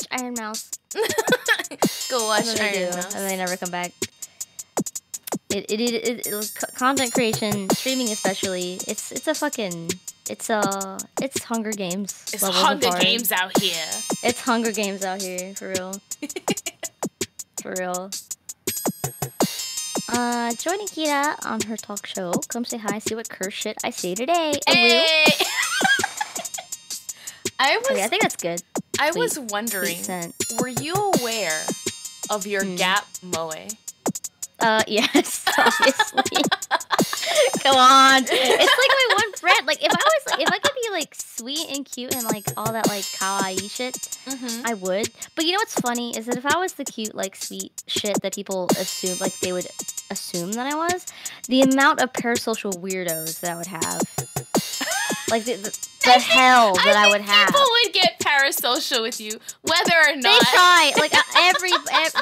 watch Iron Mouse. Go watch And then they Iron do, Mouse. and they never come back. Content creation, streaming especially. It's a fucking. It's Hunger Games. It's levels Hunger apart. Games out here. It's Hunger Games out here, for real. For real. Joining Kira on her talk show. Come say hi, see what curse shit I say today. Hey! Okay, I think that's good. I was wondering, were you aware of your Gap Moe? Yes, obviously. Come on. It's like my one friend. Like, if I could be, like, sweet and cute and, like, all that, like, kawaii shit, I would. But you know what's funny is that if I was the cute, like, sweet shit that people assume, like, they would assume that I was, the amount of parasocial weirdos that I would have. Like, the hell that I would have. People would get parasocial with you, whether or not. They try. Like,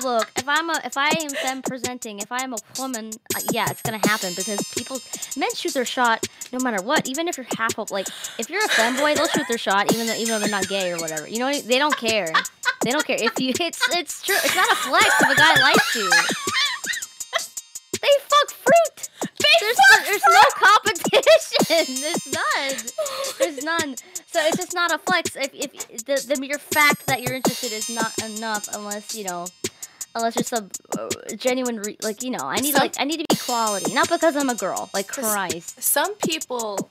look, if I am them presenting, if I am a woman, yeah, it's gonna happen because men shoot their shot no matter what. Even if you're like, if you're a femboy, they'll shoot their shot even though they're not gay or whatever. You know, they don't care. They don't care. It's true. It's not a flex if a guy likes you. They fuck fruit. There's no competition. There's none. So it's just not a flex. If the mere fact that you're interested is not enough, unless just a genuine I need to be quality, not because I'm a girl. Like Christ. Some people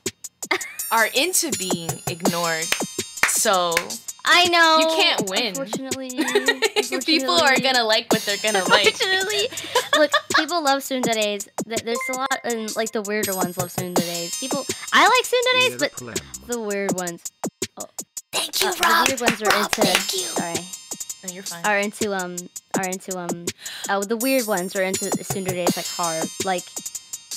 are into being ignored, so I know you can't win. Unfortunately, people are gonna like what they're gonna like. Unfortunately, look, people love tsunderes. There's a lot, and like the weirder ones love tsunderes. I like tsunderes, but the weird ones. Oh, thank you, Rob. The weird ones are into. Thank you. Sorry. No, you're fine. Are into the weird ones are into tsunderes like hard. Like,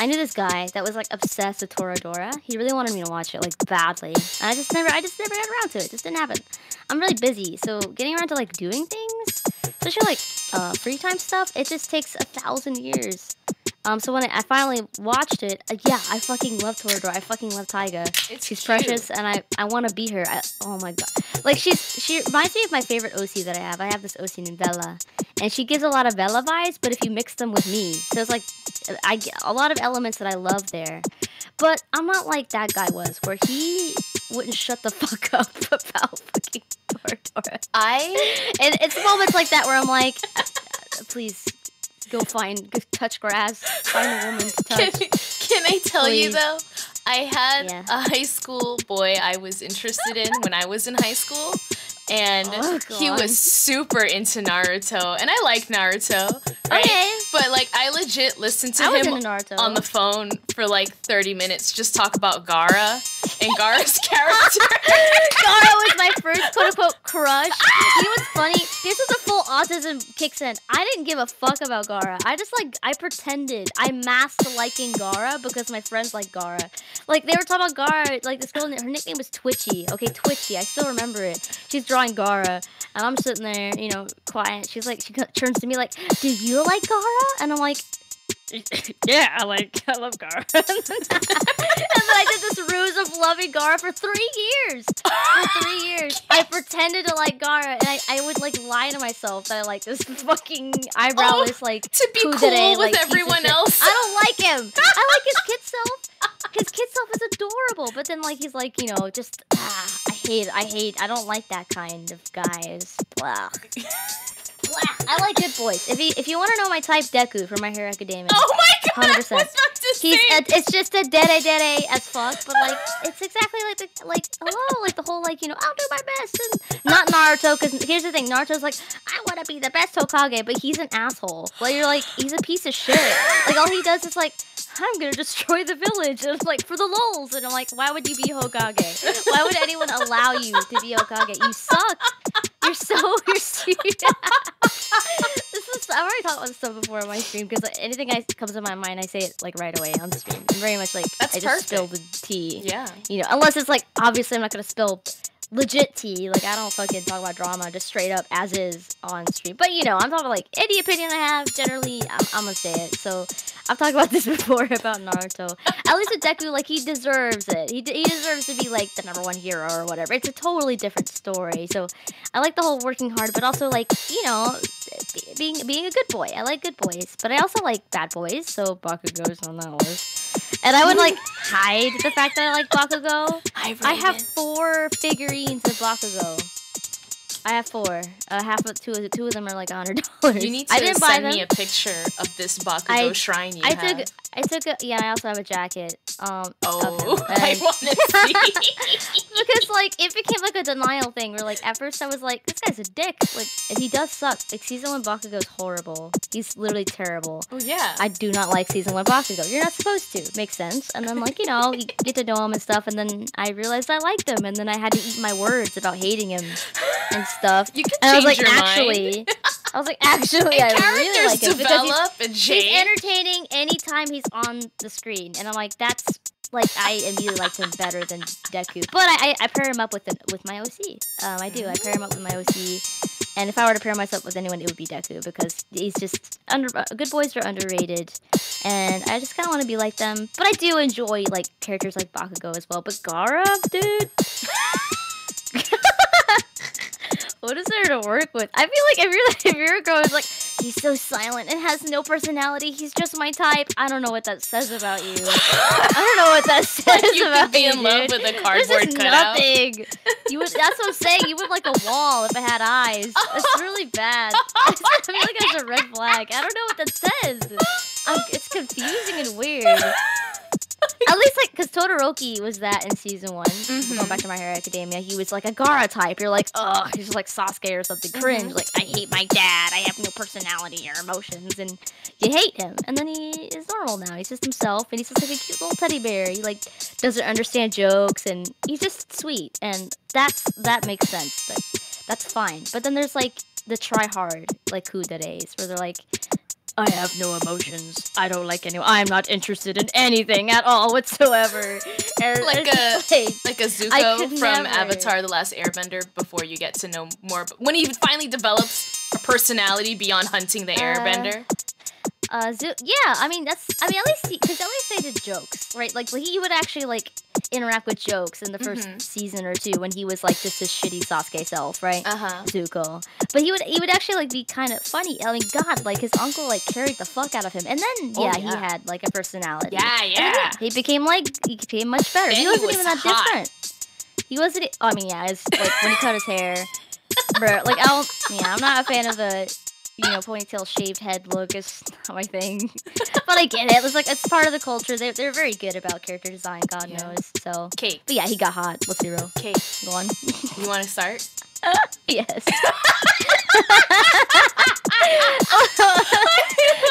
I knew this guy that was like obsessed with Toradora. He really wanted me to watch it like badly, and I just never got around to it. It just didn't happen. I'm really busy, so getting around to like doing things, especially like free time stuff, it just takes 1,000 years. So when I finally watched it, yeah, I fucking love Toradora. I fucking love Taiga. She's precious, and I want to beat her. Oh my god, like she reminds me of my favorite OC that I have. I have this OC named Vela, and she gives a lot of Vela vibes, but if you mix them with me, so it's like I get a lot of elements that I love there. But I'm not like that guy was, where he wouldn't shut the fuck up about fucking Toradora. And it's moments like that where I'm like, please. Go touch grass, find a woman to touch. Can I tell you though? I had a high school boy I was interested in when I was in high school, and he was super into Naruto, and I like Naruto, right? Okay. But like I legit listened to him on the phone for like 30 minutes, just talk about Gaara and Gaara's character. Gaara was my first quote-unquote crush. You know what's funny? This is a full autism kicks in. I didn't give a fuck about Gaara. I pretended. I masked liking Gaara because my friends like Gaara. Like, they were talking about Gaara, like this girl, her nickname was Twitchy. Okay, Twitchy. I still remember it. She's drawing Gaara, and I'm sitting there, quiet. She's like, she turns to me like, do you like Gaara? And I'm like, yeah, I love Gaara. And then I did this ruse of loving Gaara for 3 years. I pretended to like Gaara, and I would like lie to myself that I like this fucking eyebrowless to be cool with everyone else. I don't like him. I like his kid self. His kid self is adorable, but then like he's like, just I don't like that kind of guys. Blah. I like good boys. If you want to know my type, Deku from My Hero Academia. Oh my god! 100%. It's just a dede as fuck, but like it's exactly like the whole I'll do my best, and not Naruto, because here's the thing, Naruto's like, I want to be the best Hokage, but he's an asshole. Like, you're like, he's a piece of shit. Like, all he does is like, I'm gonna destroy the village, and it's like, for the lulz, and I'm like, why would you be Hokage? Why would anyone allow you to be Hokage? You suck. You're serious. I've already talked about this stuff before on my stream, because anything comes to my mind, I say it like right away on the stream. I'm very much like, I just spill the tea. Yeah. Unless it's like, obviously I'm not gonna spill legit tea. Like, I don't fucking talk about drama just straight up as is on stream. But, you know, I'm talking about, like, any opinion I have, generally, I'm gonna say it. So, I've talked about this before about Naruto. At least with Deku, like, he deserves it. He deserves to be, like, the #1 hero or whatever. It's a totally different story. So, I like the whole working hard, but also, like, you know, being a good boy. I like good boys. But I also like bad boys, so Bakugo's on that list. And I would, like, hide the fact that I like Bakugo. I have 4 figurines of Bakugo. I have 4. Two of them are like $100. You need to send me a picture of this Bakugo shrine you have. Yeah, I also have a jacket. I want to see. Because, like, it became, like, a denial thing where, like, at first I was like, this guy's a dick. Like, and he does suck. Like, Season 1 Bakugo's horrible. He's literally terrible. Oh, yeah. I do not like Season 1 Bakugo. You're not supposed to. Makes sense. And then, like, you know, you get to know him and stuff, and then I realized I liked him, and then I had to eat my words about hating him and stuff. You can change your mind. I was like, actually, I really like him develop and change. He's entertaining anytime he's on the screen, and I'm like, that's like, I immediately liked him better than Deku. But I pair him up with my OC. I do. I pair him up with my OC, and if I were to pair myself with anyone, it would be Deku because he's just good boys are underrated, and I just kind of want to be like them. But I do enjoy like characters like Bakugo as well. But Gaara, dude. What is there to work with? I feel like if you're a girl who's like, he's so silent and has no personality, he's just my type. I don't know what that says about you. I don't know what that says about you. You could be in love with a cardboard cutout. Nothing. That's what I'm saying. You would like a wall if it had eyes. That's really bad. I feel like that's a red flag. I don't know what that says. It's confusing and weird. At least, like, because Todoroki was that in Season 1. Going back to My Hero Academia, he was, like, a Gaara type. You're like, ugh, he's just like Sasuke or something. Cringe. Like, I hate my dad. I have no personality or emotions. And you hate him. And then he is normal now. He's just himself. And he's just, like, a cute little teddy bear. He, like, doesn't understand jokes. And he's just sweet. And that makes sense. That's fine. But then there's, like, the try-hard, like, Kudereis, where they're like, I have no emotions. I don't like anyone. I'm not interested in anything at all whatsoever. And like a Zuko from Avatar: The Last Airbender. Before you get to know more, when he finally develops a personality beyond hunting the Airbender. Yeah, I mean at least they did jokes, right? Like he would actually like interact with jokes in the first season or 2 when he was like just his shitty Sasuke self, right? Zuko. But he would actually like be kind of funny. I mean, God, like his uncle like carried the fuck out of him, and then he had like a personality. Yeah. He became much better. He wasn't even that different. He wasn't. I mean, yeah, it's like when he cut his hair, bro. Like I'm not a fan of the ponytail shaved head look is not my thing. But I get it. It's part of the culture. They're very good about character design, God knows. So Kate. But yeah, he got hot. Let's be real. Kate. Go on. You wanna start? Yes.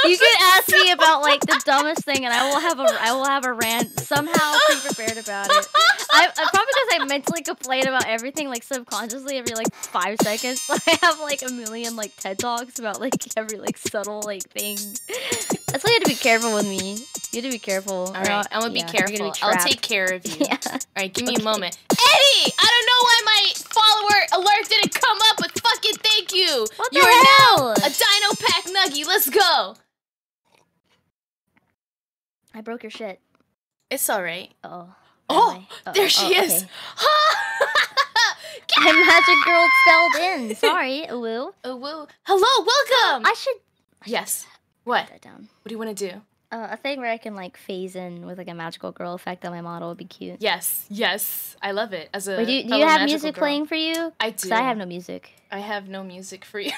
You can ask me about like the dumbest thing and I will have a rant. Somehow be prepared about it. I probably because I mentally complain about everything like subconsciously every like 5 seconds. I have like a million like TED Talks about like every like subtle like thing. That's why you have to be careful with me. You have to be careful. All right, I'm gonna be careful. I'll take care of you. Yeah. All right, give me a moment. Eddie, I don't know why my follower alert didn't come up, but fucking thank you. What you the are hell? now a Dino Pack Nuggie. Let's go. I broke your shit. It's all right. Oh, there she is. I'm Magic Girl spelled in. Sorry, woo. Hello, welcome. I should. Yes. What? Write that down. What do you want to do? A thing where I can like phase in with like a magical girl effect on my model would be cute. Yes, I love it. As a Wait, do you have music playing for you? I do. 'Cause I have no music. I have no music for you.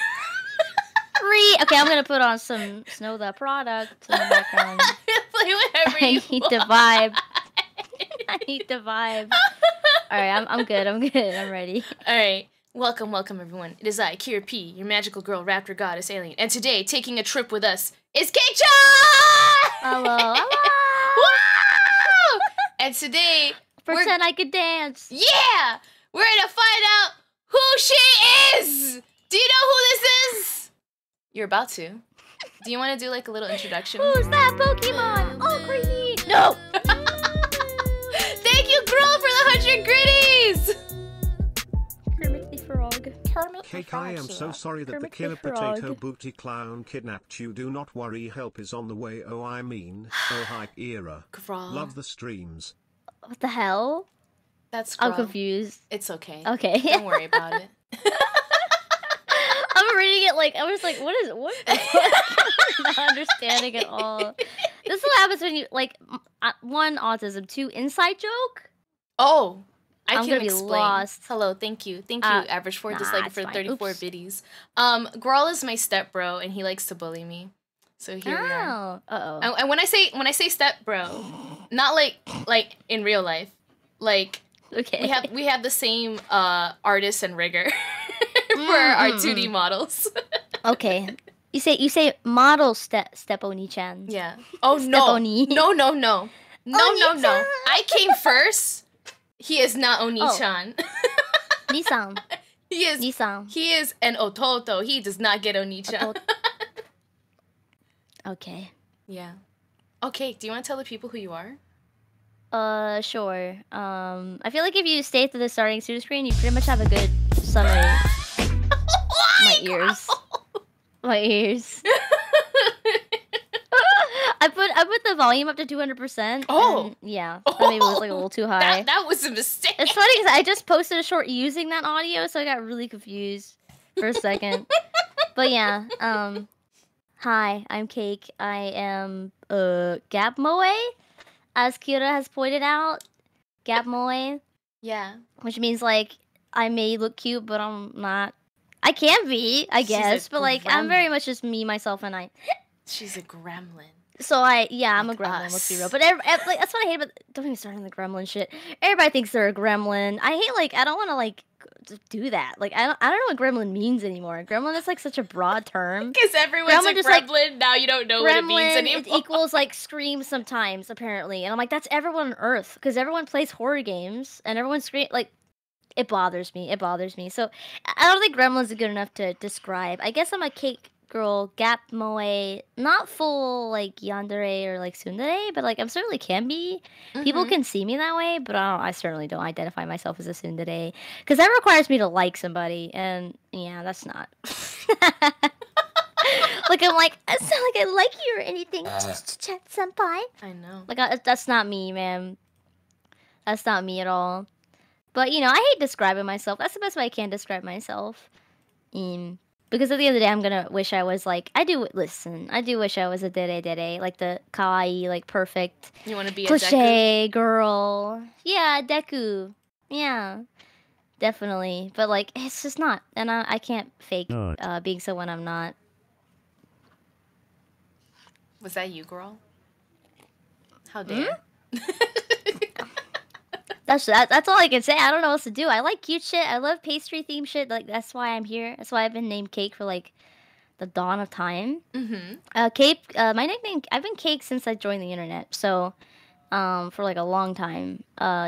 Okay, I'm gonna put on some Snow the Product in the background. Play whatever you I need to vibe. I need to vibe. All right, I'm good. I'm ready. All right. Welcome, everyone. It is I, Kira P, your magical girl, raptor, goddess, alien. And today, taking a trip with us is Keisha! Hello. Woo! And today... Pretend I could dance. Yeah! We're gonna find out who she is! Do you know who this is? You're about to. Do you want to do, like, a little introduction? Who's that Pokemon? Oh, creepy. No! Thank you, girl, for the 100 gritties! Kermit the Cake, Frog. I am so sorry that Kermit the killer the Frog. potato booty clown kidnapped you. Do not worry, help is on the way. Oh, I mean, oh, hype era. Grawl. Love the streams. What the hell? That's I'm Grawl. confused. It's okay. Okay. Don't worry about it. I'm reading it like I was like, what? Not understanding at all. This is what happens when you like one, autism, two, inside joke. Oh, I'm can gonna be explain. lost. Hello, thank you, Average 4 just like it's for fine. 34 Oops. biddies. Grawl is my step bro, and he likes to bully me. So here we are. Uh-oh. And when I say step bro, not like in real life, like Okay. we have the same artist and rigor for our 2D models. Okay. You say model step Oni-chan. Yeah. Oh no. Oni. No. No. Oni-chan. I came first. He is not Oni-chan. Nissan. He is Nissan. He is an ototo. He does not get Oni-chan. Okay. Yeah. Okay, do you want to tell the people who you are? Sure. I feel like if you stay to the starting studio screen, you pretty much have a good summary. My ears. My ears. I put the volume up to 200%. Oh. Yeah. Or maybe it was like a little too high. That was a mistake. It's funny because I just posted a short using that audio, so I got really confused for a second. But yeah, hi, I'm Cake. I am Gap Moe, as Kira has pointed out. Gap Moe. Yeah. Which means like I may look cute, but I'm not. I can be, I guess, but like I'm very much just me, myself, and I. She's a gremlin. So I'm a gremlin. Let's be real. But like, that's what I hate about. Don't even start on the gremlin shit. Everybody thinks they're a gremlin. I hate like I don't want to like do that. Like I don't know what gremlin means anymore. Gremlin is like such a broad term. Because everyone's gremlin a just, gremlin. Like, now you don't know what it means anymore. It equals like scream sometimes apparently, and I'm like that's everyone on Earth because everyone plays horror games and everyone scream like. It bothers me. It bothers me. So I don't think gremlin's good enough to describe. I guess I'm a cake girl, gap moe, not full like yandere or like tsundere, but like I'm certainly can be. People can see me that way, but I certainly don't identify myself as a tsundere because that requires me to like somebody, and yeah, that's not. Like I'm like it's not like I like you or anything, chat senpai. I know. Like that's not me, man. That's not me at all. But, you know, I hate describing myself. That's the best way I can describe myself. Because at the end of the day, I'm going to wish I was like... I do wish I was a dere. Like the kawaii, like perfect... You want to be cliche girl. Yeah, deku. Yeah. Definitely. But, like, it's just not. And I can't fake being someone I'm not. Was that you, girl? How dare? That's all I can say. I don't know what else to do. I like cute shit. I love pastry themed shit. Like that's why I'm here. That's why I've been named Cake for like the dawn of time. Cake. My nickname. I've been Cake since I joined the internet. So, for like a long time.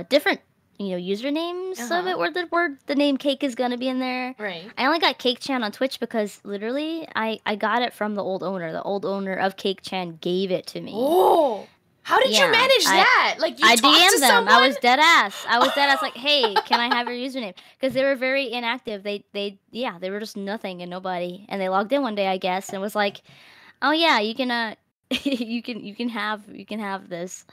Different usernames of it where the name Cake is gonna be in there. Right. I only got Cake Chan on Twitch because literally I got it from the old owner. The old owner of Cake Chan gave it to me. Oh. How did you manage that? Like you I talked DM'd to them. someone? I was dead ass. Like, hey, can I have your username? Because they were very inactive. They were just nothing and nobody. And they logged in one day, I guess, and was like, oh yeah, you can you can have this,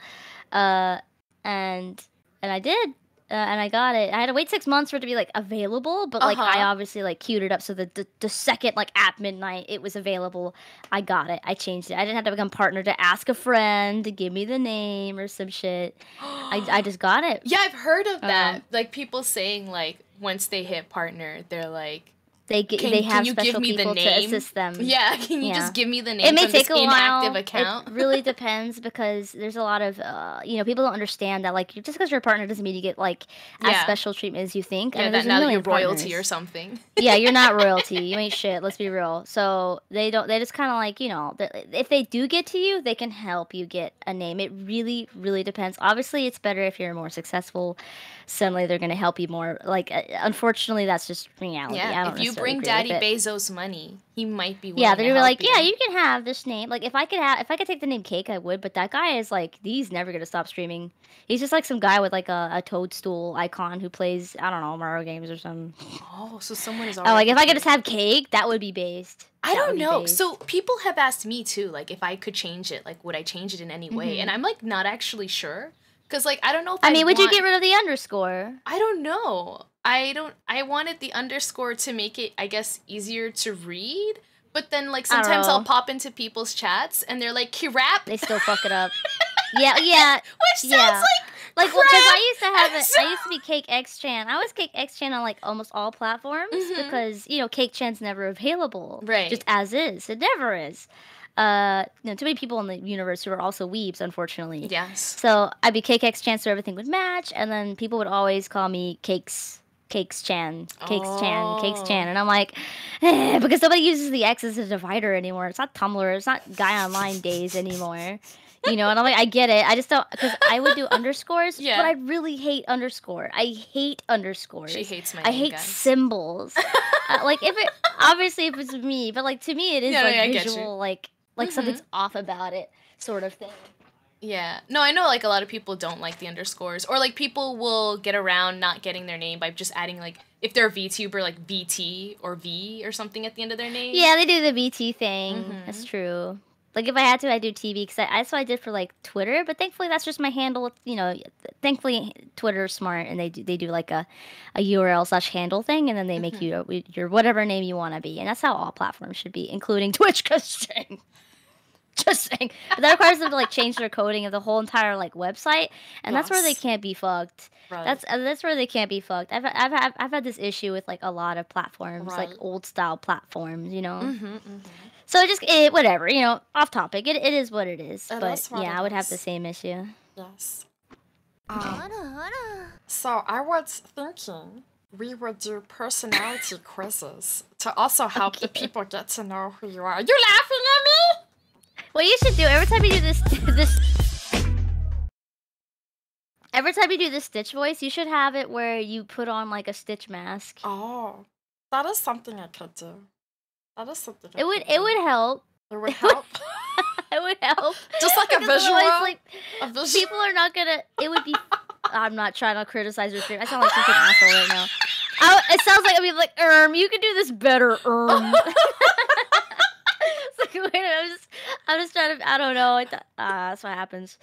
and I did. And I got it. I had to wait 6 months for it to be like available, but like I obviously like queued it up so that the second like at midnight it was available, I got it. I changed it. I didn't have to become partner to ask a friend to give me the name or some shit. I just got it. Yeah, I've heard of that. Like people saying like once they hit partner, they're like they have special people to assist them. Yeah, can you just give me the name? It may from take this a inactive while. account? It really depends because there's a lot of people don't understand that like just because you're a partner doesn't mean you get like as special treatment as you think. Yeah, I mean, that now that you're royalty or something. Yeah, you're not royalty. You ain't shit. Let's be real. So they just kind of like if they do get to you, they can help you get a name. It really, really depends. Obviously, it's better if you're more successful. Suddenly, they're gonna help you more. Like, unfortunately, that's just reality. Yeah, I don't if you bring Daddy Bezos money, he might be willing yeah, they're to like, help yeah, you. you can have this name. Like, if I could take the name Cake, I would. But that guy is like, he's never gonna stop streaming. He's just like some guy with like a toadstool icon who plays, I don't know, Mario games or something. Oh, so someone is Oh, already. like if I could just have Cake, that would be based. I don't know. So people have asked me too, like if I could change it, like would I change it in any way? And I'm like not actually sure, cause like I don't know if I mean, would you get rid of the underscore? I don't know. I wanted the underscore to make it, I guess, easier to read. But then like sometimes I'll pop into people's chats and they're like, "Kirap." They still fuck it up. Yeah. Which sounds like because I used to have it. I used to be Cake X Chan. I was Cake X Chan on like almost all platforms because Cake Chan's never available. Right. Just as is. It never is. Too many people in the universe who are also weebs, unfortunately. Yes. So I'd be Cake X Chan, so everything would match, and then people would always call me Cakes Chan, and I'm like, because nobody uses the X as a divider anymore. It's not Tumblr, it's not Guy Online days anymore. And I'm like, I get it. I just don't, because I would do underscores, but I really hate underscore. I hate underscores. She hates my name, I hate guys. Symbols. Like if it's me, but like to me it is visual, like something's off about it, sort of thing. Yeah. No, I know, like, a lot of people don't like the underscores. Or, like, people will get around not getting their name by just adding, like, if they're a VTuber, like, VT or V or something at the end of their name. Yeah, they do the VT thing. That's true. Like, if I had to, I'd do TV, because that's what I did for, like, Twitter. But thankfully, that's just my handle. Thankfully, Twitter's smart, and they do like, a URL/handle thing, and then they make you your whatever name you want to be. And that's how all platforms should be, including Twitch, because just saying. But that requires them to like change their coding of the whole entire like website, and that's where they can't be fucked. Right. That's where they can't be fucked. I've had this issue with like a lot of platforms, like old style platforms, So just whatever, off topic. It is what it is. But yeah, I would have the same issue. Yes. So I was thinking we would do personality quizzes to also help the people get to know who you are. Are you laughing at me? What you should do every time you do every time you do this Stitch voice, you should have it where you put on like a Stitch mask. Oh, that is something I could do. That is something. It would help. It would help. It would help. Just like a visual. Like, people are not gonna. It would be. I'm not trying to criticize your stream. I sound like such an asshole right now. It sounds like I'd be like, you can do this better, It's like, wait, I'm just trying to, I don't know. That's what happens.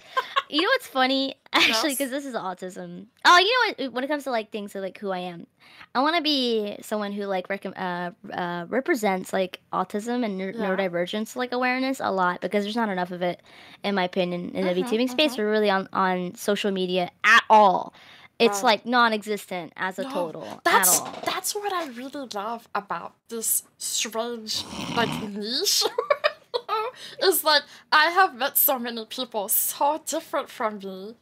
You know what's funny? Actually, because this is autism. Oh, you know what? When it comes to like things like who I am, I want to be someone who like represents like autism and neurodivergence like awareness a lot, because there's not enough of it, in my opinion, in the VTubing space or really on social media at all. It's like non-existent as a total at all. That's what I really love about this strange like niche. Is like I have met so many people so different from me,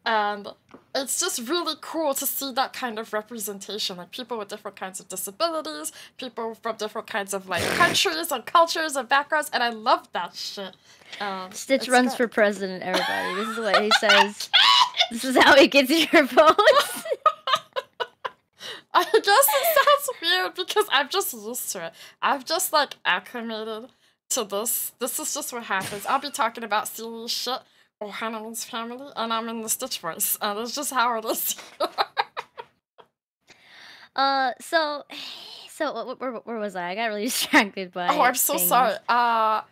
and it's just really cool to see that kind of representation, like people with different kinds of disabilities, people from different kinds of like countries and cultures and backgrounds, and I love that shit. Stitch runs for president, everybody. This is what he says. This is how he gets your votes. I guess it sounds weird because I'm just used to it. I've just like acclimated to this. This is just what happens. I'll be talking about serious shit or Hannah's family, and I'm in the Stitch voice, and it's just how it is. So where was I? I got really distracted by. Oh, I'm so sorry. Oh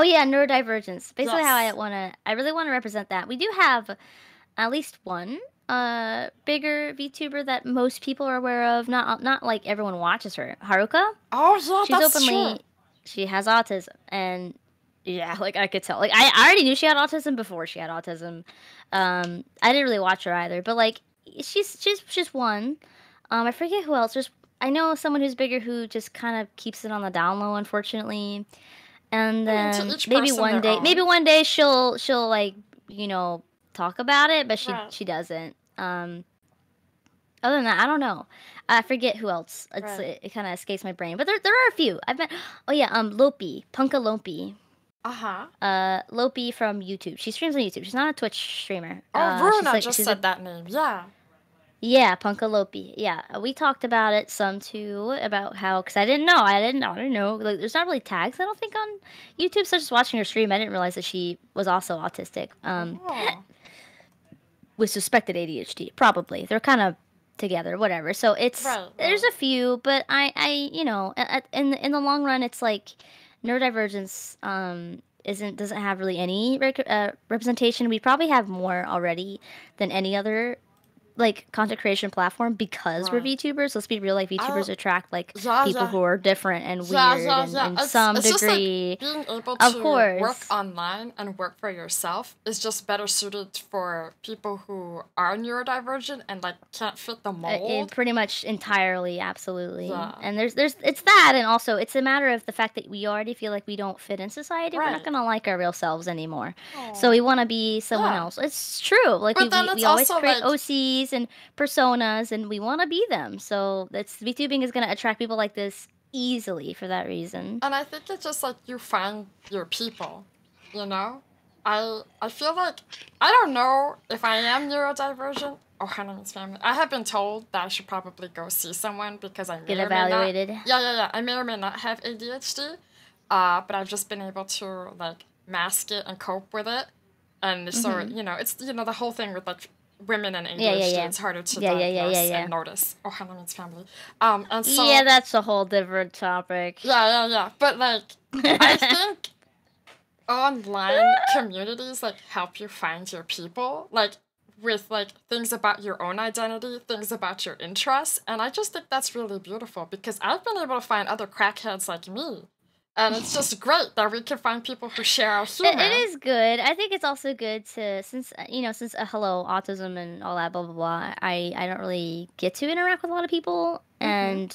yeah, neurodivergence. Basically, how I really want to represent that. We do have at least one bigger VTuber that most people are aware of. Not like everyone watches her. Haruka. Oh yeah, she's openly. She has autism, and yeah, like I could tell. Like I already knew she had autism before she had autism. I didn't really watch her either, but like she's one. I forget who else. I know someone who's bigger who just kind of keeps it on the down low, unfortunately. And then maybe one day she'll like talk about it, but she doesn't. Other than that, I don't know. I forget who else. It kind of escapes my brain, but there are a few. I've met. Oh yeah, Lopi, Punka Lopi. Lopi from YouTube. She streams on YouTube. She's not a Twitch streamer. Oh, Runa just said that name. Yeah. Yeah, Punkalopi. Yeah, we talked about it some too about how because I didn't know. Like, there's not really tags I don't think on YouTube. So just watching her stream, I didn't realize that she was also autistic. Oh. With suspected ADHD, probably they're kind of together, whatever. So there's a few, but in the long run, it's like neurodivergence doesn't have really any representation. We probably have more already than any other like content creation platform because we're VTubers. Let's be real, like VTubers attract like people who are different and weird and in some degree. Just, like, being able to work online and work for yourself is just better suited for people who are neurodivergent and like can't fit the mold. Pretty much entirely, absolutely. Yeah. And there's it's that, and also it's a matter of the fact that we already feel like we don't fit in society. We're not gonna like our real selves anymore. Aww. So we want to be someone else. It's true. Like we always create OCs and personas, and we want to be them. So VTubing is going to attract people like this easily for that reason. And I think it's just like you find your people, you know? I feel like, I don't know if I am neurodivergent or Hanami's family. I have been told that I should probably go see someone because I may get evaluated. I may or may not have ADHD, but I've just been able to like mask it and cope with it. And so, it's, the whole thing with like women and ADHD, it's harder to diagnose and notice. Oh, Hanami's family. And so... Yeah, that's a whole different topic. Yeah. But, like, I think online communities, like, help you find your people. Like, with, like, things about your own identity, things about your interests. And I just think that's really beautiful because I've been able to find other crackheads like me. And it's just great that we can find people who share our humor. It is good. I think it's also good to, since hello, autism and all that, blah, blah, blah, I don't really get to interact with a lot of people. And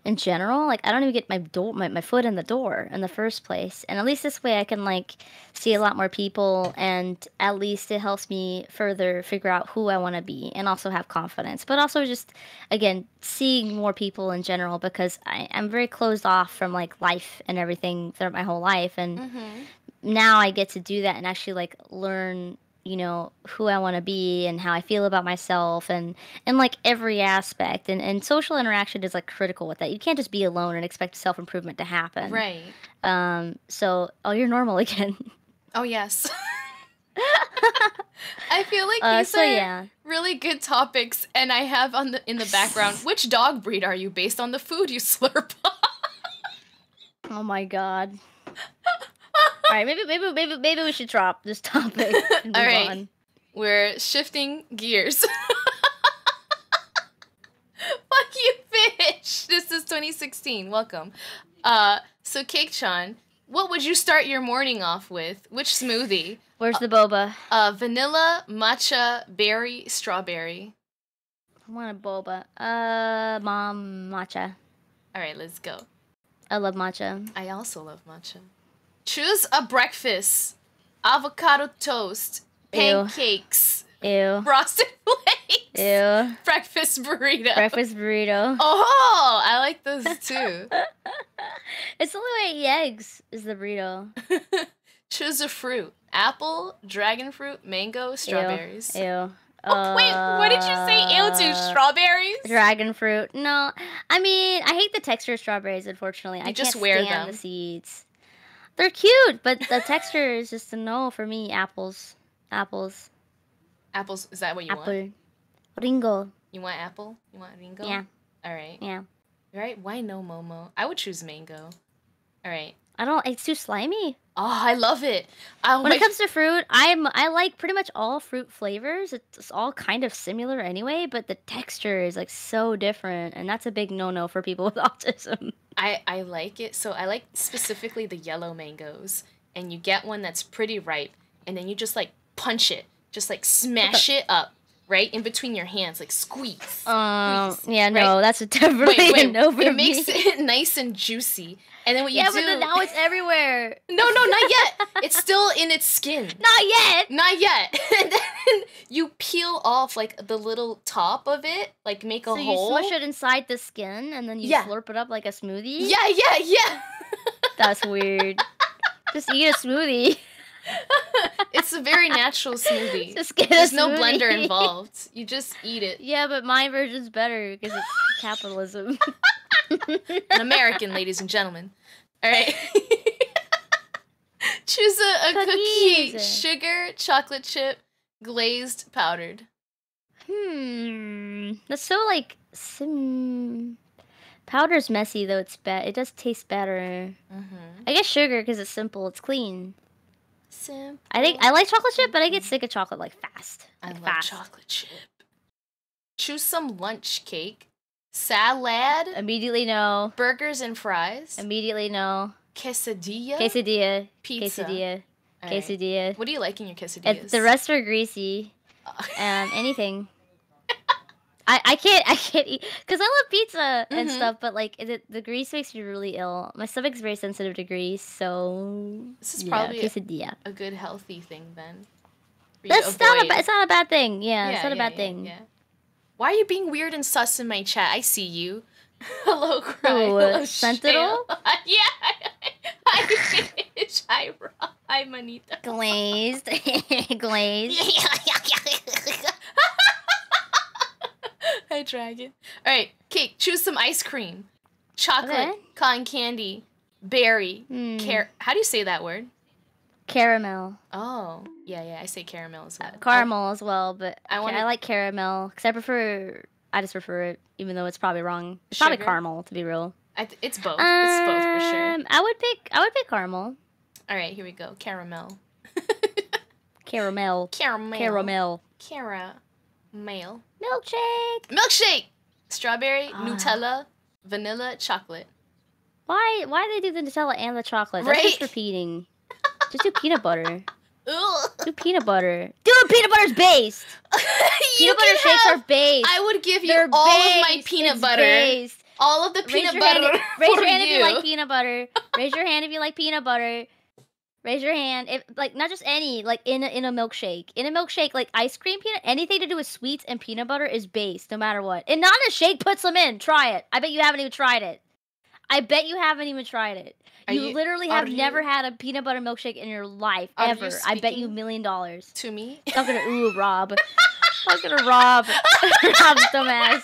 in general, like, I don't even get my foot in the door in the first place. And at least this way I can, like, see a lot more people, and at least it helps me further figure out who I want to be and also have confidence. But also just, again, seeing more people in general, because I'm very closed off from, like, life and everything throughout my whole life. And now I get to do that and actually, like, learn who I want to be and how I feel about myself and like every aspect. And social interaction is like critical with that. You can't just be alone and expect self-improvement to happen. Right. So, you're normal again. Oh, yes. I feel like these are really good topics, and I have in the background, which dog breed are you based on the food you slurp? Oh my god. All right, maybe we should drop this topic and move on. We're shifting gears. Fuck you, fish. This is 2016. Welcome. So Cake-chan, what would you start your morning off with? Which smoothie? Where's the boba? Vanilla, matcha, berry, strawberry. I want a boba. Mom, matcha. All right, let's go. I love matcha. I also love matcha. Choose a breakfast. Avocado toast. Pancakes. Ew. Frosted flakes. Ew. Breakfast burrito. Breakfast burrito. Oh, I like those too. It's the only way I eat eggs is the burrito. Choose a fruit. Apple, dragon fruit, mango, strawberries. Ew. Oh, wait, what did you say? Ew to strawberries? Dragon fruit. No, I mean, I hate the texture of strawberries, unfortunately. I just can't wear stand them. The seeds. They're cute, but the texture is just a no for me. Apples. Apples, is that what you want? Ringo. You want apple? You want ringo? Yeah. All right. Yeah. All right, why no Momo? I would choose mango. All right. It's too slimy. Oh, I love it. When it comes to fruit, I like pretty much all fruit flavors. It's all kind of similar anyway, but the texture is like so different, and that's a big no-no for people with autism. I like it. So I like specifically the yellow mangoes, and you get one that's pretty ripe, and then you just like punch it, just like smash it up. Right in between your hands, like squeeze. Yeah, no, right? That's definitely a no for me. It makes it nice and juicy, and then what you do? Yeah, but then now it's everywhere. No, not yet. It's still in its skin. Not yet. And then you peel off like the little top of it, like make a hole. So you smush it inside the skin, and then you slurp it up like a smoothie. Yeah. That's weird. Just eat a smoothie. It's a very natural smoothie. Just get There's a no smoothie. blender involved. You just eat it. Yeah, but my version's better because it's capitalism. An American, ladies and gentlemen. All right. Choose a cookie, Cookies. sugar, chocolate chip, glazed, powdered. That's so like powder's messy though. It's bad. It does taste better. I guess sugar because it's simple. It's clean. Simple. I think I like chocolate chip, but I get sick of chocolate like fast. I Like, love fast. chocolate chip. Choose some lunch cake, salad, Immediately no. burgers and fries, Immediately no. quesadilla, Quesadilla. pizza. Quesadilla. All right. Quesadilla. What do you like in your quesadillas? The rest are greasy. Anything. I can't eat because I love pizza and stuff, but like the grease makes me really ill. My stomach's very sensitive to grease, so This is yeah, probably quesadilla. a good healthy thing then. for you to That's not avoid. it's not a bad thing. Yeah, it's not a bad thing. Yeah. Why are you being weird and sus in my chat? I see you. Hello, cry. Ooh, Hello, Sentinel? Shale. Yeah. Hi, Fish. Hi, Rob. Hi, Manita. Glazed, glazed. Hi, Dragon. All right, cake. Choose some ice cream. Chocolate, Okay. cotton candy, berry, How do you say that word? Caramel, Oh, yeah. I say caramel as well. caramel as well, but I wanna- I like caramel because I just prefer it, even though it's probably wrong. It's probably Sugar? caramel, to be real. It's both. It's both for sure. I would pick caramel. All right, here we go. Caramel. Caramel. Caramel. Caramel. Caramel. Milkshake. Milkshake. Strawberry, Nutella, vanilla, chocolate. Why they do the Nutella and the chocolate? That's Right? just repeating. Just do peanut butter. Ugh. Do peanut butter. Dude, peanut butter's based. You Peanut butter can shakes have- are based. I would give you They're all of my based. peanut It's butter. based. All of the Raise peanut your hand butter if- Raise for your hand if you. you like peanut butter. Raise your hand if you like peanut butter. Raise your hand if like not just any like in a milkshake. In a milkshake, like ice cream peanut, anything to do with sweets and peanut butter is based no matter what. And not in a shake, put some in. Try it. I bet you haven't even tried it. I bet you haven't even tried it. You literally have never had a peanut butter milkshake in your life Are you ever. I bet you $1 speaking million. To me? Talking to Rob. Talking to Rob. Rob's dumbass.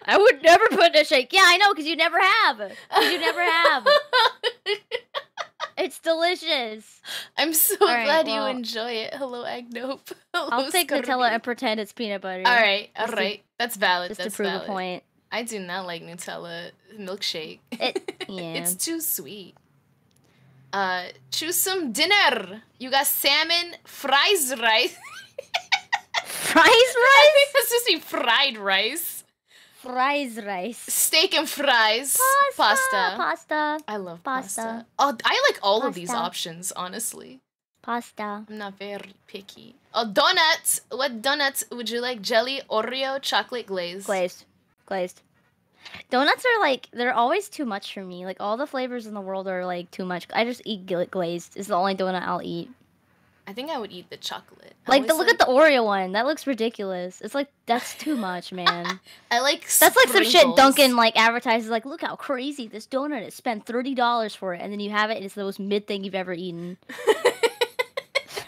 I would never put in a shake. Yeah, I know, because you never have. 'Cause you never have. It's delicious. I'm so right, glad well- you enjoy it. Hello, Agnope. Hello, I'll take Scorpio. Nutella and pretend it's peanut butter. All right. Just to- That's valid. Just That's to prove valid. a point. I do not like Nutella milkshake. Yeah. It's too sweet. Choose some dinner. You got salmon, fries, rice. Fries I rice? think that's supposed to be fried rice. Fries rice. Steak and fries. Pasta. Pasta. I love Pasta. pasta. Oh, I like all of these Pasta. options, honestly. Pasta. I'm not very picky. Oh, donuts. What donuts would you like? Jelly, Oreo, chocolate glaze? Glazed. Glazed. Donuts are like, they're always too much for me. Like, all the flavors in the world are like too much. I just eat glazed. It's the only donut I'll eat. I think I would eat the chocolate. I Like, always look at the Oreo one. That looks ridiculous. It's like, that's too much, man. I like That's like some shit sprinkles. Dunkin' like advertises, like, look how crazy this donut is. Spend $30 for it, and then you have it, and it's the most mid thing you've ever eaten.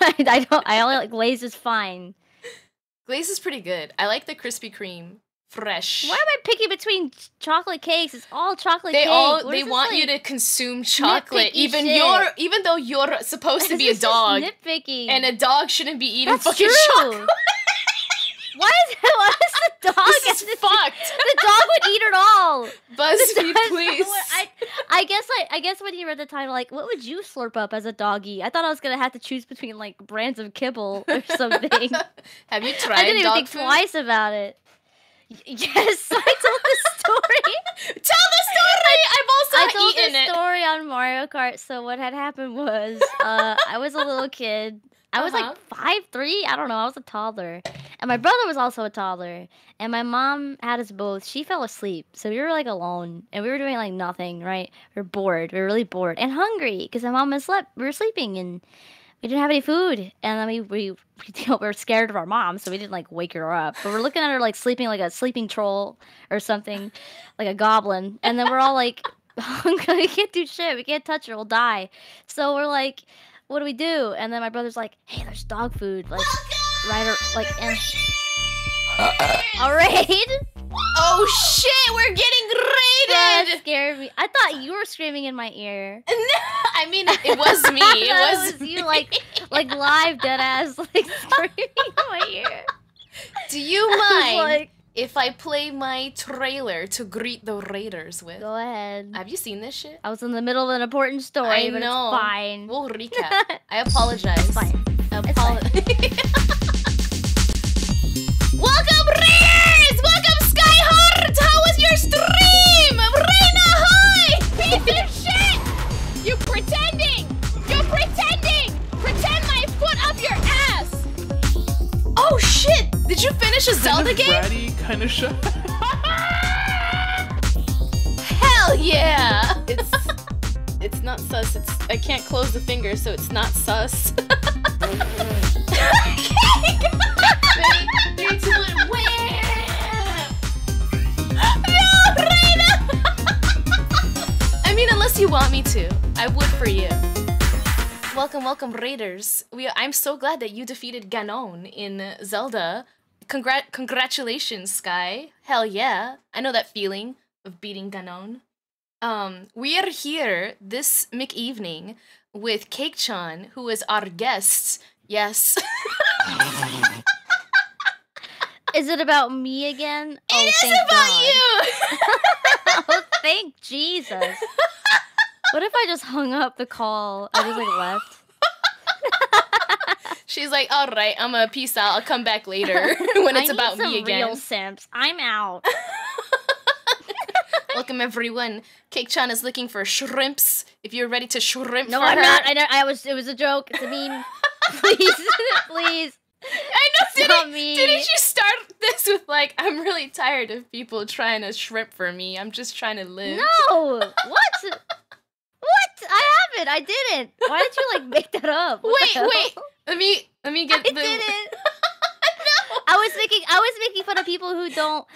I only like glazed is fine. Glaze is pretty good. I like the Krispy Kreme fresh. Why am I picking between chocolate cakes? It's all chocolate They cake. all What they is this, want like, you to consume chocolate. nitpicky Even though you're supposed to be a This is just dog, nitpicky. and a dog shouldn't be eating That's fucking true. chocolate. Why is the dog? This is fucked. The dog would eat it all. BuzzFeed, That's please. what I guess when you read the title, like, what would you slurp up as a doggy? I thought I was gonna have to choose between like brands of kibble or something. Have you I tried didn't even dog think food? twice about it. Yes, I told the story. Tell the story. I've also I told eaten the it. story on Mario Kart. So what had happened was, I was a little kid. I was like 5'3". I don't know. I was a toddler, and my brother was also a toddler. And my mom had us both. She fell asleep, so we were like alone, and we were doing like nothing. Right? We were bored. We were really bored and hungry because my mom had slept. We were sleeping, and we didn't have any food. And then we were scared of our mom, so we didn't like wake her up. But we're looking at her like sleeping like a sleeping troll or something, like a goblin. And then we're all like, we can't do shit. We can't touch her. We'll die. So we're like, what do we do? And then my brother's like, hey, there's dog food. Like, and... A raid? Oh shit, we're getting raided! That scared me. I thought you were screaming in my ear. I mean, it was me. It was you, like live dead ass, like screaming in my ear. Do you mind if I play my trailer to greet the raiders with? Go ahead. Have you seen this shit? I was in the middle of an important story, but know. It's fine. We'll recap. I apologize. It's fine. Welcome, raiders! Welcome, Skyheart! How was your stream? Reina, hi! Piece of shit! You pretending! You're pretending! Pretend my foot up your ass! Oh shit! Did you finish a Zelda game? Bratty kind of show. Hell yeah! It's not sus. I can't close the finger, so it's not sus. Ready? 3, 2, 1, wham! No, Reina! I mean, unless you want me to, I would for you. Welcome, raiders. I'm so glad that you defeated Ganon in Zelda. Congratulations, Sky. Hell yeah. I know that feeling of beating Ganon. We are here this evening with Cake-chan, who is our guest. Yes. Is it about me again? It is about you! Oh, thank Jesus. What if I just hung up the call? I just left. She's like, all right, I'm gonna peace out. I'll come back later when it's about me again. Real simps. I'm out. Welcome everyone. Cake-chan is looking for shrimps. If you're ready to shrimp no, for I'm her. not. It was a joke. It's a meme. Please, please. I know. Didn't you start this with I'm really tired of people trying to shrimp for me. I'm just trying to live. No. What? What? I haven't. I didn't. Why did you make that up? Wait. Let me get I didn't. No. I was making fun of people who don't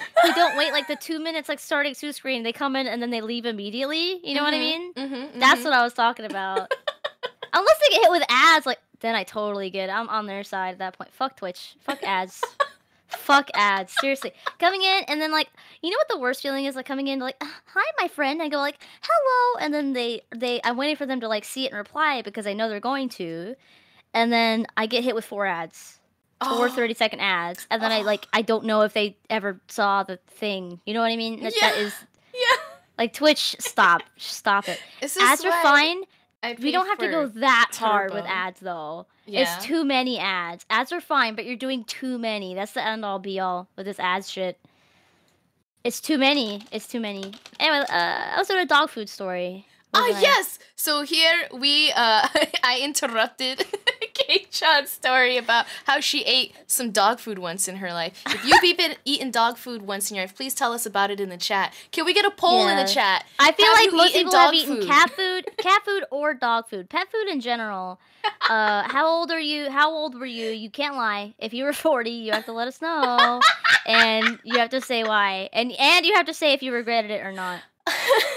wait the 2 minutes starting to screen. They come in and then they leave immediately. You know what I mean? That's what I was talking about. Unless they get hit with ads, then I totally get it. I'm on their side at that point. Fuck Twitch. Fuck ads. Fuck ads. Seriously. Coming in and then you know what the worst feeling is? Coming in hi my friend. I go hello, and then I'm waiting for them to see it and reply because I know they're going to. And then I get hit with 4 ads. 4 30-second ads. And then I don't know if they ever saw the thing. You know what I mean? That is Twitch, stop it. Ads are fine. We don't have to go that hard with ads, though. Yeah. It's too many ads. Ads are fine, but you're doing too many. That's the end-all, be-all with this ads shit. It's too many. It's too many. Anyway, I was doing a dog food story. Yes! So here I interrupted Cake-chan's story about how she ate some dog food once in her life. If you've eaten dog food once in your life, please tell us about it in the chat. Can we get a poll in the chat? I feel most people have eaten cat food or dog food. Pet food in general. How old are you? How old were you? You can't lie. If you were 40, you have to let us know. And you have to say why. And you have to say if you regretted it or not.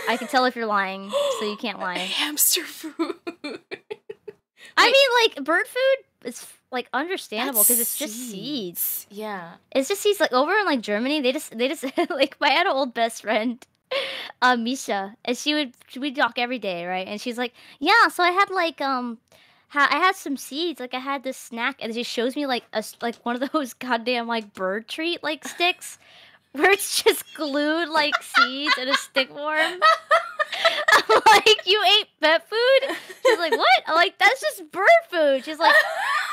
I can tell if you're lying, so you can't lie. Hamster food. I mean, bird food is understandable because it's just seeds. Yeah, it's just seeds. Over in Germany, they just I had an old best friend, Misha, and we'd talk every day, right? And she's like, yeah, so I had I had some seeds. I had this snack, and she shows me one of those goddamn bird treat sticks. Where it's just glued seeds in a stick form. I'm you ate pet food? She's like, what? I'm that's just bird food. She's like,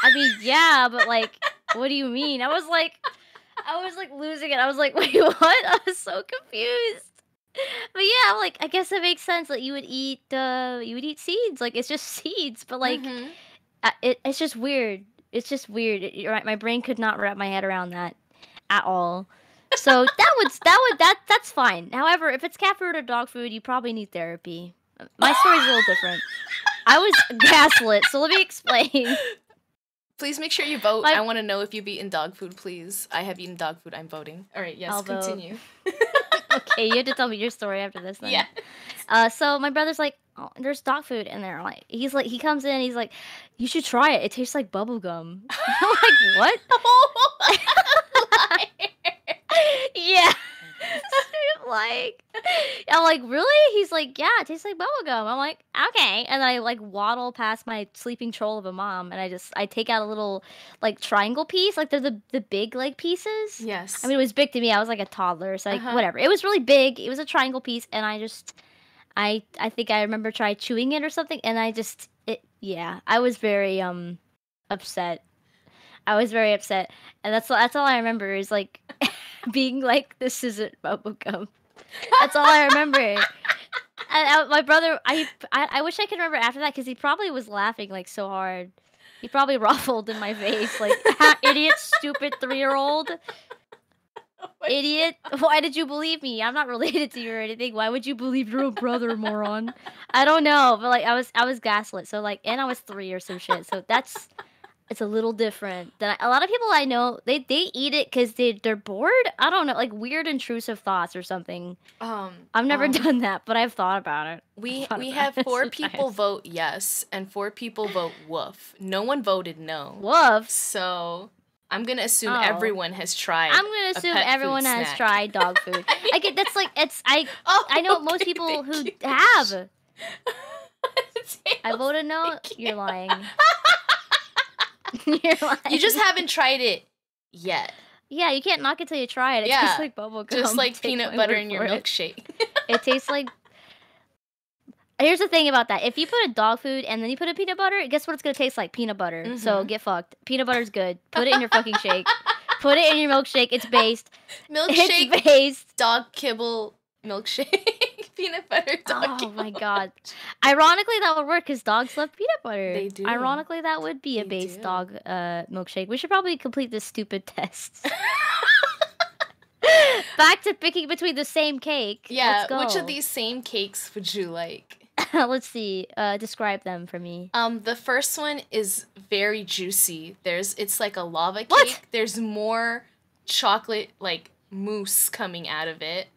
I mean, yeah, but what do you mean? I was losing it. I was like, wait, what? I was so confused. But yeah, I guess it makes sense that you would eat seeds. It's just seeds, but it's just weird. It's just weird. You're right. My brain could not wrap my head around that at all. So that's fine. However, if it's cat food or dog food, you probably need therapy. My story's a little different. I was gaslit, so let me explain. Please make sure you vote. I want to know if you've eaten dog food, please. I have eaten dog food. I'm voting. All right, yes, continue. Okay. Okay, you have to tell me your story after this then. Yeah. So my brother's like, oh, there's dog food in there. Like, he comes in, he's like, you should try it. It tastes like bubble gum. I'm like, what? Yeah. I'm like, really? He's like, yeah, it tastes like bubblegum. I'm like, okay. And I like waddle past my sleeping troll of a mom, and I take out a little like triangle piece. Like they're the big like pieces. Yes. I mean, it was big to me. I was like a toddler, so like whatever. It was really big. It was a triangle piece, and I think I remember try chewing it or something, and I was very upset. I was very upset, and that's all I remember is like being like, this isn't bubblegum. That's all I remember. And my brother, I wish I could remember after that, because he probably was laughing like so hard. He probably ruffled in my face like, idiot, stupid 3-year-old. Idiot. Why did you believe me? I'm not related to you or anything. Why would you believe your own brother, moron? I don't know, but like I was gaslit. So like, and I was 3 or some shit. So it's a little different than a lot of people I know. They eat it because they're bored. I don't know, like weird intrusive thoughts or something. I've never done that, but I've thought about it. We have 4 people vote yes and 4 people vote woof. No one voted no. Woof. So I'm gonna assume everyone has tried. I'm gonna assume everyone has tried dog food. I get that's like I know most people who have. I voted no. You're lying. You're lying. You just haven't tried it yet. Yeah, you can't knock it till you try it. It tastes like bubble gum. Just like peanut butter in your milkshake. It tastes like... Here's the thing about that. If you put a dog food and then you put a peanut butter, guess what it's going to taste like? Peanut butter. So get fucked. Peanut butter's good. Put it in your fucking shake. Put it in your milkshake. It's based. Milkshake. It's based. Dog kibble milkshake. Peanut butter dog kibble. Oh my god. Ironically, that would work because dogs love peanut butter. They do. Ironically, that would be a based dog milkshake. We should probably complete this stupid test. Back to picking between the same cake. Yeah, Let's go. which of these same cakes would you like? Let's see. Describe them for me. The first one is very juicy. It's like a lava cake. What? There's more chocolate like mousse coming out of it.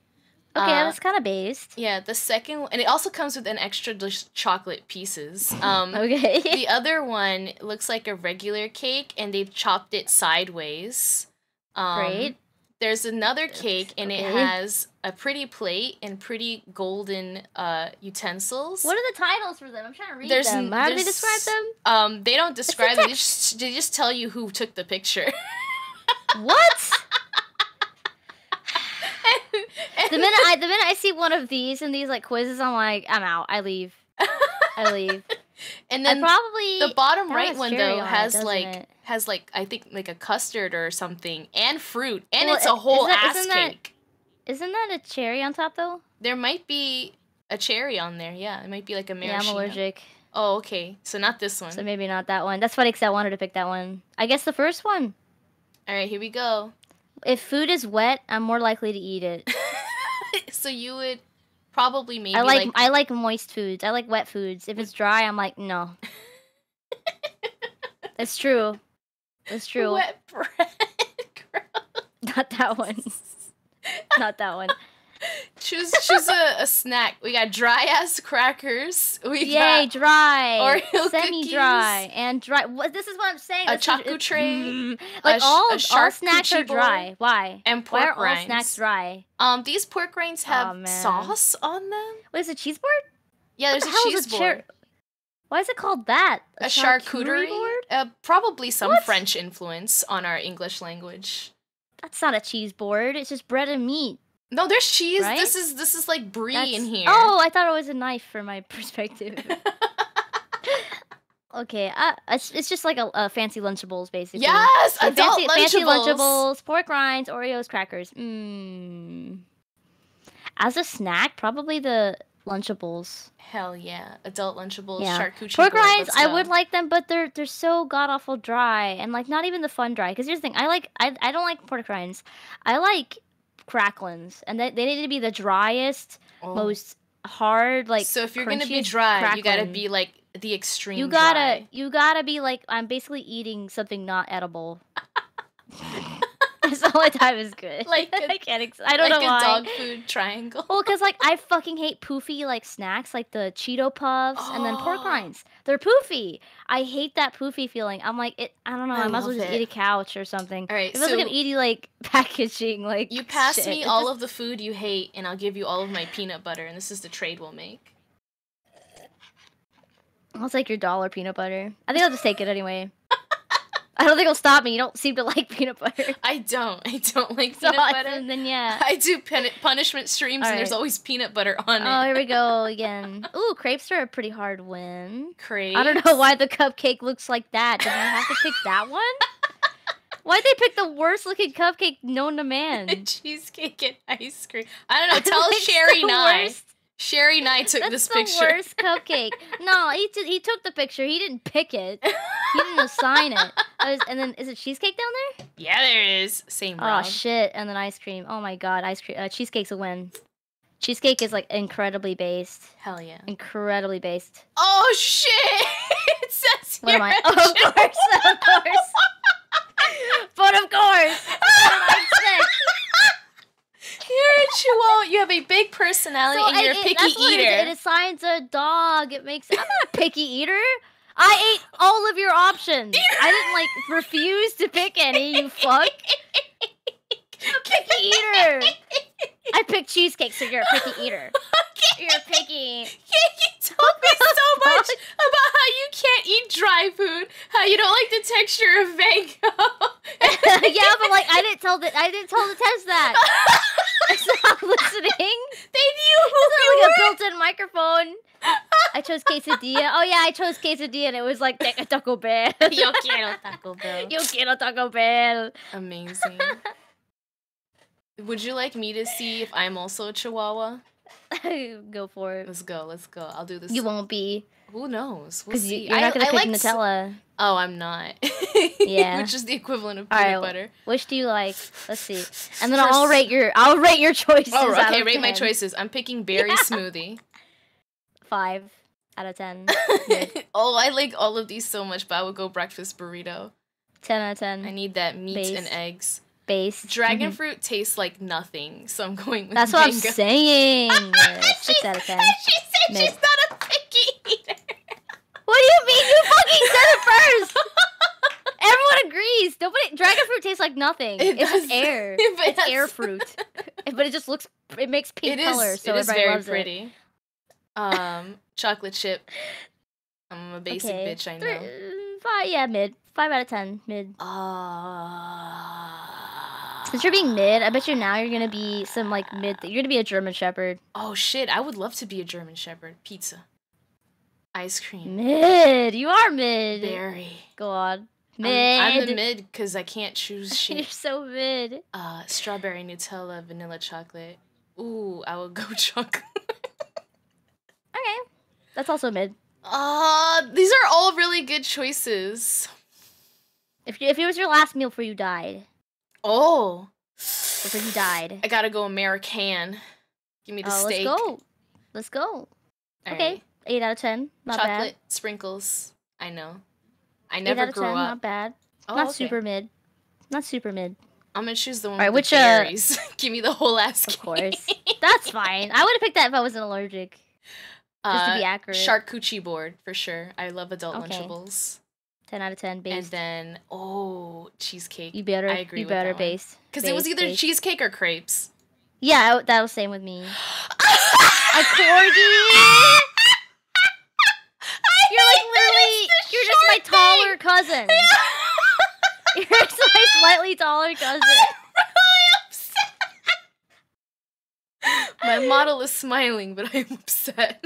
Okay, that's kind of based. Yeah, the second one, and it also comes with an extra chocolate pieces. Okay. The other one looks like a regular cake, and they've chopped it sideways. Great. There's another cake, and it has a pretty plate and pretty golden utensils. What are the titles for them? I'm trying to read them. How do they describe them? They don't describe them. They just tell you who took the picture. What? The minute I see one of these and these like quizzes, I'm like, I'm out. I leave. And then probably the bottom right one though has it, like I think like a custard or something and fruit, and it's a whole ass cake. Isn't that a cherry on top though? There might be a cherry on there. Yeah, it might be like a maraschino. Yeah, I'm allergic. Oh, okay. So not this one. So maybe not that one. That's funny because I wanted to pick that one. I guess the first one. All right, here we go. If food is wet, I'm more likely to eat it. So you would probably maybe I like moist foods. I like wet foods. If it's dry, I'm like, no. That's true. That's true. Wet bread. Not that one. Not that one. Choose a snack. We got dry ass crackers. Yay, dry. Oreo semi-dry and dry. This is what I'm saying. A chocolate tray. Like all snacks are dry. Why? And pork rinds. Why are all snacks dry? These pork rinds have sauce on them. What is a cheese board? Yeah, there's a cheese board. Why is it called that? A charcuterie board? Probably some What? French influence on our English language. That's not a cheese board. It's just bread and meat. No, there's cheese. Right? This is like brie in here. Oh, I thought it was a knife for my perspective. Okay, it's just like a fancy Lunchables, basically. Yes, so adult Lunchables. Fancy Lunchables, pork rinds, Oreos, crackers. As a snack, probably the Lunchables. Hell yeah, adult Lunchables, Yeah. charcuterie Pork board, rinds, let's I go. would like them, but they're so god awful dry, and like not even the fun dry. Because here's the thing, I don't like pork rinds. I like cracklins, and they need to be the driest, most hard, like. So if you're gonna be crunchiest dry, you cracklin. gotta be like the extreme. You dry. gotta be like, I'm basically eating something not edible. That's the only time is good. Like I can't. I don't know why. Like a dog food triangle. Well, because like I fucking hate poofy like snacks, like the Cheeto puffs and then pork rinds. They're poofy. I hate that poofy feeling. I'm like, I don't know. I might as well just eat a couch or something. All right, it feels like I'm eating like packaging. Like you pass shit. me all of the food you hate, and I'll give you all of my peanut butter. And this is the trade we'll make. I'll take your dollar peanut butter. I think I'll just take it anyway. I don't think it'll stop me. You don't seem to like peanut butter. I don't like peanut butter. And then yeah. I do punishment streams, and there's always peanut butter on it. Oh, here we go again. Ooh, crepes are a pretty hard win. Crepes? I don't know why the cupcake looks like that. Did you have to pick that one? Why'd they pick the worst looking cupcake known to man? Cheesecake and ice cream. I don't know. Tell Sherry Nye. Sherry Nye took this picture. That's the worst cupcake. No, he took the picture. He didn't pick it. He didn't assign it. And then, is it cheesecake down there? Yeah, there is. Same Rob. Oh, shit. And then ice cream. Oh, my God. Ice cream. Cheesecake's a win. Cheesecake is, like, incredibly based. Hell yeah. Incredibly based. Oh, shit! It says what am I? Oh, of course. Of course. But of course. You're a chihuahua. You have a big personality, and you're a picky eater. It assigns a dog. I'm not a picky eater. I ate all of your options. I didn't like refuse to pick any. You fuck. I'm a picky eater. I picked cheesecake, so you're a picky eater. Okay. You're picky. Yeah, you told me so much about how you can't eat dry food, how you don't like the texture of mango. Yeah, but like I didn't tell the test that. It's not listening. They knew who it's you like were. A built-in microphone. I chose quesadilla. Oh yeah, I chose quesadilla, and it was like Taco Bell. Yo quiero Taco Bell. Yo quiero Taco Bell. Amazing. Would you like me to see if I'm also a chihuahua? Go for it. Let's go. I'll do this. You won't be. Who knows? We'll see. You're not gonna pick Nutella. Oh, I'm not. Yeah. Which is the equivalent of peanut butter. Which do you like? Let's see. And then I'll rate your choices. Oh, okay. Rate my choices. I'm picking berry smoothie. 5 out of 10. Oh, I like all of these so much, but I would go breakfast burrito. 10 out of 10. I need that meat and eggs. Base. Dragon fruit tastes like nothing, so I'm going with That's mango. What I'm saying. 6 out of 10. She said she's not a picky eater. What do you mean? You fucking said it first. Everyone agrees. Dragon fruit tastes like nothing. It's just air. It's air fruit. But it just looks. It makes pink color, so everybody loves it. It is very pretty. Chocolate chip. I'm a basic bitch, I know. 5, yeah, mid. 5 out of 10, mid. Since you're being mid, I bet you now you're gonna be some like mid. You're gonna be a German Shepherd. Oh shit! I would love to be a German Shepherd. Pizza, ice cream. Mid. You are mid. Very. Go on. Mid. I'm the mid because I can't choose shit. You're so mid. Strawberry Nutella, vanilla chocolate. Ooh, I would go chocolate. Okay, that's also mid. These are all really good choices. If it was your last meal before you died. Oh. Before you died. I gotta go American. Give me the steak. Let's go. All okay. Right. 8 out of 10. Not bad. Chocolate sprinkles. I know. I never 8 out of 10, grew up. Not bad. Oh, not okay. super mid. Not super mid. I'm gonna choose the one with the berries. Give me the whole ass cake. Of course. That's fine. I would have picked that if I wasn't allergic. Just to be accurate. Charcuterie board, for sure. I love adult Lunchables. 10 out of 10 based. And then, cheesecake. You better, I agree you with better that based. Because it was either cheesecake or crepes. Yeah, that was same with me. A corgi? You're like literally, you're just my taller cousin. You're just my slightly taller cousin. My model is smiling, but I'm upset.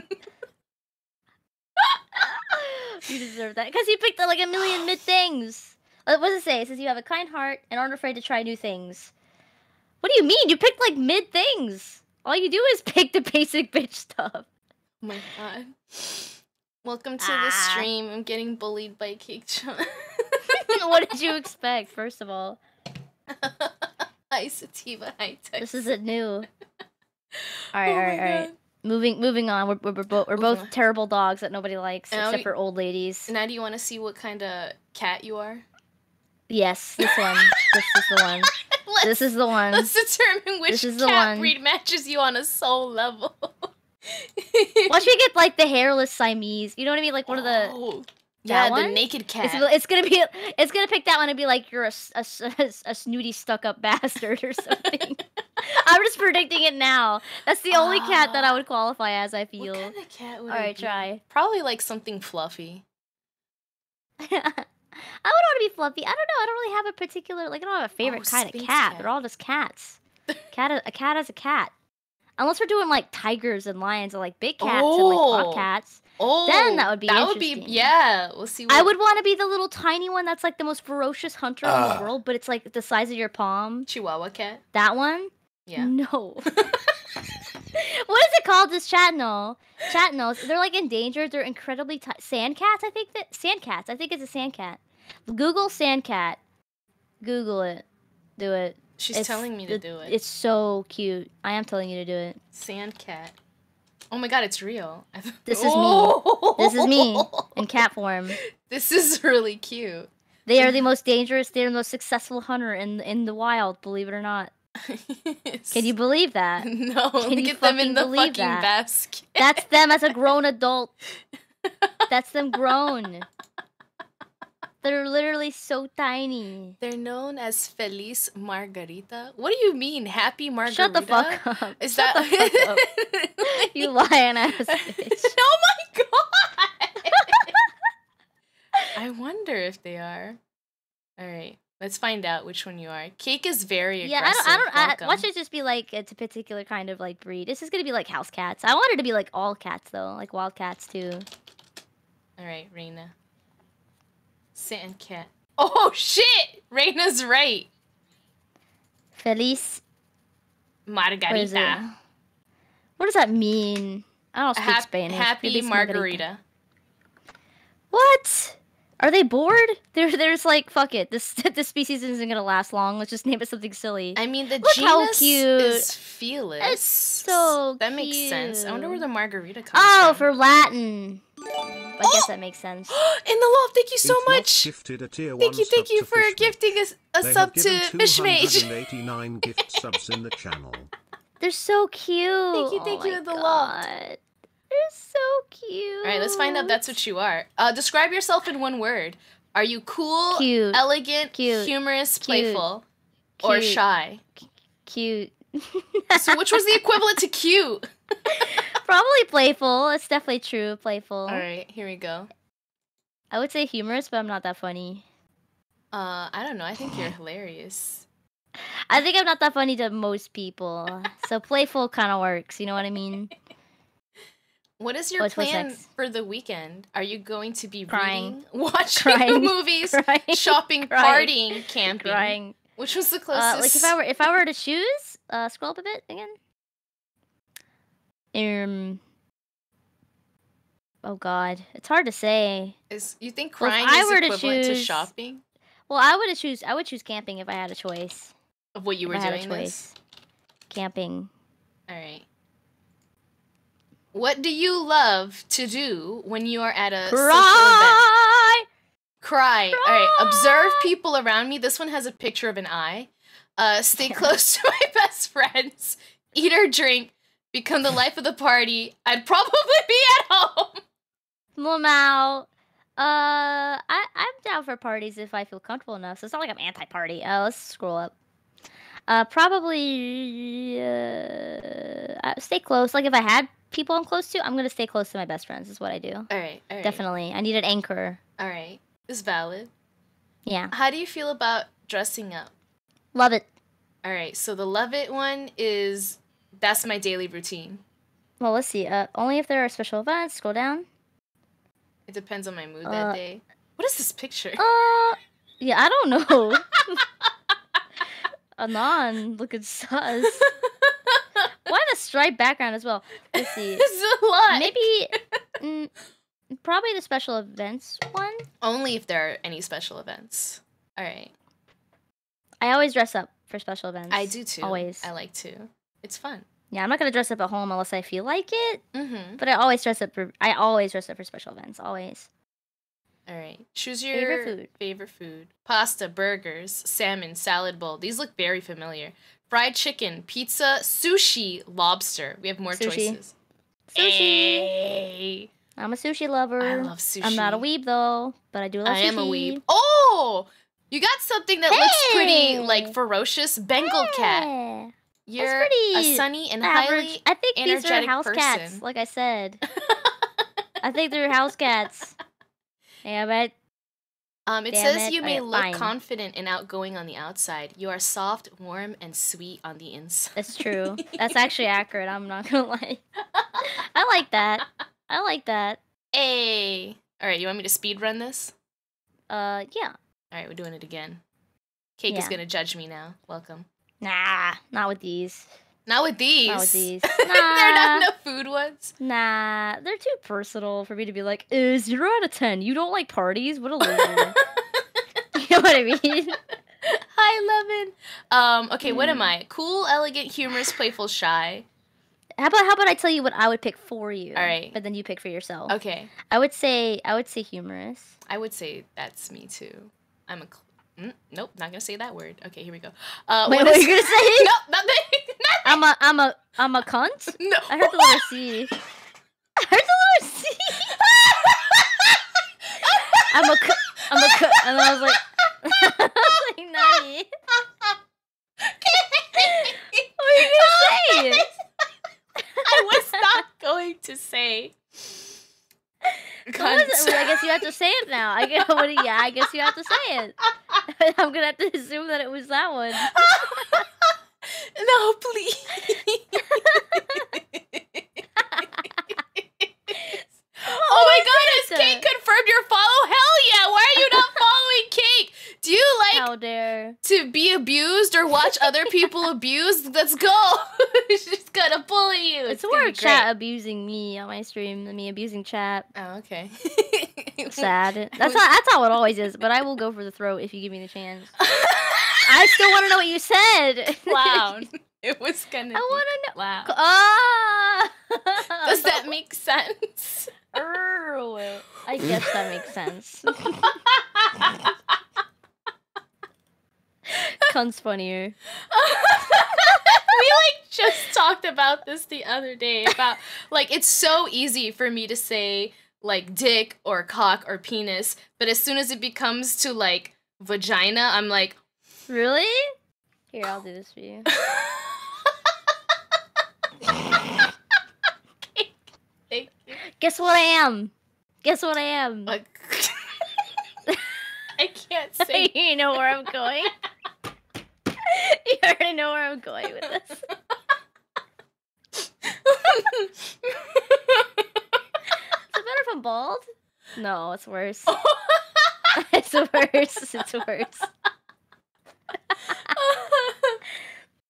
You deserve that. Because you picked like a million mid things. What does it say? It says you have a kind heart and aren't afraid to try new things. What do you mean? You picked like mid things. All you do is pick the basic bitch stuff. Oh my god. Welcome to the stream. I'm getting bullied by Cake John. What did you expect, first of all? Hi, Sativa. Hi, Texas. This isn't new. Alright. Moving on. We're both terrible dogs that nobody likes, except for old ladies. Now do you want to see what kind of cat you are? Yes, this one. This is the one. This is the one. Let's determine which cat breed matches you on a soul level. Watch me get like the hairless Siamese. You know what I mean? Like one of the. Yeah, the naked cat. It's gonna pick that one and be like, you're a snooty stuck up bastard or something. I'm just predicting it now. That's the only cat that I would qualify as. I feel. What kind of cat would? All right, try. Probably like something fluffy. I would want to be fluffy. I don't know. I don't really have a particular I don't have a favorite kind of cat. They're all just cats. A cat is a cat. Unless we're doing like tigers and lions or like big cats and like bobcats. Then that would be interesting. We'll see. I would want to be the little tiny one that's like the most ferocious hunter in the world, but it's like the size of your palm. Chihuahua cat. That one? Yeah. No. What is it called? Does chat know? Chat knows. They're like endangered. They're incredibly sand cats. I think it's a sand cat. Google sand cat. Google it. Do it. She's telling me to do it. It's so cute. I am telling you to do it. Sand cat. Oh my god, it's real. This is me. This is me in cat form. This is really cute. They are the most dangerous. They're the most successful hunter in the wild. Believe it or not. Can you believe that? No. Can you get them in the fucking basket? That's them as a grown adult. That's them grown. They're literally so tiny. They're known as Feliz Margarita. What do you mean, Happy Margarita? Shut the fuck up. Is Shut that the fuck up. You lying ass bitch. Oh my god! I wonder if they are. All right, let's find out which one you are. Cake is very aggressive. I don't. Watch it just be like it's a particular kind of like breed. This is gonna be like house cats. I want it to be like all cats though, like wild cats too. All right, Reina. Sand cat. Oh shit! Reina's right. Feliz Margarita. What does that mean? I don't speak Spanish. Happy Margarita. What? Are they bored? They're just like, fuck it. This species isn't gonna last long. Let's just name it something silly. I mean, the Look genus cute. is Felis. It's so that cute. makes sense. I wonder where the margarita comes from. Oh, for Latin. I guess that makes sense. In the loft, thank you so much. Gifted a tier thank you for gifting a sub to Ishmage. 289 gift subs in the channel. They're so cute. Thank you in the loft. They're so cute. All right, let's find out that's what you are. Describe yourself in one word. Are you cool, cute, elegant, cute, humorous, cute, playful, or shy? Cute. So which was the equivalent to cute? Probably playful. It's definitely true. Playful. All right, here we go. I would say humorous, but I'm not that funny. I don't know. I think you're hilarious. I think I'm not that funny to most people. So playful kind of works. You know what I mean? What is your plan for the weekend? Are you going to be crying, reading, watching movies, shopping, partying, camping? Crying. Which was the closest? Like if I were to choose, scroll up a bit again. Oh God, it's hard to say. You think crying is equivalent to shopping? Well, I would choose camping if I had a choice. Of what you were doing this? Camping. All right. What do you love to do when you are at a social event? Cry. All right. Observe people around me. This one has a picture of an eye. Stay close to my best friends. Eat or drink. Become the life of the party. I'd probably be at home. Lamau. I'm down for parties if I feel comfortable enough. So it's not like I'm anti-party. Let's scroll up. Probably stay close. Like if I had people I'm close to, I'm gonna stay close to my best friends. Is what I do. All right. Definitely. I need an anchor. All right. It's valid. Yeah. How do you feel about dressing up? Love it. All right. So the love it one is that's my daily routine. Well, let's see. Only if there are special events. Scroll down. It depends on my mood that day. What is this picture? Yeah, I don't know. Anon looking sus. Why the striped background as well? Let's see. This is a lot. Maybe, probably the special events one. Only if there are any special events. All right. I always dress up for special events. I do too. Always. I like to. It's fun. Yeah, I'm not gonna dress up at home unless I feel like it. Mm-hmm. But I always dress up for special events. Always. All right. Choose your favorite food. Pasta, burgers, salmon, salad bowl. These look very familiar. Fried chicken, pizza, sushi, lobster. We have more choices. Sushi. Hey. I'm a sushi lover. I love sushi. I'm not a weeb though, but I do love sushi. I am a weeb. Oh, you got something that looks pretty like ferocious. Bengal cat. You're a sunny and highly I think these are energetic house person. cats, like I said. I think they're house cats. Yeah, but it says you may look confident and outgoing on the outside. You are soft, warm, and sweet on the inside. That's true. That's actually accurate. I'm not gonna lie. I like that. I like that. Hey. All right, you want me to speed run this? Yeah. All right, we're doing it again. Cake is gonna judge me now. Welcome. Nah, not with these. Not with these. Not with these. Nah. They're not enough food ones. Nah, they're too personal for me to be like, 0 out of 10. You don't like parties? What a loser. You know what I mean? Hi, Levin. Okay, what am I? Cool, elegant, humorous, playful, shy. How about I tell you what I would pick for you? All right. But then you pick for yourself. Okay. I would say humorous. I would say that's me too. I'm a. Nope, not gonna say that word. Okay, here we go. Wait, what are you gonna say? No, nothing. I'm a cunt. No. I heard the letter C. I heard the letter C. I'm a cunt, and I was like, Nani? What are you gonna say? I was not going to say. I guess you have to say it now. I guess you have to say it. I'm gonna have to assume that it was that one. No, please. Oh my God, has Cake confirmed your follow? Hell yeah! Why are you not following Cake? Do you like How dare to be abused or watch other people abused? Let's go. She's gonna bully you. It's more chat abusing me on my stream than me abusing chat. Oh, okay. Sad. That's how it always is. But I will go for the throat if you give me the chance. I still want to know what you said. Clown. It was gonna. I want to know. Wow. Ah! Does that make sense? I guess that makes sense. Cunt's funnier. We just talked about this the other day about it's so easy for me to say dick or cock or penis, but as soon as it becomes to vagina, I'm like, really? Here, I'll do this for you. Thank you. Guess what I am? Guess what I am? I can't say. You know where I'm going? You already know where I'm going with this. Is it better if I'm bald? No, it's worse. It's worse. It's worse.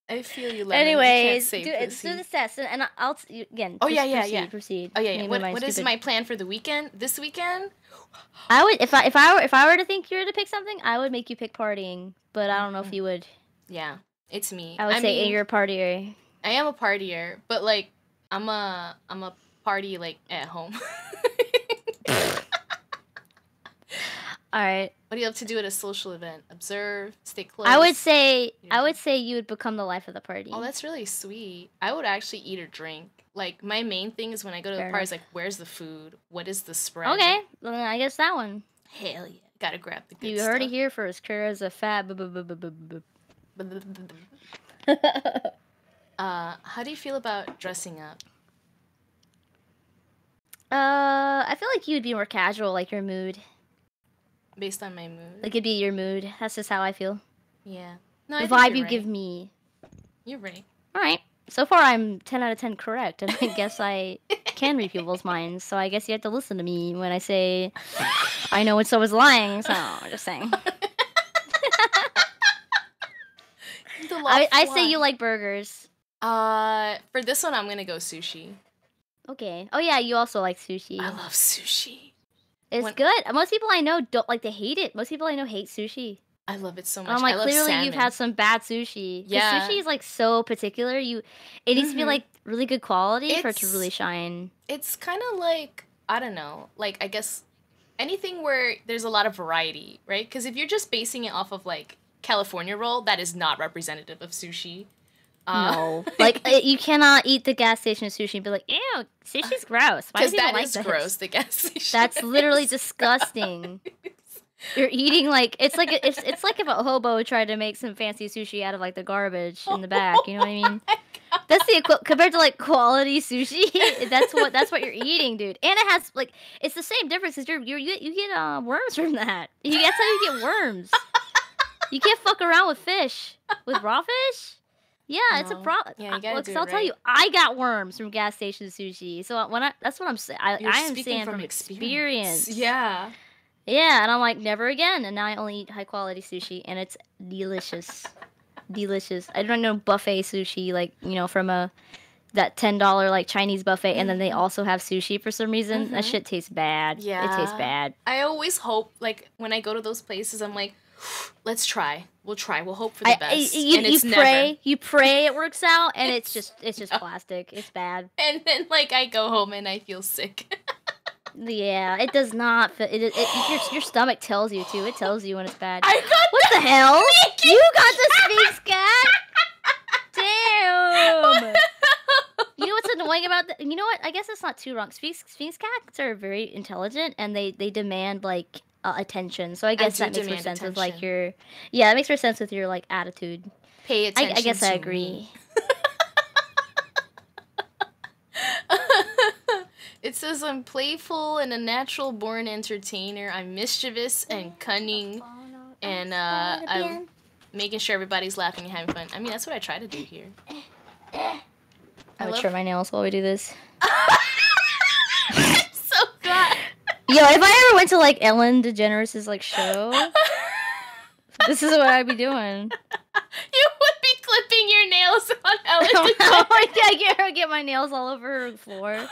I feel you, Lemon. Anyways, let's do the test, and I'll again. Oh yeah. Proceed. Oh yeah. What is my plan for the weekend? This weekend? I would if I were to think you were to pick something, I would make you pick partying, but I don't know if you would. Yeah, it's me. I would say you're a partier. I am a partier, but I'm a party at home. All right. What do you have to do at a social event? Observe, stay close. I would say you would become the life of the party. Oh, that's really sweet. I would actually eat or drink. My main thing is when I go to the party, is where's the food? What is the spread? Okay, well, then I guess that one. Hell yeah. Gotta grab the good stuff. You heard it here first. Kira's a fat how do you feel about dressing up? I feel like you'd be more casual, like your mood. Based on my mood? Like it'd be your mood. That's just how I feel. Yeah. No, the vibe you give me. You're right. Alright. So far I'm 10 out of 10 correct, and I guess I can read people's minds, so I guess you have to listen to me when I say I know when someone's lying, so I'm just saying. I say you like burgers. For this one I'm gonna go sushi. Okay. Oh yeah, you also like sushi. I love sushi. It's good. Most people I know don't they hate it. Most people I know hate sushi. I love it so much. I'm like, I love clearly salmon. you've had some bad sushi. Yeah. Sushi is so particular. It needs to be really good quality for it to really shine. It's kind of I don't know. I guess anything where there's a lot of variety, right? Because if you're just basing it off of like California roll, that is not representative of sushi. No, like you cannot eat the gas station sushi and be like, "Ew, sushi's gross." Because that is gross. The gas station. That's literally disgusting. You're eating like it's like if a hobo tried to make some fancy sushi out of like the garbage in the back. You know what I mean? That's the compared to like quality sushi. That's what you're eating, dude. And it has like it's the same difference because you get worms from that. That's how you get worms. You can't fuck around with fish with raw fish. Yeah, it's a problem. Yeah, you gotta do it I'll tell you, I got worms from gas station sushi. So that's what I'm saying. I am saying from experience. Yeah. Yeah, and I'm like, never again. And now I only eat high quality sushi, and it's delicious. Delicious. I don't know buffet sushi, like, from that $10 like Chinese buffet, and then they also have sushi for some reason. That shit tastes bad. Yeah. It tastes bad. I always hope, like, when I go to those places, I'm like, let's try. We'll try. We'll hope for the best. You pray it works out, and it's just plastic. It's bad. And then, like, I go home and I feel sick. Yeah, it does not fit. Your stomach tells you to. It tells you when it's bad. I got what the hell? You got the Sphinx cat? Damn. You know what's annoying about that? You know what? I guess it's not too wrong. Sphinx cats are very intelligent, and they demand like attention. So I guess that makes more sense with like your. Yeah, it makes more sense with your like attitude. Pay attention. I guess to I agree. It says, I'm playful and a natural born entertainer. I'm mischievous and cunning. And I'm making sure everybody's laughing and having fun. I mean, that's what I try to do here. I would trim my nails while we do this. I'm so glad. Yo, if I ever went to like Ellen DeGeneres' like show, this is what I'd be doing. You would be clipping your nails on Ellen DeGeneres. I get my nails all over her floor.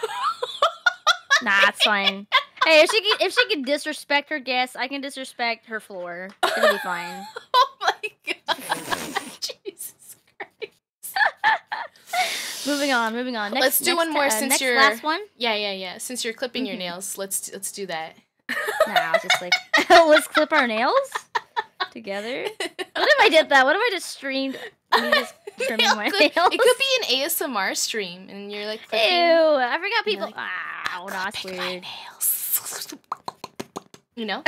Nah, it's fine. Hey, if she can disrespect her guests, I can disrespect her floor. It'll be fine. Oh my god. Jesus Christ. Moving on. Let's do one more since you're last one. Yeah. Since you're clipping your nails, let's do that. Nah, I was just like, let's clip our nails together. What if I did that? What if I just streamed me just trimming my nails? It could be an ASMR stream, and you're like clipping. Ew, I forgot people. Like, wow, that's weird. My nails. You know?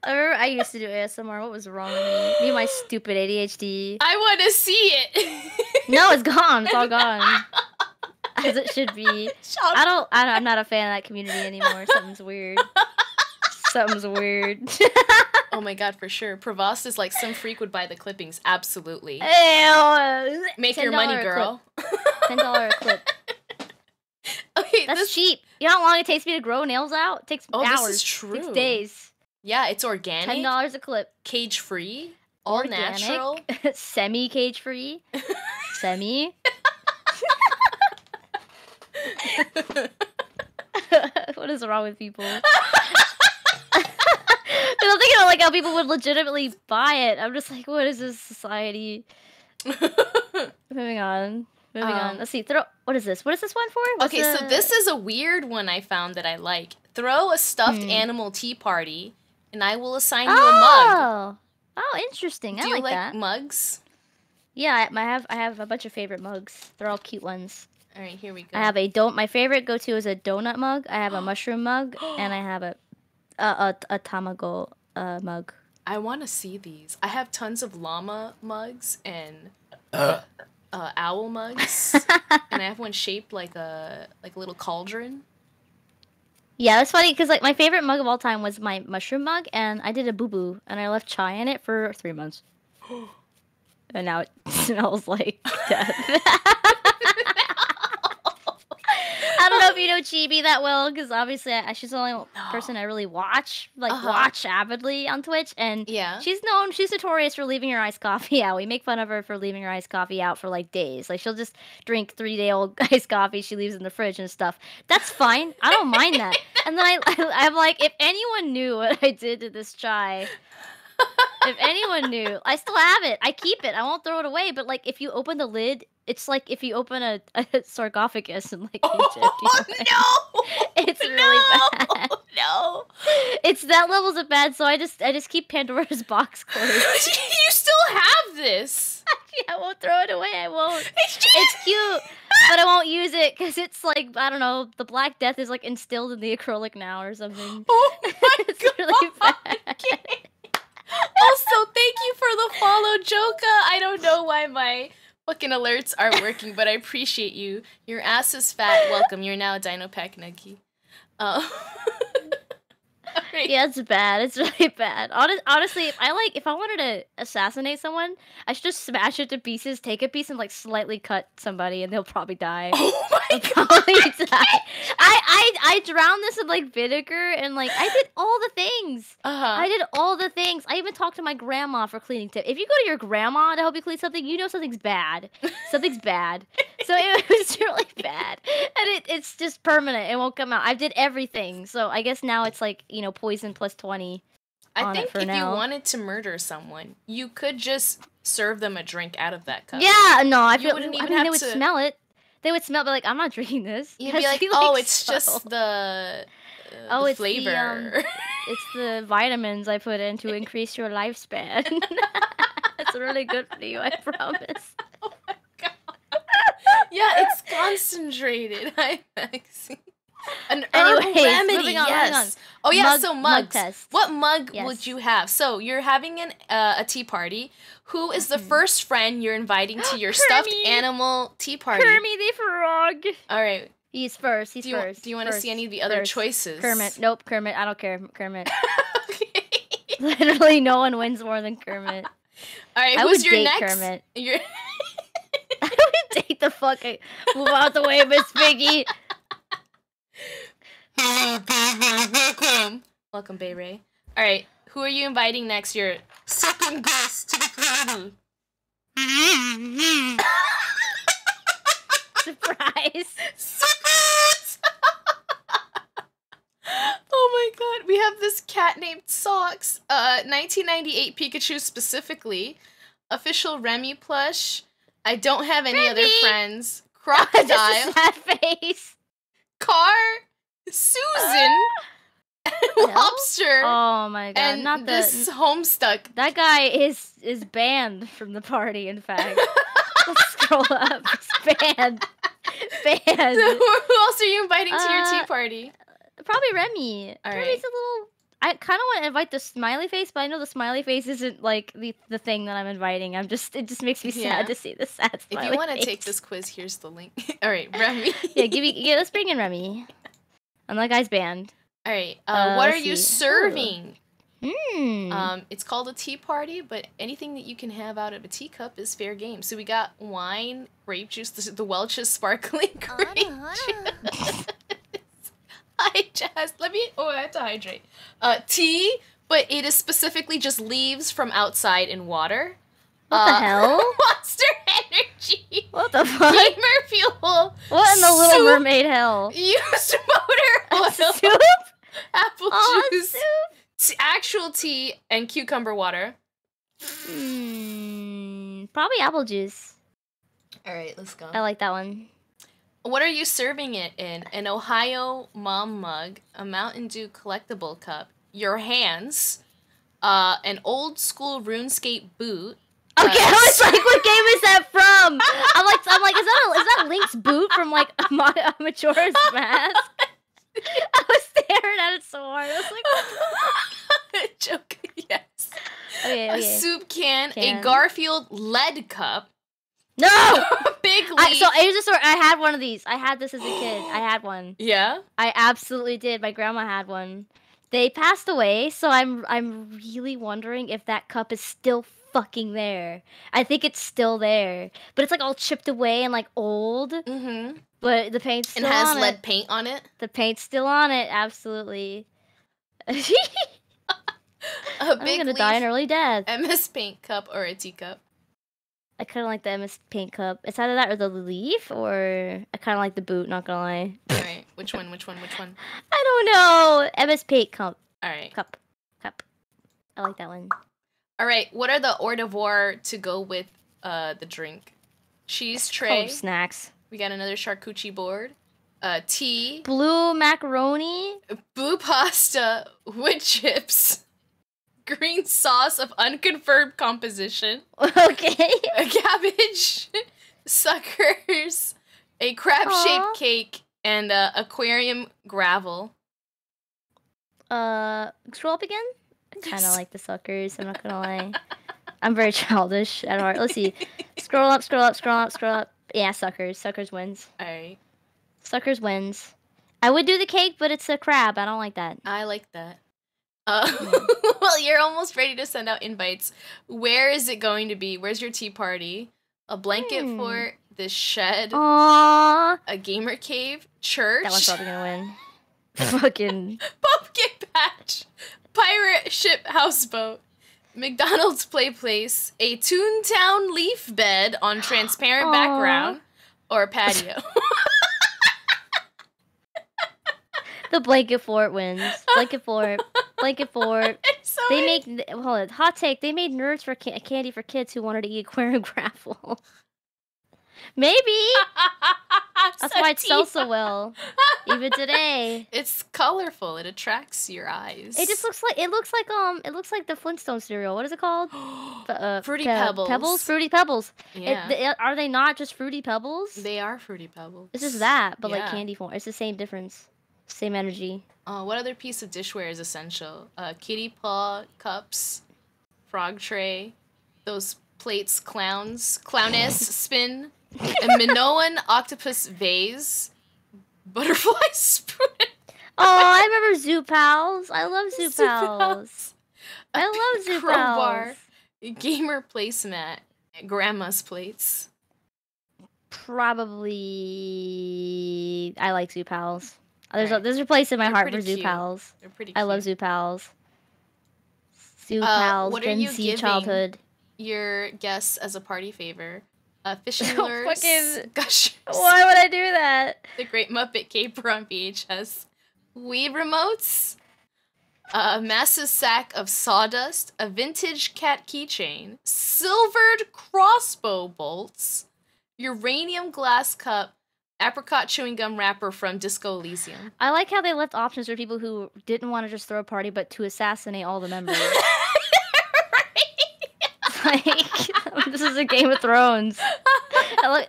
I remember I used to do ASMR. What was wrong with me? Me and my stupid ADHD. I want to see it. No, it's gone. It's all gone. As it should be. I'm not a fan of that community anymore. Something's weird. Oh my god, for sure. Provost is like some freak would buy the clippings. Absolutely. Ew. Make your money, girl. $10 a clip. Okay, that's cheap. You know how long it takes me to grow nails out? It takes hours. This is true. It's days. Yeah, it's organic. $10 a clip. Cage free. All organic, natural. Semi cage free. Semi. What is wrong with people? I'm thinking of like how people would legitimately buy it. I'm just like, what is this society? Moving on. Let's see. What is this? What is this one for? So this is a weird one I found that I like. Throw a stuffed animal tea party, and I will assign you a mug. Oh, interesting. Do you like that. Mugs? Yeah, I have a bunch of favorite mugs. They're all cute ones. All right, here we go. I have my favorite go-to is a donut mug. I have a mushroom mug, and I have a tamago mug. I want to see these. I have tons of llama mugs and owl mugs, and I have one shaped like a little cauldron. Yeah, that's funny because like my favorite mug of all time was my mushroom mug, and I did a boo-boo, and I left chai in it for 3 months, and now it smells like death. I don't know if you know Chibi that well, because obviously she's the only person I really watch avidly on Twitch, and she's notorious for leaving her iced coffee out. We make fun of her for leaving her iced coffee out for like days. Like she'll just drink 3-day-old iced coffee she leaves in the fridge and stuff. That's fine. I don't mind that. And then I'm like, if anyone knew what I did to this chai, If anyone knew, I still have it. I keep it. I won't throw it away. But like, if you open the lid, it's like if you open a sarcophagus in like Egypt. No, it's really bad. No, it's that levels of bad. So I just keep Pandora's box closed. You still have this. I won't throw it away. I won't. It's cute, but I won't use it because it's like, I don't know, the Black Death is like instilled in the acrylic now or something. Oh my it's God. really bad. Also, thank you for the follow, Joka. I don't know why my fucking alerts aren't working, but I appreciate you. Your ass is fat. Welcome. You're now a Dino Pack Nuggie. Right. Yeah, it's bad. It's really bad. Honestly, if I wanted to assassinate someone, I should just smash it to pieces, take a piece, and like slightly cut somebody, and they'll probably die. Oh my God! Die. I drowned this in like vinegar, and like I did all the things. I did all the things. I even talked to my grandma for cleaning tip. If you go to your grandma to help you clean something, you know something's bad. Something's bad. So it was really bad, and it's just permanent. It won't come out. I did everything. So I guess now it's like, you know, poison plus 20. I think if now. you wanted to murder someone, you could just serve them a drink out of that cup. Yeah, no, I wouldn't mean, even they have would to smell it. They would smell, but like, I'm not drinking this. You'd be like, oh, it's just the it's flavor. It's the vitamins I put in to increase your lifespan. It's really good for you, I promise. Oh my God. Yeah, it's concentrated. Hi, Maxie. An herbal remedy, yes. Oh yeah, so mugs. Mug test. What mug would you have? So you're having a tea party. Who is the first friend you're inviting to your stuffed animal tea party? Kermit the Frog. All right. He's first. Do you want to see any of the other choices? Kermit. Nope, Kermit. I don't care. Kermit. Okay. Literally, no one wins more than Kermit. All right, I who's would your date next? Kermit. Your I would date the fuck. Move out the way, Miss Piggy. Welcome, Bay Ray. All right, who are you inviting next? Your second guest to the party. Surprise. Surprise! Oh my God, we have this cat named Socks. 1998 Pikachu specifically. Official Remy plush. I don't have any other friends. Crocodile. Just a sad face. Car. Susan. Lobster. Oh my God! And not this Homestuck. That guy is banned from the party. In fact, let's scroll up. It's banned. Banned. So who else are you inviting to your tea party? Probably Remy. All Remy's right. a little. I kind of want to invite the smiley face, but I know the smiley face isn't like the thing that I'm inviting. It just makes me sad to see the sad smiley If you want to face. take this quiz, here's the link. All right, Remy. Let's bring in Remy. And that guy's banned. All right. What are you see. serving? Hmm. It's called a tea party, but anything that you can have out of a teacup is fair game. So we got wine, grape juice, the Welch's sparkling grape juice. Hi, Jazz. I have to hydrate. Tea, but it is specifically just leaves from outside in water. What the hell? Monster Energy. What the fuck? Gamer fuel. What in the Little soup, Mermaid hell? Used motor oil. Soup? Apple Oh, juice. soup? Actual tea and cucumber water. Probably apple juice. All right, let's go. I like that one. What are you serving it in? An Ohio mom mug, a Mountain Dew collectible cup, your hands, an old school RuneScape boot. Okay, I was like, what game is that from? I'm like, is that Link's boot from like Majora's Mask? I was staring at it so hard. I was like, Joke, yes. Okay. A soup can, a Garfield lead cup. No! Big leaf. So here's the story. I had one of these. I had this as a kid. I had one. Yeah? I absolutely did. My grandma had one. They passed away, so I'm really wondering if that cup is still fucking there. I think it's still there, but it's like all chipped away and like old. Mm-hmm. But the paint's still and has on lead it. paint on it. The paint's still on it. Absolutely. A I'm big gonna leaf die an early death. MS Paint cup or a teacup. I kind of like the MS Paint cup. It's either that or the leaf, or I kind of like the boot. Not gonna lie. All right, which one? I don't know. MS Paint cup. All right. Cup. I like that one. All right, what are the hors d'oeuvre to go with the drink? Cheese tray. Snacks. We got another charcuterie board. Tea. Blue macaroni. Blue pasta. Wood chips. Green sauce of unconfirmed composition. Okay. A cabbage. Suckers. A crab-shaped cake. And aquarium gravel. Scroll up again? I kind of like the suckers, I'm not gonna lie. I'm very childish at heart. Let's see. Scroll up, scroll up, scroll up, scroll up. Yeah, suckers. Suckers wins. Alright. Suckers wins. I would do the cake, but it's a crab. I don't like that. I like that. Well, you're almost ready to send out invites. Where is it going to be? Where's your tea party? A blanket fort, this shed, Aww. a gamer cave, church. That one's probably gonna win. Fucking pumpkin patch, pirate ship houseboat, McDonald's play place, a Toontown leaf bed on transparent background, or a patio. The blanket fort wins. Blanket fort. Blanket fort. So they make hold on. Hot take. They made nerds for candy for kids who wanted to eat aquarium gravel. Maybe. That's why it sells so well, even today. It's colorful. It attracts your eyes. It just looks like it looks like the Flintstone cereal. What is it called? Fruity Pebbles. Pebbles. Fruity Pebbles. Yeah. Are they not just Fruity Pebbles? They are Fruity Pebbles. It's just that, but like candy form. It's the same difference, same energy. What other piece of dishware is essential? Kitty paw cups, frog tray, those plates, clowness spin. A Minoan octopus vase, butterfly spoon. Oh, I remember Zoo Pals. I love Zoo Pals. I love Zoo Crowbar, Pals. Gamer placemat, grandma's plates. Probably, I like Zoo Pals. There's a place in my heart for Zoo Pals. They're pretty cute. I love Zoo Pals. Zoo Pals, Gen Z childhood. Your guests as a party favor. Fishing lures, gushers. Why would I do that? The Great Muppet Caper on VHS. Wii remotes. A massive sack of sawdust. A vintage cat keychain. Silvered crossbow bolts. Uranium glass cup. Apricot chewing gum wrapper from Disco Elysium. I like how they left options for people who didn't want to just throw a party, but to assassinate all the members. Like, this is a Game of Thrones. Probably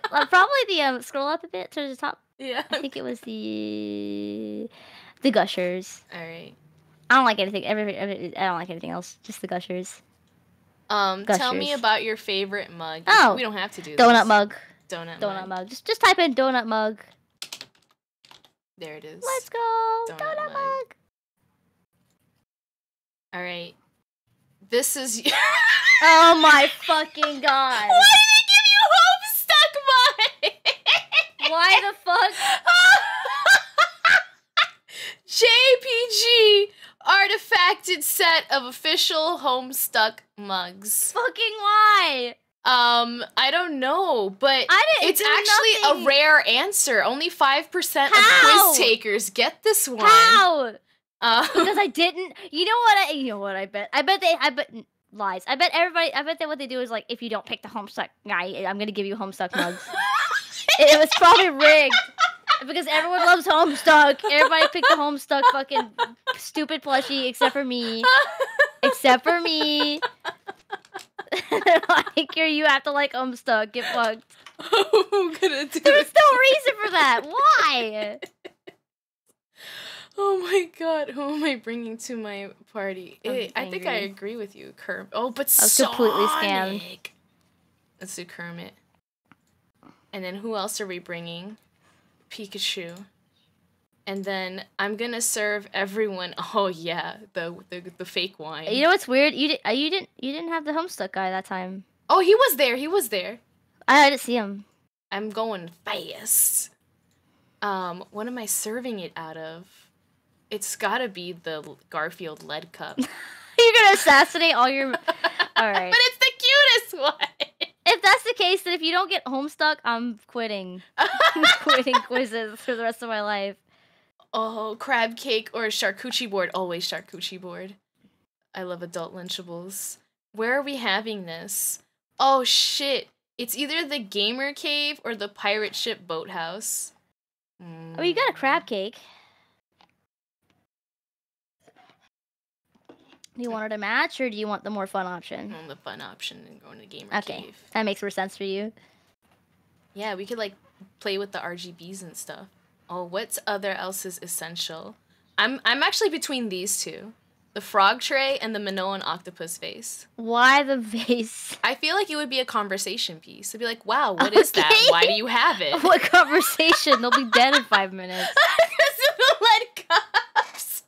the scroll up a bit to the top. Yeah, I think it was the Gushers. All right. I don't like anything. I don't like anything else. Just the Gushers. Gushers. Tell me about your favorite mug. Oh, we don't have to do donut this. mug. Donut mug. Just type in donut mug. There it is. Let's go. Donut mug. All right. This is. Oh my fucking god! Why did they give you Homestuck mug? Why the fuck? JPG artifacted set of official Homestuck mugs. Fucking why? I don't know, but it's actually a rare answer. Only 5% of quiz takers get this one. How? Because I didn't. You know what I bet? I bet lies. I bet what they do is like, if you don't pick the Homestuck guy, I'm gonna give you Homestuck mugs. It was probably rigged because everyone loves Homestuck. Everybody picked the Homestuck fucking stupid plushie except for me. Like, you have to like Homestuck. Get fucked. I'm gonna do There's no reason for that. Why? Oh my god, who am I bringing to my party? I think I agree with you, Kermit. Oh, but I was completely scammed. Let's do Kermit. And then who else are we bringing? Pikachu. And then I'm gonna serve everyone. Oh yeah, the fake wine. You know what's weird? You didn't have the Homestuck guy that time. Oh, he was there. I didn't see him. I'm going fast. What am I serving it out of? It's gotta be the Garfield lead cup. You're gonna assassinate all your... Alright. But it's the cutest one! If that's the case, then if you don't get Homestuck, I'm quitting. I'm quitting quizzes for the rest of my life. Oh, crab cake or a charcuterie board. Always charcuterie board. I love adult Lunchables. Where are we having this? Oh shit! It's either the gamer cave or the pirate ship boathouse. Oh, you got a crab cake. Do you want it to match, or do you want the more fun option? I want the fun option and going to gamer okay. cave. That makes more sense for you. Yeah, we could like play with the RGBs and stuff. Oh, what's other else is essential? I'm actually between these two. The frog tray and the Minoan octopus vase. Why the vase? I feel like it would be a conversation piece. It'd be like, wow, what is that? Why do you have it? What conversation? They'll be dead in 5 minutes. Because of the lead cups.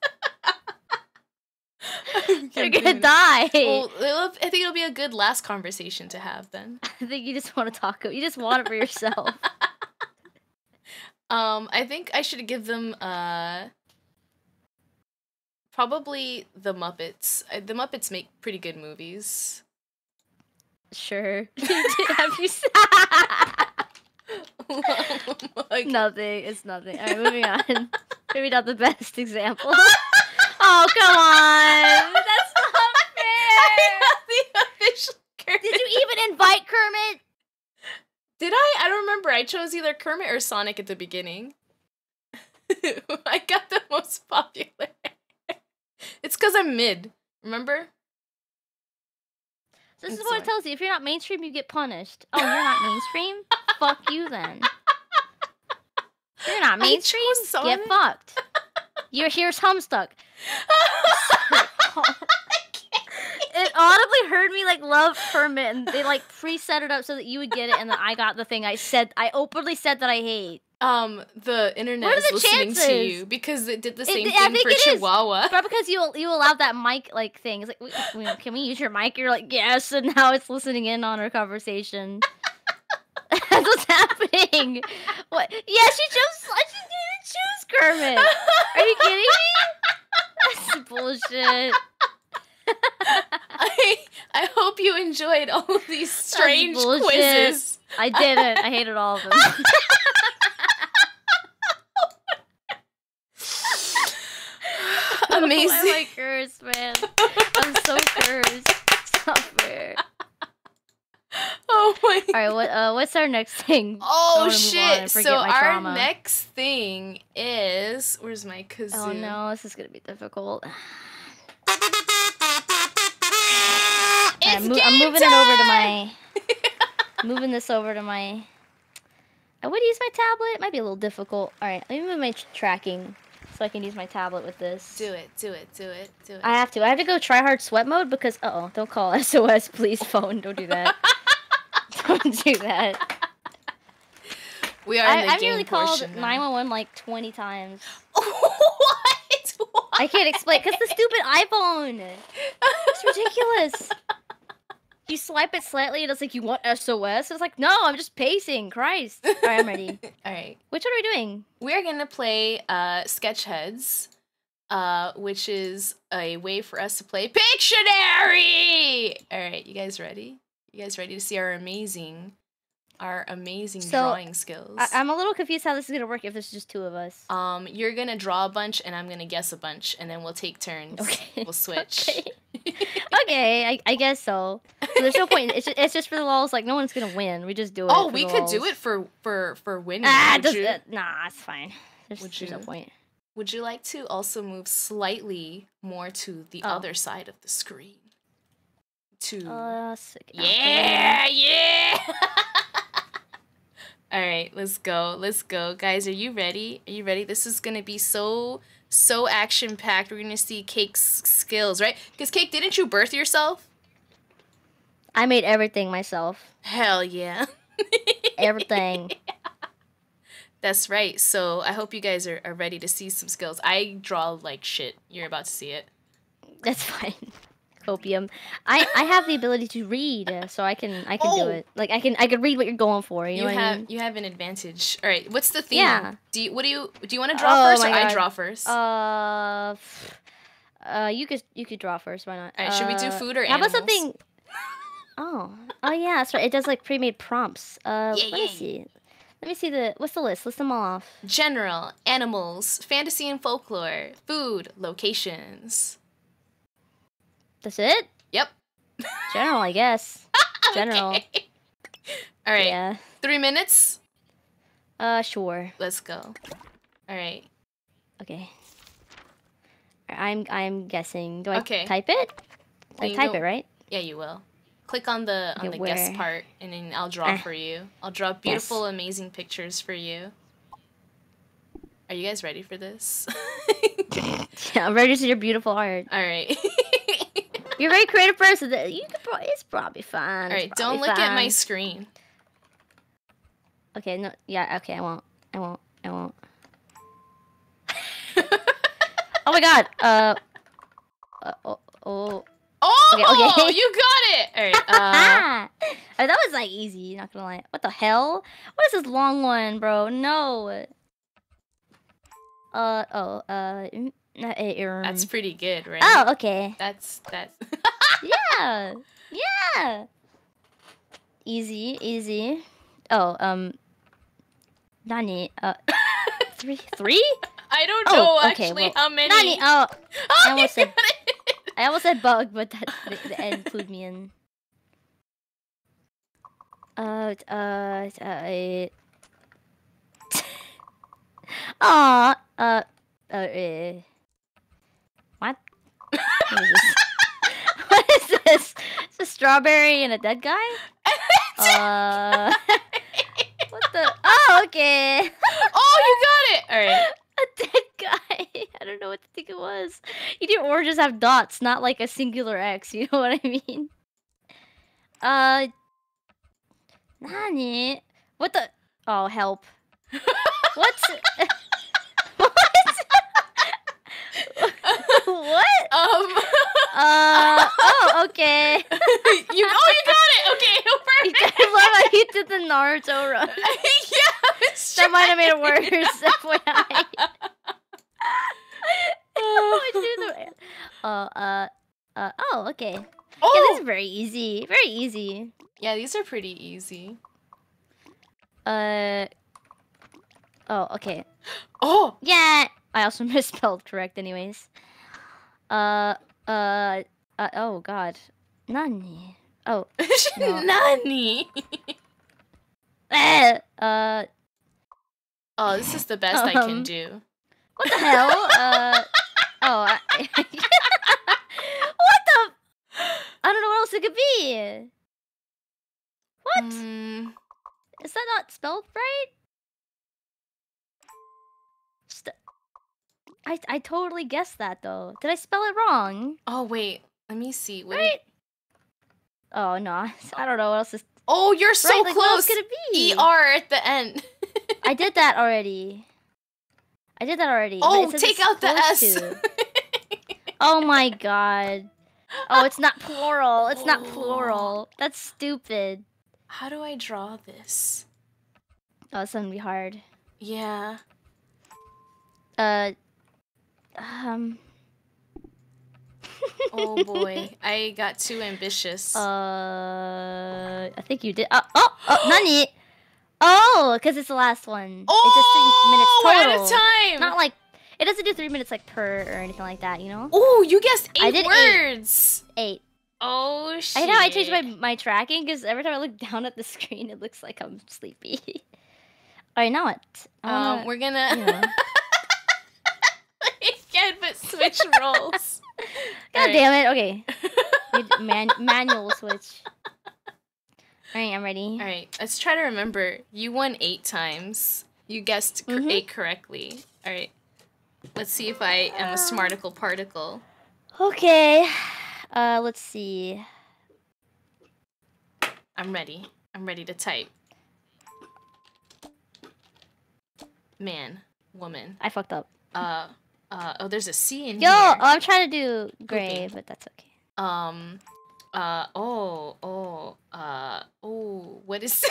They're gonna die. Well, I think it'll be a good last conversation to have then. I think you just want to talk. You just want it for yourself. I think I should give them probably the Muppets. The Muppets make pretty good movies. Sure. Have you Nothing. It's nothing. Alright, moving on. Maybe not the best example. Oh, come on! That's not fair! The official Kermit. Did you even invite Kermit? Did I? I don't remember. I chose either Kermit or Sonic at the beginning. I got the most popular. It's because I'm mid. Remember? This is what it tells you. If you're not mainstream, you get punished. Oh, you're not mainstream? Fuck you then. You're not mainstream? Get fucked. Here's Homestuck. It audibly heard me like love Kermit, and they like pre-set it up so that you would get it, and then I got the thing I openly said that I hate. The internet is listening to you because it did the same thing for Chihuahua. But because you allowed that mic like thing, it's like, can we use your mic? You're like, yes, and now it's listening in on our conversation. That's what's happening. What? Yeah, she didn't even choose Kermit. Are you kidding me? That's bullshit. I hope you enjoyed all of these strange quizzes. I didn't. I hated all of them. Amazing. Why am I cursed, man? I'm so cursed. It's not fair. Oh my God. Alright, what's our next thing? Oh shit. So our next thing is, where's my kazoo? Oh no, this is gonna be difficult. I'm moving it over to my moving this over to my I would use my tablet. It might be a little difficult. Alright, let me move my tracking so I can use my tablet with this. Do it. I have to go try hard sweat mode because don't call SOS, please, phone. Don't do that. Don't do that. We are in the I've game nearly called 911 like 20 times. What? I can't explain because the stupid iPhone. It's ridiculous. You swipe it slightly and it's like, you want SOS? It's like, no, I'm just pacing. Christ. All right, I'm ready. All right. Which one are we doing? We're going to play Sketchheads, which is a way for us to play Pictionary. All right, you guys ready? You guys ready to see our amazing drawing skills? I'm a little confused how this is going to work if there's just two of us. You're going to draw a bunch and I'm going to guess a bunch and then we'll take turns. Okay. We'll switch. Okay. Okay, I guess so. So there's no point. It's just for the lulz. Like, no one's gonna win. We just do it. Oh, we could do it for winning. Nah, it's fine. There's no point. Would you like to also move slightly more to the other side of the screen? Yeah. All right, let's go, guys. Are you ready? This is gonna be so action-packed. We're gonna see Cake's skills, right? Because Cake, didn't you birth yourself? I made everything myself. Hell yeah. Everything. That's right. So I hope you guys are ready to see some skills. I draw like shit. You're about to see it. That's fine. Copium. I have the ability to read, so I can do it. Like I can read what you're going for. You know what I mean? You have an advantage. All right. What's the theme? Yeah. Do you want to draw first or I draw first? You could draw first. Why not? All right. Should we do food or animals? How about something? Oh yeah, that's right. It does like pre-made prompts. Let me see. Let me see what's the list? List them all off. General, animals, fantasy and folklore, food, locations. That's it? Yep. General, I guess. General. Okay. All right. Yeah. 3 minutes? Sure. Let's go. All right. Okay. I'm guessing. Do I Okay. type it? I You type go- it, right? Yeah, you will. Click on the Okay, guest where? part, and then I'll draw for you. I'll draw beautiful, amazing pictures for you. Are you guys ready for this? Yeah, I'm ready to see your beautiful art. All right. You're a very creative person. It's probably fine. All right. Don't look at my screen. Okay. No. Yeah. Okay. I won't. Oh my god. Oh. Oh, Okay. you got it. All right. Oh, that was like easy. Not gonna lie. What the hell? What is this long one, bro? No. That's pretty good, right? Oh, okay. That's. Yeah. Yeah. Easy. Oh, Nani? Three? I don't know okay, actually well, how many. Nani? Oh, I almost you said. got it. I almost said bug, but that the end clued me in. What? What is this? What is this? It's a strawberry and a dead guy? What the? Oh, okay. Oh, you got it. All right. A dead guy. I don't know what to think it was. You do oranges have dots, not like a singular X. You know what I mean? Nani? What the? Oh, help. What? What? What? Oh, okay. You got it. Okay, You perfect. guys love how you did the Naruto run. Yeah, it's That might have made it worse. FYI. Oh, okay. Yeah, this is very easy. Very easy. Yeah, these are pretty easy. Oh, okay. Oh, Yeah, I also misspelled correct anyways. Oh god. Nani? Oh. No. Nani. Oh, this is the best I can do. What the hell? What the? I don't know what else it could be. What? Is that not spelled right? I totally guessed that though. Did I spell it wrong? Oh wait, let me see. What Right? Oh no, I don't know what else is. Oh, you're so Right, like, what else close. could it be? ER at the end. I did that already. but Oh, it says take it's out the S. supposed to. Oh my god. Oh, it's not plural. It's not plural. That's stupid. How do I draw this? Oh, it's gonna be hard. Yeah. Oh boy, I got too ambitious. I think you did. Nani? Oh, because it's the last one. Oh, it does 3 minutes we're total. out of time. Not like it doesn't do 3 minutes like per or anything like that. You know? Oh, you guessed 8 I did words. 8. Oh shit. I know I changed my tracking because every time I look down at the screen, it looks like I'm sleepy. All right, now what? We're gonna. You know. Again, but switch roles. God damn it. Okay. Manual switch. Alright, I'm ready. Alright, let's try to remember. You won 8 times. You guessed 8 correctly. Alright. Let's see if I am a smarticle particle. Okay. Let's see. I'm ready. I'm ready to type. Man. Woman. I fucked up. Oh, there's a C in Yo, here. I'm trying to do gray, but that's okay. What is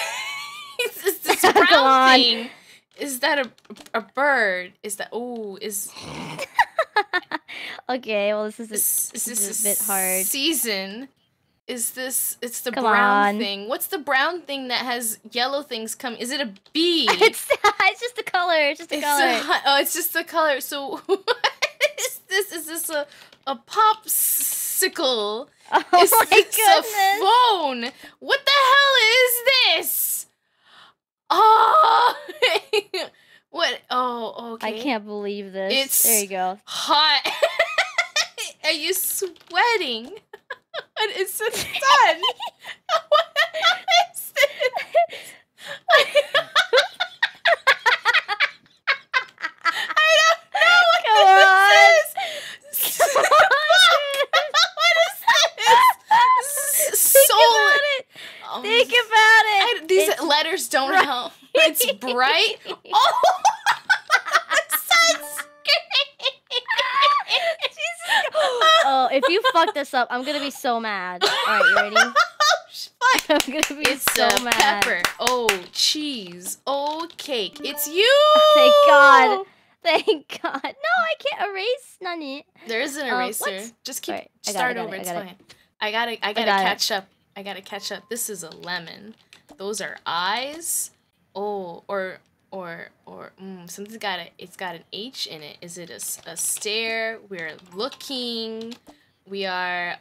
is this Come brown on. thing? Is that a bird? Is that, is Okay, well, this is this a bit hard. Season? Is this, it's the Come brown on. thing. What's the brown thing that has yellow things come? Is it a bee? It's just a color. It's just a color. It's just the color. So what is this? Is this a popsicle? Oh Is my this goodness. a phone? What the hell is this? Oh, what? Oh, okay. I can't believe this. It's there you go. hot. Are you sweating? What is the sun? What is this? I don't know what Come on. this is. What is this? Think about it. Oh, Think about it. these It's letters don't help. It's bright. Oh, Oh, if you fuck this up, I'm gonna be so mad. Alright, you ready? I'm gonna be It's so a mad. pepper. Oh, cheese. Oh, cake. It's you. Thank God. Thank God. No, I can't erase none. There is an eraser. what? Just keep Alright, I got start it, over. It's I got fine. I gotta got it. catch up. I gotta catch up. This is a lemon. Those are eyes. Oh, something's got it's got an H in it. Is it a stare? We're looking. We are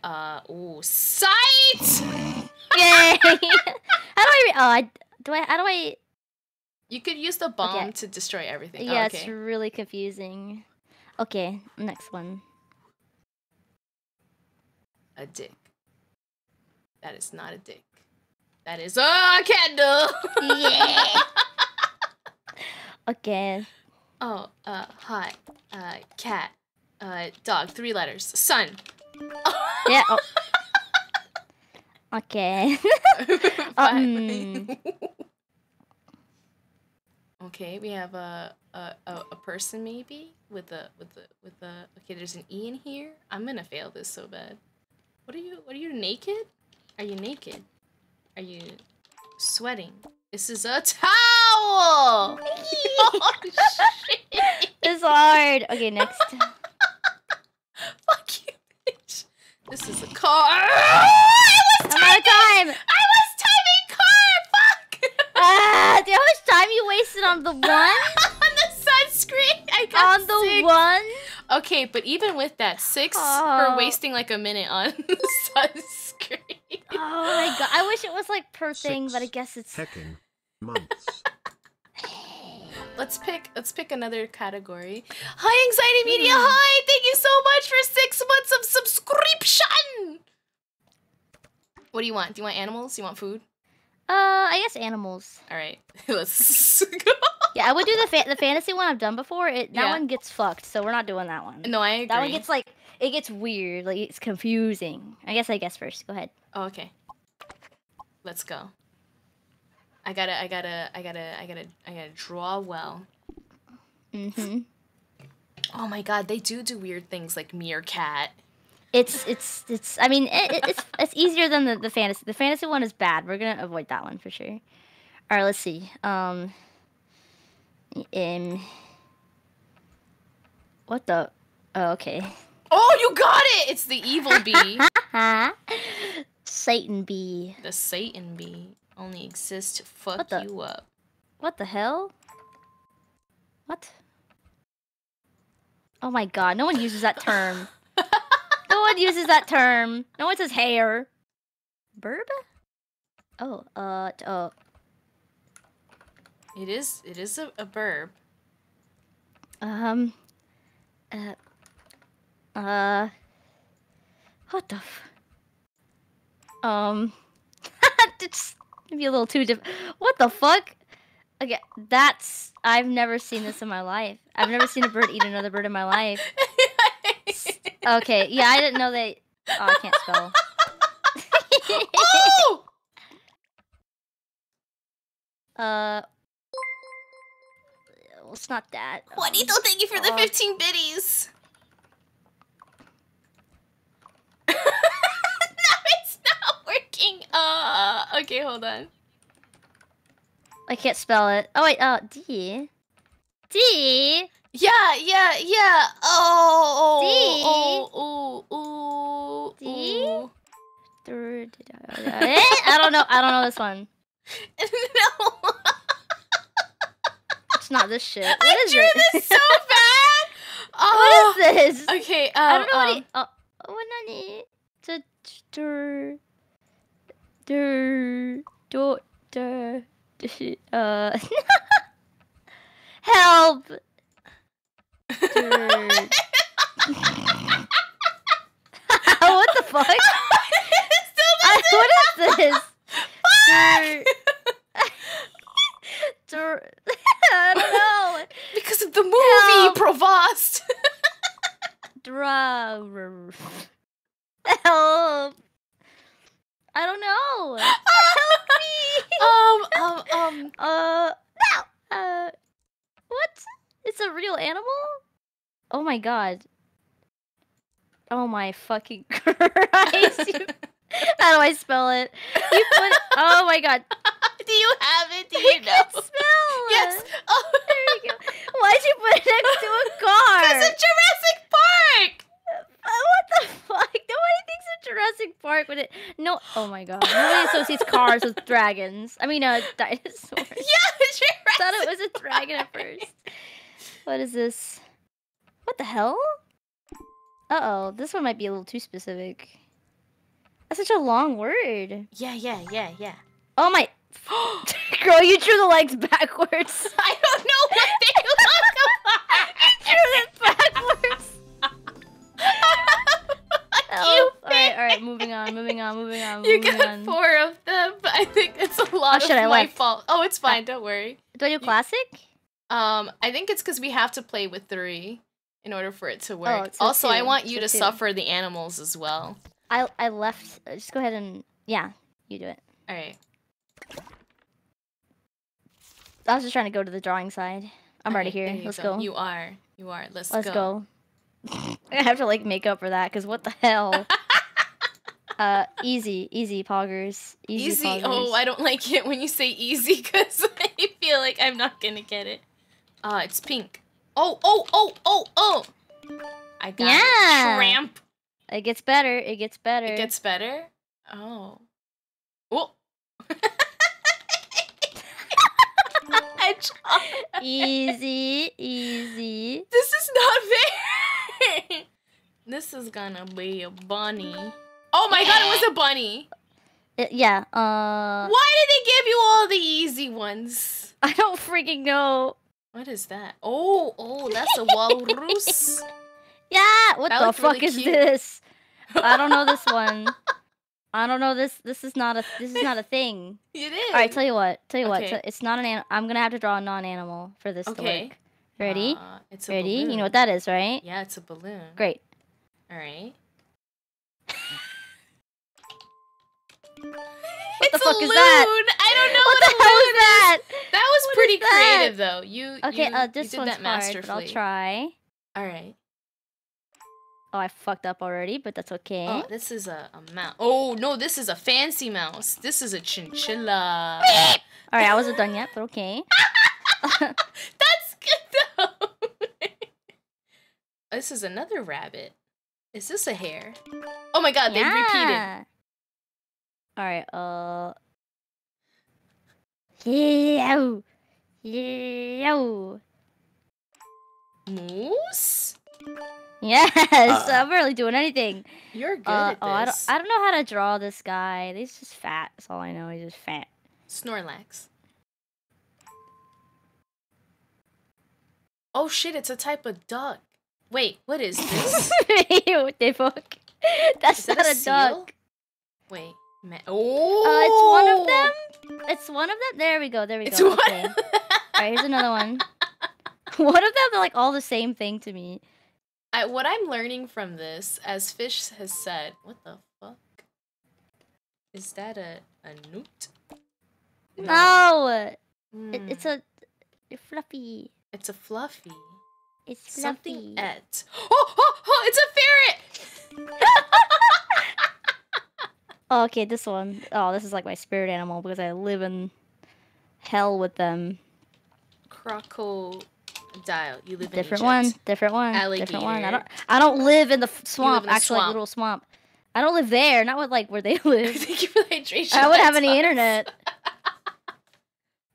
sight. Yay! How do I? How do I? You could use the bomb Okay. to destroy everything. Yeah, Oh, it's okay. really confusing. Okay, next one. A dick. That is not a dick. That is a candle. Yeah. Okay. Oh, hot. Cat. Dog. 3 letters. Sun. Yeah. Oh. Okay. Fine. Okay, we have a person maybe with a okay, there's an E in here. I'm gonna fail this so bad. What are you naked? Are you naked? Are you sweating? This is a towel! Oh, shit. It's hard. Okay, next. Fuck you, bitch. This is a car. I'm out of time. I was timing car! Fuck! Do you know how much time you wasted on the one? On the sunscreen! I got On the 6. one? Okay, but even with that, 6 Oh. for wasting like a minute on sunscreen. Oh my god. I wish it was like per thing, 6. but I guess it's. Hecking. Months. Let's pick another category. Hi, Anxiety Media. Hi, thank you so much for 6 months of subscription. What do you want? Do you want animals? Do you want food? I guess animals. All right, let's go. Yeah, I would do the fantasy one I've done before. That Yeah. one gets fucked, so we're not doing that one. No, I agree. That one gets like it gets weird, like it's confusing. I guess first. Go ahead. Oh, okay. Let's go. I gotta draw well. Mm-hmm. Oh my god, they do weird things like meerkat. It's. I mean, it's easier than the fantasy. The fantasy one is bad. We're gonna avoid that one for sure. All right, let's see. What the? Oh, okay. Oh, you got it! It's the evil bee. Satan bee. The Satan bee only exists to fuck What the- you up. What the hell? What? Oh my god, no one uses that term. No one uses that term. No one says hair. Burb? Oh, oh. It is a verb. What the it's maybe a little too what the fuck? Okay, I've never seen this in my life. I've never seen a bird eat another bird in my life. Okay, yeah, I didn't know they. Oh, I can't spell. Oh! Well, it's not that. Juanito, thank you for the 15 biddies. No, it's not working. Okay, hold on. I can't spell it. Oh wait, D. D. Yeah. Oh. D? Ooh. Third. I don't know this one. No. It's not this shit. What I is drew it? this so bad. What is this? Okay. I don't know what. What nani? dur, dur, dur, dur, help. Dur. What the fuck? What is this? I don't know. Because of the movie, Provost. Help. I don't know. Help me. No. What? It's a real animal? Oh my god. Oh my fucking Christ. How do I spell it? Oh my god. Do you have it? Do you know? I can spell. Yes. Oh. There you go. Why'd you put it next to a car? Because of Jurassic Park. What the fuck? Nobody thinks of Jurassic Park when it. No. Oh my god. Nobody associates cars with dragons. I mean, dinosaurs. Yeah, Jurassic. I thought it was a dragon at first. What is this? What the hell? Uh-oh. This one might be a little too specific. That's such a long word. Yeah. Oh my. Girl, you drew the legs backwards. I don't know what they look like. You drew it backwards. Alright, moving on. You got 4 of them, but I think it's a lot of my fault. Oh, it's fine, don't worry. Do I do classic? I think it's because we have to play with 3 in order for it to work. So also, 2. I want you to suffer the animals as well. I left. Just go ahead and you do it. All right. I was just trying to go to the drawing side. I'm already here. Let's go. You are. Let's go. I have to like make up for that because what the hell? Easy poggers. Easy. Poggers. Oh, I don't like it when you say easy because I feel like I'm not gonna get it. It's pink. Oh. I got it. Tramp. It gets better. It gets better? Oh. Oh. Easy. This is not fair. This is gonna be a bunny. Oh my god, it was a bunny. Yeah. Why did they give you all the easy ones? I don't freaking know. What is that? Oh, that's a walrus. Yeah. What the fuck is this? I don't know this one. I don't know this. This is not a thing. It is. All right, tell you what. Okay. It's not an animal. I'm gonna have to draw a non-animal for this to work. Ready? It's a Ready? balloon. You know what that is, right? Yeah, it's a balloon. Great. All right. What the fuck is that? I don't know what the hell is that? That was pretty creative, though. This you did one's that masterfully. hard, but I'll try. All right. Oh, I fucked up already, but that's okay. Oh, this is a mouse. Oh, no, this is a fancy mouse. This is a chinchilla. All right, I wasn't done yet, but okay. That's good, though. This is another rabbit. Is this a hare? Oh my god, they repeated. All right, Moose? Yes, I'm barely doing anything. You're good at this. I don't know how to draw this guy. He's just fat. That's all I know. He's just fat. Snorlax. Oh shit, it's a type of duck. Wait, what is this? What the fuck? That's not a duck. Wait. It's one of them? It's one of them? There we go. It's okay. Alright, here's another one. One of them, they're like all the same thing to me. What I'm learning from this, as Fish has said, what the fuck? Is that a newt? No! It's a fluffy. It's a fluffy. It's fluffy. Something et. Oh, it's a ferret! Oh, okay, this one. Oh, this is like my spirit animal because I live in hell with them. Crocodile. You live in different Egypt. one. Alligator. Different one. I don't live in the swamp. In the actually, swamp. little swamp. I don't live there. Not with like where they live. Thank you for the hydration. I wouldn't have any internet.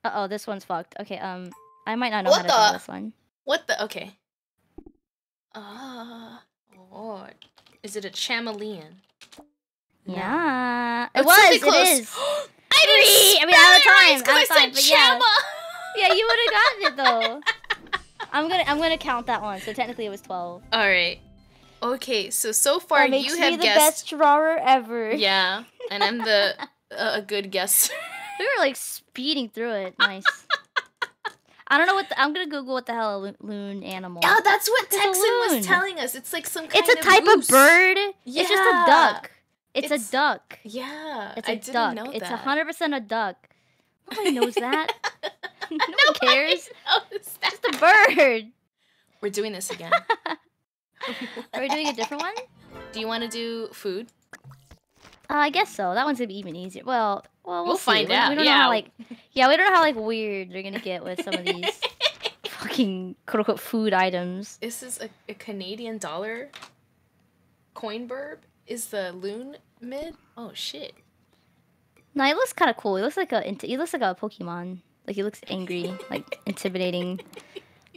Uh-oh, this one's fucked. Okay, I might not know how to draw this one. What the? Okay. Lord. Is it a chameleon? Yeah. It was. It is. I didn't. I mean, out of time. Because I said Chama. Yeah, you would have gotten it though. I'm gonna count that one. So technically, it was 12. All right. Okay. So far that makes you me have the guessed. best drawer ever. Yeah, and I'm the a good guesser. We were like speeding through it. Nice. I don't know what I'm gonna Google what the hell a loon animal. Oh, that's what It's a Texan was loon. telling us. It's like some kind It's a type goose. of bird. Yeah. It's just a duck. It's a duck. Yeah, It's I a didn't duck. know It's that. 100% a duck. Nobody knows that. No one cares. Knows that. It's a bird. We're doing this again. Are we doing a different one? Do you want to do food? I guess so. That one's gonna be even easier. Well, we'll see. find out. We don't know how we don't know how weird they're gonna get with some of these fucking quote unquote food items. This is a Canadian dollar coin burb. Is the loon mid? Oh shit. No, he looks kind of cool. He looks like a Pokemon. Like he looks angry, like intimidating.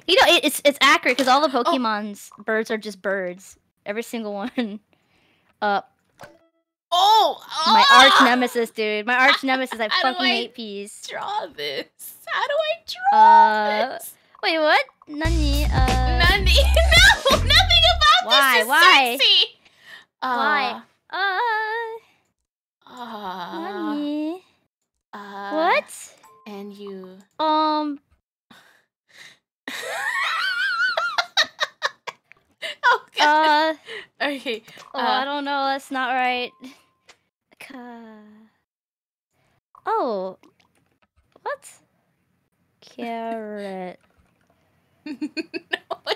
You know, it's accurate because all the Pokemon's birds are just birds. Every single one. My arch nemesis, dude. My arch nemesis. I fucking hate peas. Draw this. How do I draw this? Wait, what? Nani? Nani? No, nothing about Why? this is Why? sexy. Why? Nani? What? And you. Oh god. Okay. I don't know. That's not right. Oh. What? Carrot. No,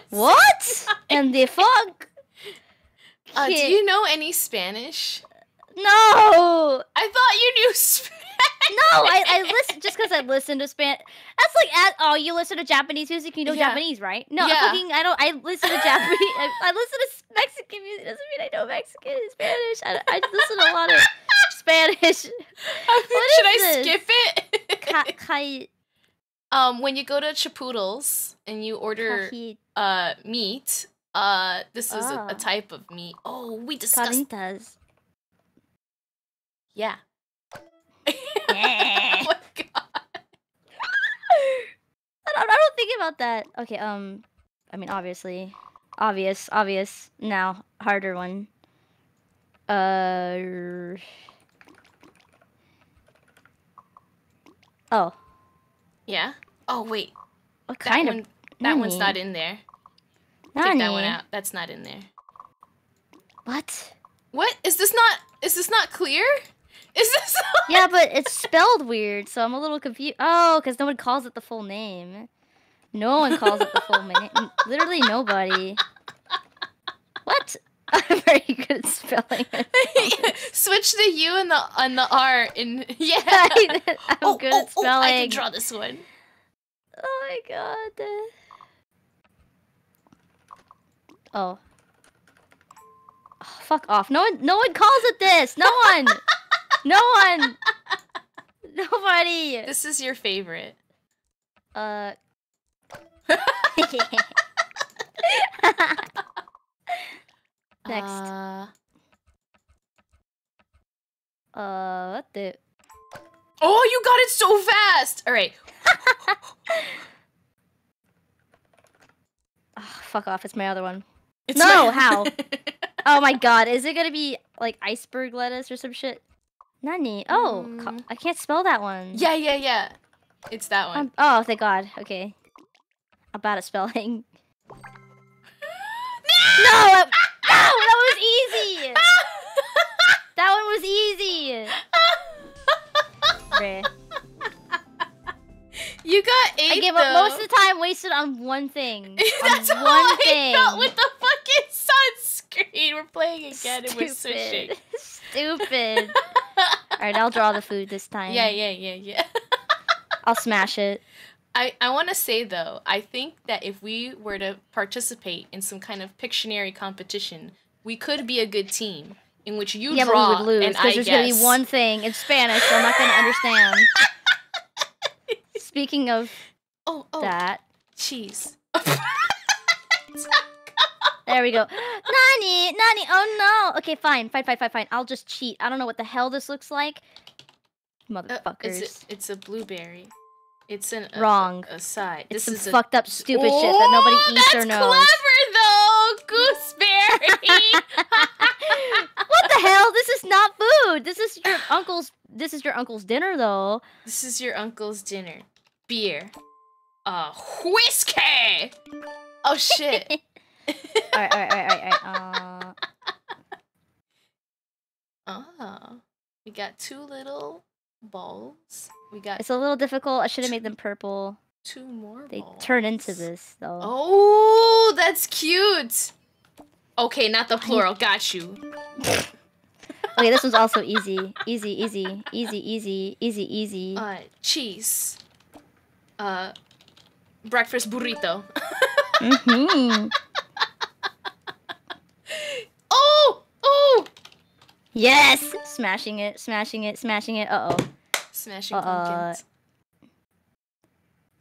what? And the fuck? Do you know any Spanish? No. I thought you knew Spanish. No, I listen just because I listen to Spanish. That's like you listen to Japanese music, you know Japanese, right? No, Yeah. I listen to Japanese. I listen to Mexican music. Doesn't mean I know Mexican and Spanish. I listen to a lot of Spanish. Should I skip it? When you go to Chipoodles and you order meat, this is a type of meat. Oh, we discussed. Carnitas. Yeah. Oh my god. I don't think about that. Okay, I mean obviously. Obvious. Now, harder one. Oh. Yeah? Oh wait. What kind of that one's not in there. Take that one out. That's not in there. What? What? Is this not clear? Is this Yeah, but it's spelled weird, so I'm a little confused. Oh, because no one calls it the full name. No one calls it the full name. Literally nobody. What? I'm very good at spelling. Switch the U and the R in yeah. I'm good at spelling. I can draw this one. Oh my god. Oh, fuck off. No one calls it this. No one. No one. Nobody. This is your favorite. Next. What the? Oh, you got it so fast! Alright. Oh, fuck off, it's my other one. It's no, how? Oh my god, is it gonna be like iceberg lettuce or some shit? Nani? Oh, I can't spell that one. Yeah. It's that one. Oh, thank god. Okay. I'm bad at spelling. No, that was easy! That one was easy! Bruh. You got 8 I gave up most of the time wasted on one thing. That's on how one I thing. felt with the fucking sunscreen. We're playing again and we're switching. Stupid. Alright, I'll draw the food this time. Yeah. I'll smash it. I want to say, though, I think that if we were to participate in some kind of Pictionary competition, we could be a good team in which you draw but we would lose and I because there's going to be one thing in Spanish so I'm not going to understand. Speaking of that. Cheese. There we go. Nani, Nani. Oh no. Okay, fine. I'll just cheat. I don't know what the hell this looks like. Motherfuckers. It's a blueberry. It's wrong. A side. It's this some is fucked up stupid shit that nobody eats or knows. That's clever though, gooseberry. What the hell? This is not food. This is your uncle's. This is your uncle's dinner, though. This is your uncle's dinner. Beer. Whiskey. Oh shit. All right. We got 2 little balls. We got. It's a little difficult. I should have made them purple. 2 more. They balls. turn into this though. Oh, that's cute. Okay, not the plural. Got you. Okay, this one's also easy. Easy. Cheese. Breakfast burrito. Oh! Yes! Smashing it. Uh-oh. Smashing pumpkins.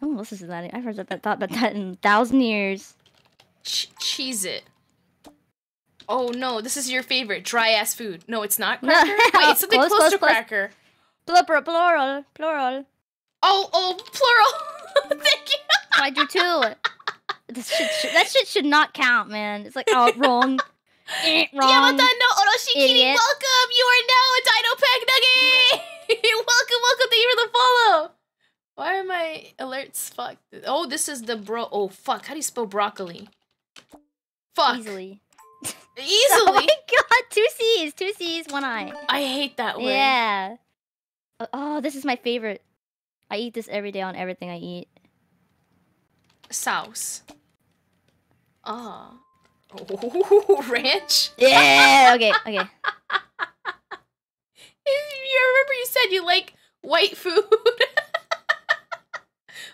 Oh, this is that. I've heard thought about that in 1,000 years. Cheese it. Oh no, this is your favorite dry ass food. No, it's not cracker. Wait, it's something close to cracker. Plural. Oh, plural. Thank you. I do too. That shit should not count, man. It's like, oh, wrong. Wrong. Yamata no Oroshikiri, Idiot. welcome! You are now a Dino Pack Nugget! welcome, thank you for the follow! Why are my alerts fucked? Oh, this is the Oh, fuck, how do you spell broccoli? Fuck. Easily. Easily? Oh my god, 2 C's, 1 I. I hate that word. Yeah. Oh, this is my favorite. I eat this every day on everything I eat. Sauce. Oh, ranch? Yeah, okay. You remember you said you like white food? What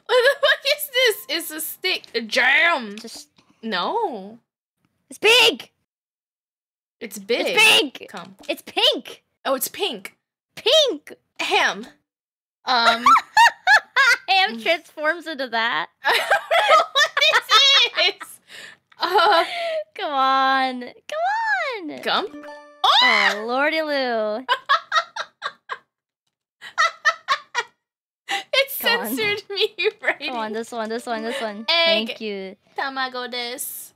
the fuck is this? It's a stick. A jam. No. It's big! It's big. It's big! Come. It's pink! Oh, it's pink. Pink! Ham. Ham transforms into that. I don't know what this is. Come on. Gum? Oh, Lordy Lou. It censored me right. Come on, this one. Egg. Thank you. Tamago desu.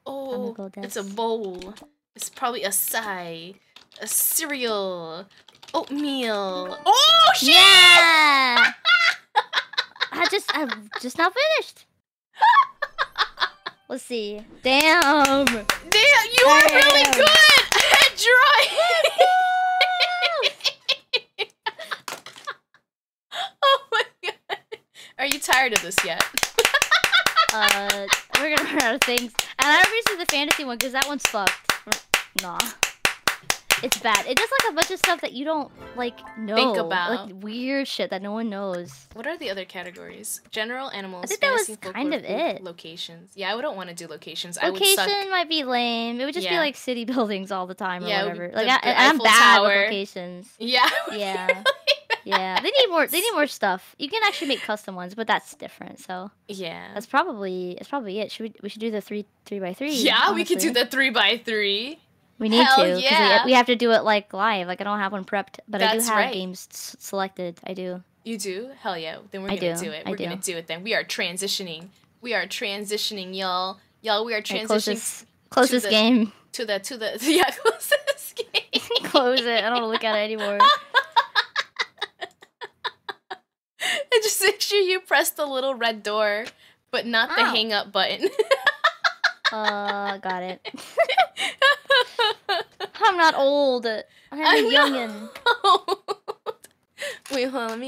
Oh, it's a bowl. It's probably a sai. A cereal. Oatmeal. Oh, shit! Yeah! I'm just not finished. Let's see. Damn! You are really good at drawing! Oh my god. Are you tired of this yet? We're gonna run out of things. And I don't see the fantasy one because that one's fucked. Nah. It's bad. It does like a bunch of stuff that you don't like know. Think about. Like weird shit that no one knows. What are the other categories? General, animals, I think that was fantasy, kind folklore, of food, it. Locations. Yeah, I don't want to do locations. Location I would suck. might be lame. It would just be like city buildings all the time or whatever. Like I'm Eiffel bad Tower. with locations. Yeah. Yeah. Yeah. They need more. They need more stuff. You can actually make custom ones, but that's different. So yeah, that's probably it. We should do the 3x3. Yeah, honestly. We could do the 3x3. We need Hell to, yeah. we have to do it like live. Like I don't have one prepped, but That's I do have right. games selected. I do. You do? Hell yeah! Then we're gonna do it. We're gonna do it. Then we are transitioning. Y'all. We are transitioning. Closest game. To the closest game. Close it. I don't want to look at it anymore. And just make sure you press the little red door, but not the hang up button. Got it. I'm not old. I'm a youngin. Wait, hold on. Let me.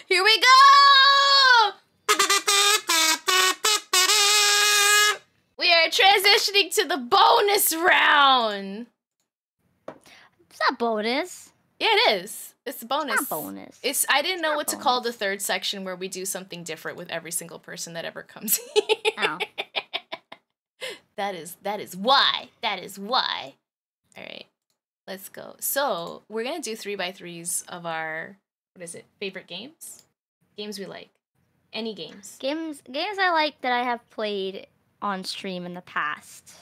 Here we go! We are transitioning to the bonus round. It's not bonus. Yeah, it is. It's a bonus. It's not bonus. I didn't know what to call the third section where we do something different with every single person that ever comes here. Oh. That is why. All right, let's go. So we're gonna do 3x3s of our favorite games. Games we like. Any games. Games I like that I have played on stream in the past.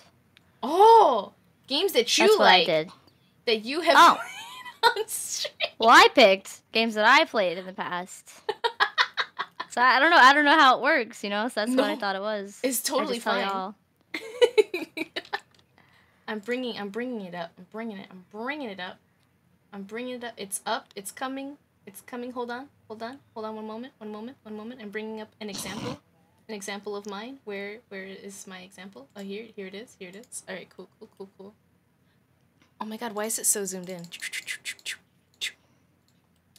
Oh! Games that you That's what like. I did. That you have played on stream. Well, I picked games that I played in the past. So I don't know how it works, you know? So that's what I thought it was. It's totally fine. I'm bringing it up. I'm bringing it up. It's up. It's coming. Hold on. One moment. I'm bringing up an example of mine. Where is my example? Oh, here it is. All right, cool. Oh my god, why is it so zoomed in?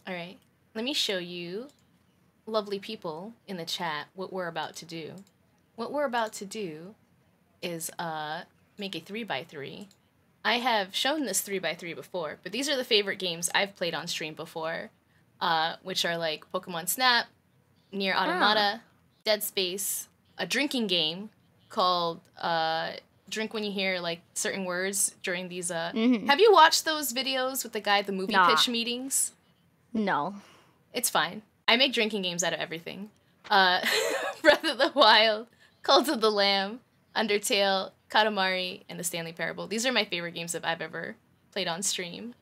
All right, let me show you, lovely people in the chat, what we're about to do. What we're about to do is make a 3x3. I have shown this 3x3 before, but these are the favorite games I've played on stream before, which are like Pokemon Snap, Nier Automata, Dead Space, a drinking game called Drink When You Hear like certain words during these. Have you watched those videos with the guy at the movie pitch meetings? No. It's fine. I make drinking games out of everything. Breath of the Wild, Cult of the Lamb, Undertale, Katamari, and the Stanley Parable. These are my favorite games that I've ever played on stream.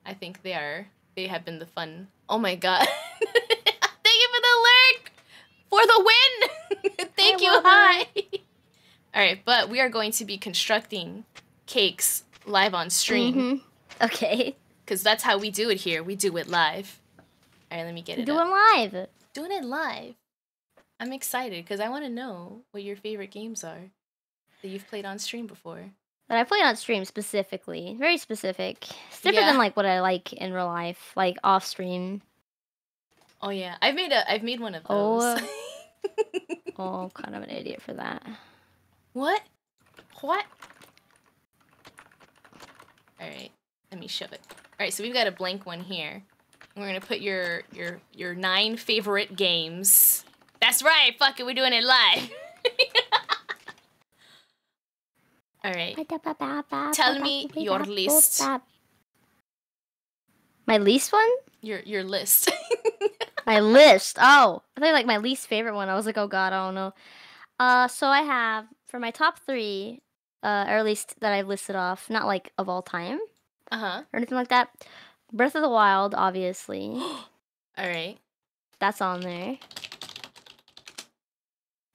I think they have been the fun. Oh my god. Thank you for the lurk! For the win! Thank you, hi! Alright, but we are going to be constructing cakes live on stream. Okay. Because that's how we do it here. We do it live. Alright, let me get it Doing up. live. Doing it live. I'm excited because I want to know what your favorite games are that you've played on stream before. That I played on stream specifically. Very specific. It's different than like what I like in real life, like off stream. Oh yeah, I've made one of those. Oh, kind of an idiot for that. What? All right, let me show it. All right, so we've got a blank one here. We're gonna put your 9 favorite games. That's right. Fuck it, we're doing it live. All right. Tell me your list. My least one? Your list. My list. Oh, I thought like my least favorite one. I was like, oh god, I don't know. So I have for my top 3, or at least that I've listed off, not like of all time, or anything like that. Breath of the Wild, obviously. All right. That's on there.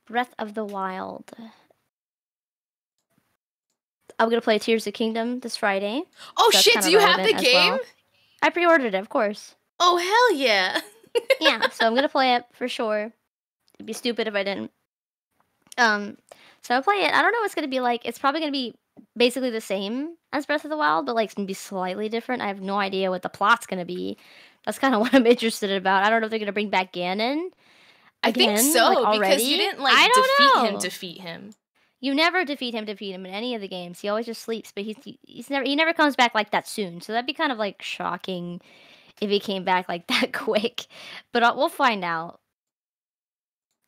Breath of the Wild. I'm gonna play Tears of Kingdom this Friday. Oh shit! Do you have the game? Well. I pre-ordered it, of course. Oh hell yeah! Yeah, so I'm gonna play it for sure. It'd be stupid if I didn't. So I'll play it. I don't know what it's gonna be like. It's probably gonna be basically the same as Breath of the Wild, but like it's gonna be slightly different. I have no idea what the plot's gonna be. That's kind of what I'm interested about. I don't know if they're gonna bring back Ganon. I think so, like, because you didn't like defeat him. You never defeat him in any of the games. He always just sleeps, but he never comes back like that soon. So that'd be kind of like shocking if he came back like that quick. But we'll find out.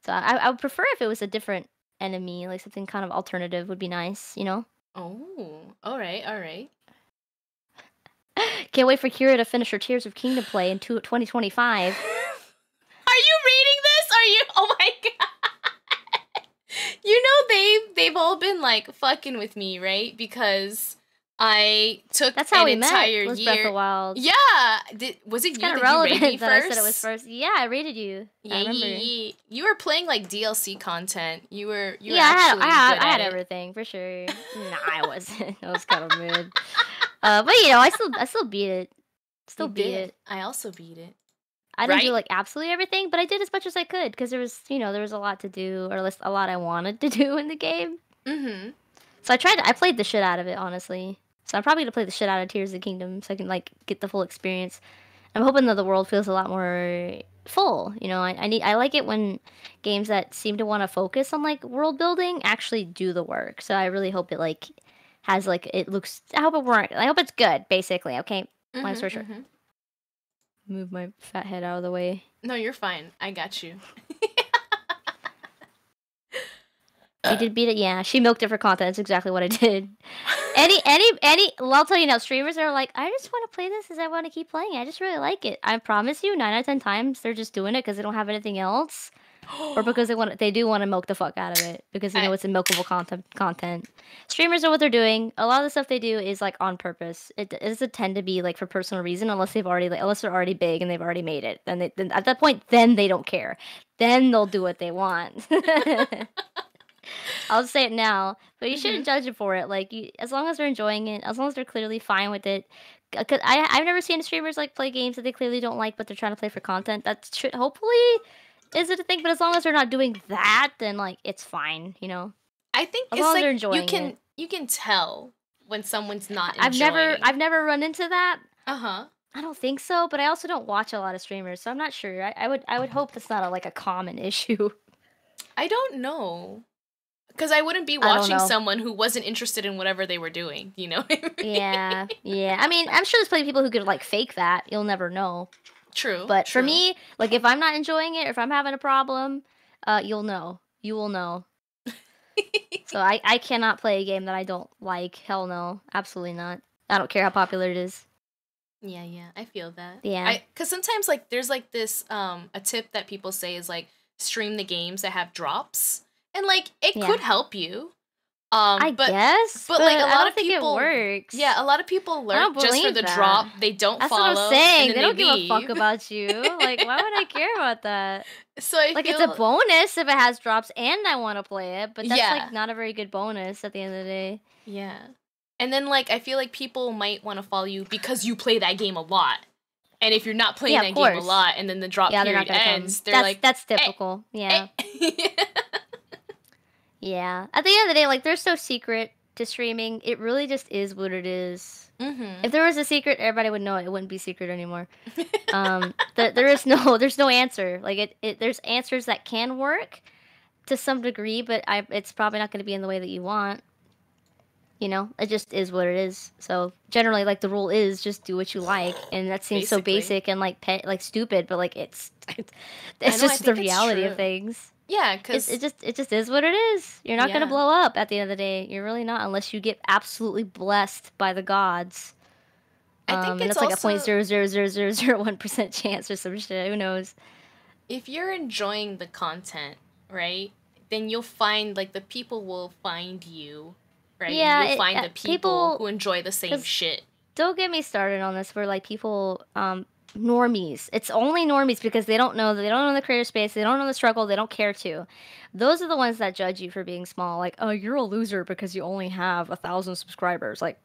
So I would prefer if it was a different enemy, like something kind of alternative would be nice, you know? Oh, all right. Can't wait for Kira to finish her Tears of Kingdom play in 2025. Are you reading this? Are you? Oh my god. You know they've all been like fucking with me, right? Because I took That's how an entire year. Was year. Breath of the Wild. Yeah. Was it it's you that relevant you rated me that first? I said it was first. Yeah, I rated you. Yeah, I remember. You were playing like DLC content. You were I had everything for sure. Nah, I wasn't. I was kind of mid. But you know, I still beat it. Beat it. I also beat it. I didn't do like absolutely everything, but I did as much as I could because there was a lot to do, or at least a lot I wanted to do in the game. So I played the shit out of it, honestly. So I'm probably gonna play the shit out of Tears of the Kingdom so I can like get the full experience. I'm hoping that the world feels a lot more full. You know, I like it when games that seem to want to focus on like world building actually do the work. So I really hope it like has like it looks. I hope it works. I hope it's good. Basically, okay. Long story short. Move my fat head out of the way. No, you're fine. I got you. She did beat it. Yeah, she milked it for content. That's exactly what I did. Well, I'll tell you now, streamers are like, I just want to play this because I want to keep playing. I just really like it. I promise you, 9 out of 10 times they're just doing it because they don't have anything else, or because they do want to milk the fuck out of it because they know it's a milkable content. Streamers know what they're doing. A lot of the stuff they do is like on purpose. It doesn't tend to be like for personal reason unless they're already big and they've already made it. Then at that point, then they don't care. Then they'll do what they want. I'll just say it now, but you shouldn't judge it for it. Like, as long as they're enjoying it, as long as they're clearly fine with it. Cause I've never seen streamers like play games that they clearly don't like, but they're trying to play for content. That should hopefully is it a thing. But as long as they're not doing that, then like it's fine, you know. I think as long as they're enjoying you can tell when someone's not enjoying. I've never run into that. I don't think so, but I also don't watch a lot of streamers, so I'm not sure. I would hope that's not like a common issue. I don't know. Because I wouldn't be watching someone who wasn't interested in whatever they were doing, you know? Yeah. I mean, I'm sure there's plenty of people who could, like, fake that. You'll never know. True. But for me, like, if I'm not enjoying it, or if I'm having a problem, you'll know. You will know. So I cannot play a game that I don't like. Hell no. Absolutely not. I don't care how popular it is. Yeah, I feel that. Yeah. Because sometimes, like, there's, like, this, a tip that people say is, like, stream the games that have drops. And, like, it could help you. I guess. But, like, a lot of people... works. Yeah, a lot of people lurk just for the drop. They don't follow. That's what I'm saying. They don't give a fuck about you. Like, why would I care about that? So I feel... it's a bonus if it has drops and I want to play it. But that's, like, not a very good bonus at the end of the day. Yeah. And then, like, I feel like people might want to follow you because you play that game a lot. And if you're not playing that game a lot and then the drop period ends, they're like... That's typical. Yeah. Yeah. At the end of the day, like, there's no secret to streaming. It really just is what it is. Mm-hmm. If there was a secret, everybody would know it. It wouldn't be secret anymore. There's no answer. Like, there's answers that can work to some degree, but it's probably not going to be in the way that you want. You know, it just is what it is. So generally, like, the rule is just do what you like, and that seems so basic and like stupid, but like it's just the reality of things. Yeah, because it just is what it is. You're not gonna blow up at the end of the day. You're really not, unless you get absolutely blessed by the gods. I think it's like a 0.00001% chance or some shit. Who knows? If you're enjoying the content, right, then you'll find like the people will find you, right? Yeah, and you'll find the people who enjoy the same shit. Don't get me started on this. Where like people normies. It's only normies because they don't know the creator space, they don't know the struggle, they don't care to. Those are the ones that judge you for being small. Like, oh, you're a loser because you only have 1,000 subscribers. Like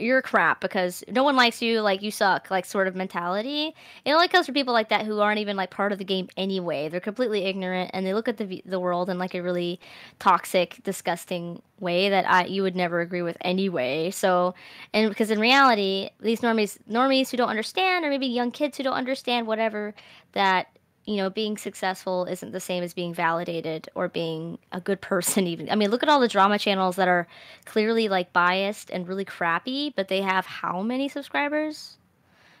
you're crap because no one likes you, like you suck, like sort of mentality. It only comes from people like that who aren't even like part of the game anyway. They're completely ignorant and they look at the world in like a really toxic, disgusting way that you would never agree with anyway. So, and because in reality, these normies who don't understand, or maybe young kids who don't understand whatever, that, you know, being successful isn't the same as being validated or being a good person even. I mean, look at all the drama channels that are clearly like biased and really crappy, but they have how many subscribers?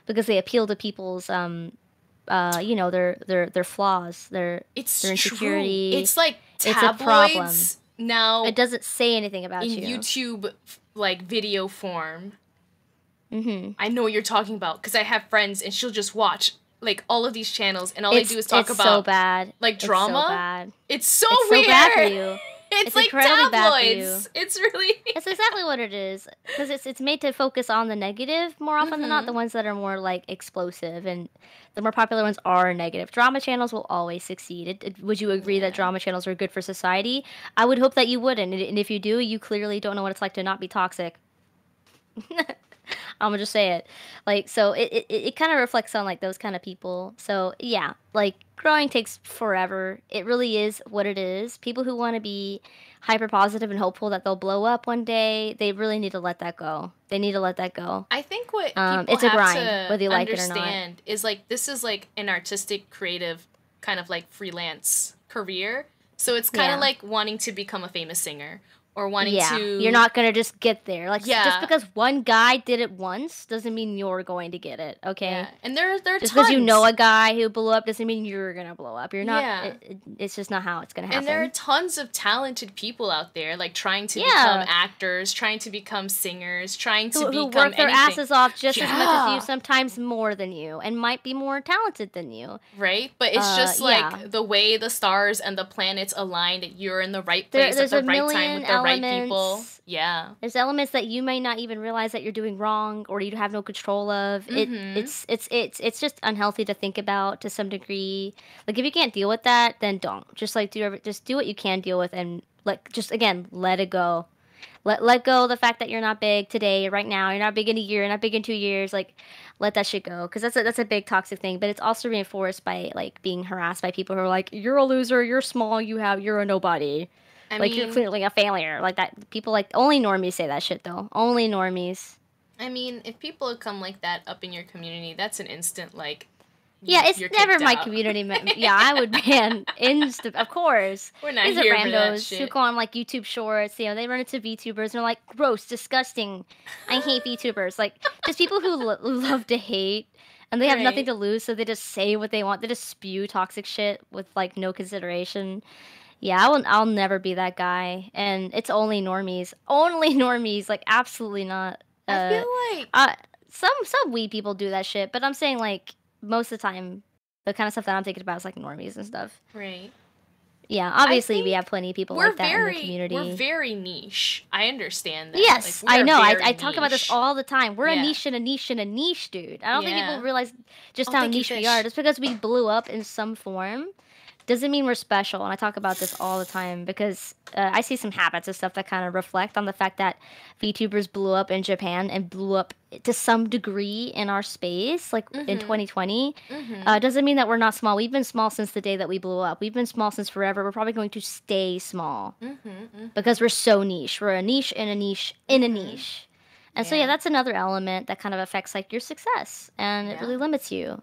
Because they appeal to people's you know, their flaws, their insecurity. True. It's like tabloids it's a problem. Now. It doesn't say anything about in you. YouTube like video form. Mm-hmm. I know what you're talking about because I have friends and she'll just watch like all of these channels and all they do is talk about so bad. Like drama. It's so bad. It's so it's weird. So bad for you. It's like tabloids. It's really. It's exactly what it is because it's made to focus on the negative more often than not. The ones that are more like explosive and the more popular ones are negative. Drama channels will always succeed. Would you agree that drama channels are good for society? I would hope that you wouldn't. And if you do, you clearly don't know what it's like to not be toxic. I'm gonna just say it. Like, so it kind of reflects on like those kind of people. So yeah, like growing takes forever. It really is what it is. People who want to be hyper positive and hopeful that they'll blow up one day, they really need to let that go. They need to let that go. I think what people it's a have grind, to whether you like it or understand not. is like this is like an artistic, creative kind of like freelance career. So it's kind of like wanting to become a famous singer or wanting to... You're not gonna just get there. Like, just because one guy did it once doesn't mean you're going to get it, okay? Yeah. And there are just because you know a guy who blew up doesn't mean you're gonna blow up. You're not... it's just not how it's gonna happen. And there are tons of talented people out there, like, trying to become actors, trying to become singers, trying to become work their anything. asses off just as much as you, sometimes more than you, and might be more talented than you. Right? But it's just, like, the way the stars and the planets align, that you're in the right place at the right time with the right people. Yeah. There's elements that you may not even realize that you're doing wrong or you have no control of. It's just unhealthy to think about to some degree. Like, if you can't deal with that, then don't. Just like just do what you can deal with, and let it go. Let go of the fact that you're not big today, right now. You're not big in a year, you're not big in 2 years. Like, let that shit go, because that's a big toxic thing. But it's also reinforced by, like, being harassed by people who are like, you're a loser, you're small, you're a nobody. I mean, you're clearly a failure. Like that. People, like, only normies say that shit, though. Only normies. I mean, if people come like that up in your community, that's an instant, like... it's never my community. I would ban of course. We're not here for that shit. Who go on, like, YouTube Shorts. You know, they run into VTubers and they're like, gross, disgusting. I hate VTubers. Like, just people who love to hate. And they have nothing to lose, so they just say what they want. They just spew toxic shit with, like, no consideration. Yeah, I'll never be that guy. And it's only normies. Only normies. Like, absolutely not. I feel like... some weed people do that shit, but I'm saying, like, most of the time, the kind of stuff that I'm thinking about is, like, normies and stuff. Right. Yeah, obviously we have plenty of people like that in the community. We're very niche. I understand that. Yes, like, I know. I talk about this all the time. We're a niche and a niche and a niche, dude. I don't think people realize just how niche we are. Just because we blew up in some form doesn't mean we're special. And I talk about this all the time because I see some habits and stuff that kind of reflect on the fact that VTubers blew up in Japan and blew up to some degree in our space, like in 2020. Doesn't mean that we're not small. We've been small since the day that we blew up. We've been small since forever. We're probably going to stay small because we're so niche. We're a niche in a niche in a niche. And so, that's another element that kind of affects, like, your success, and it really limits you.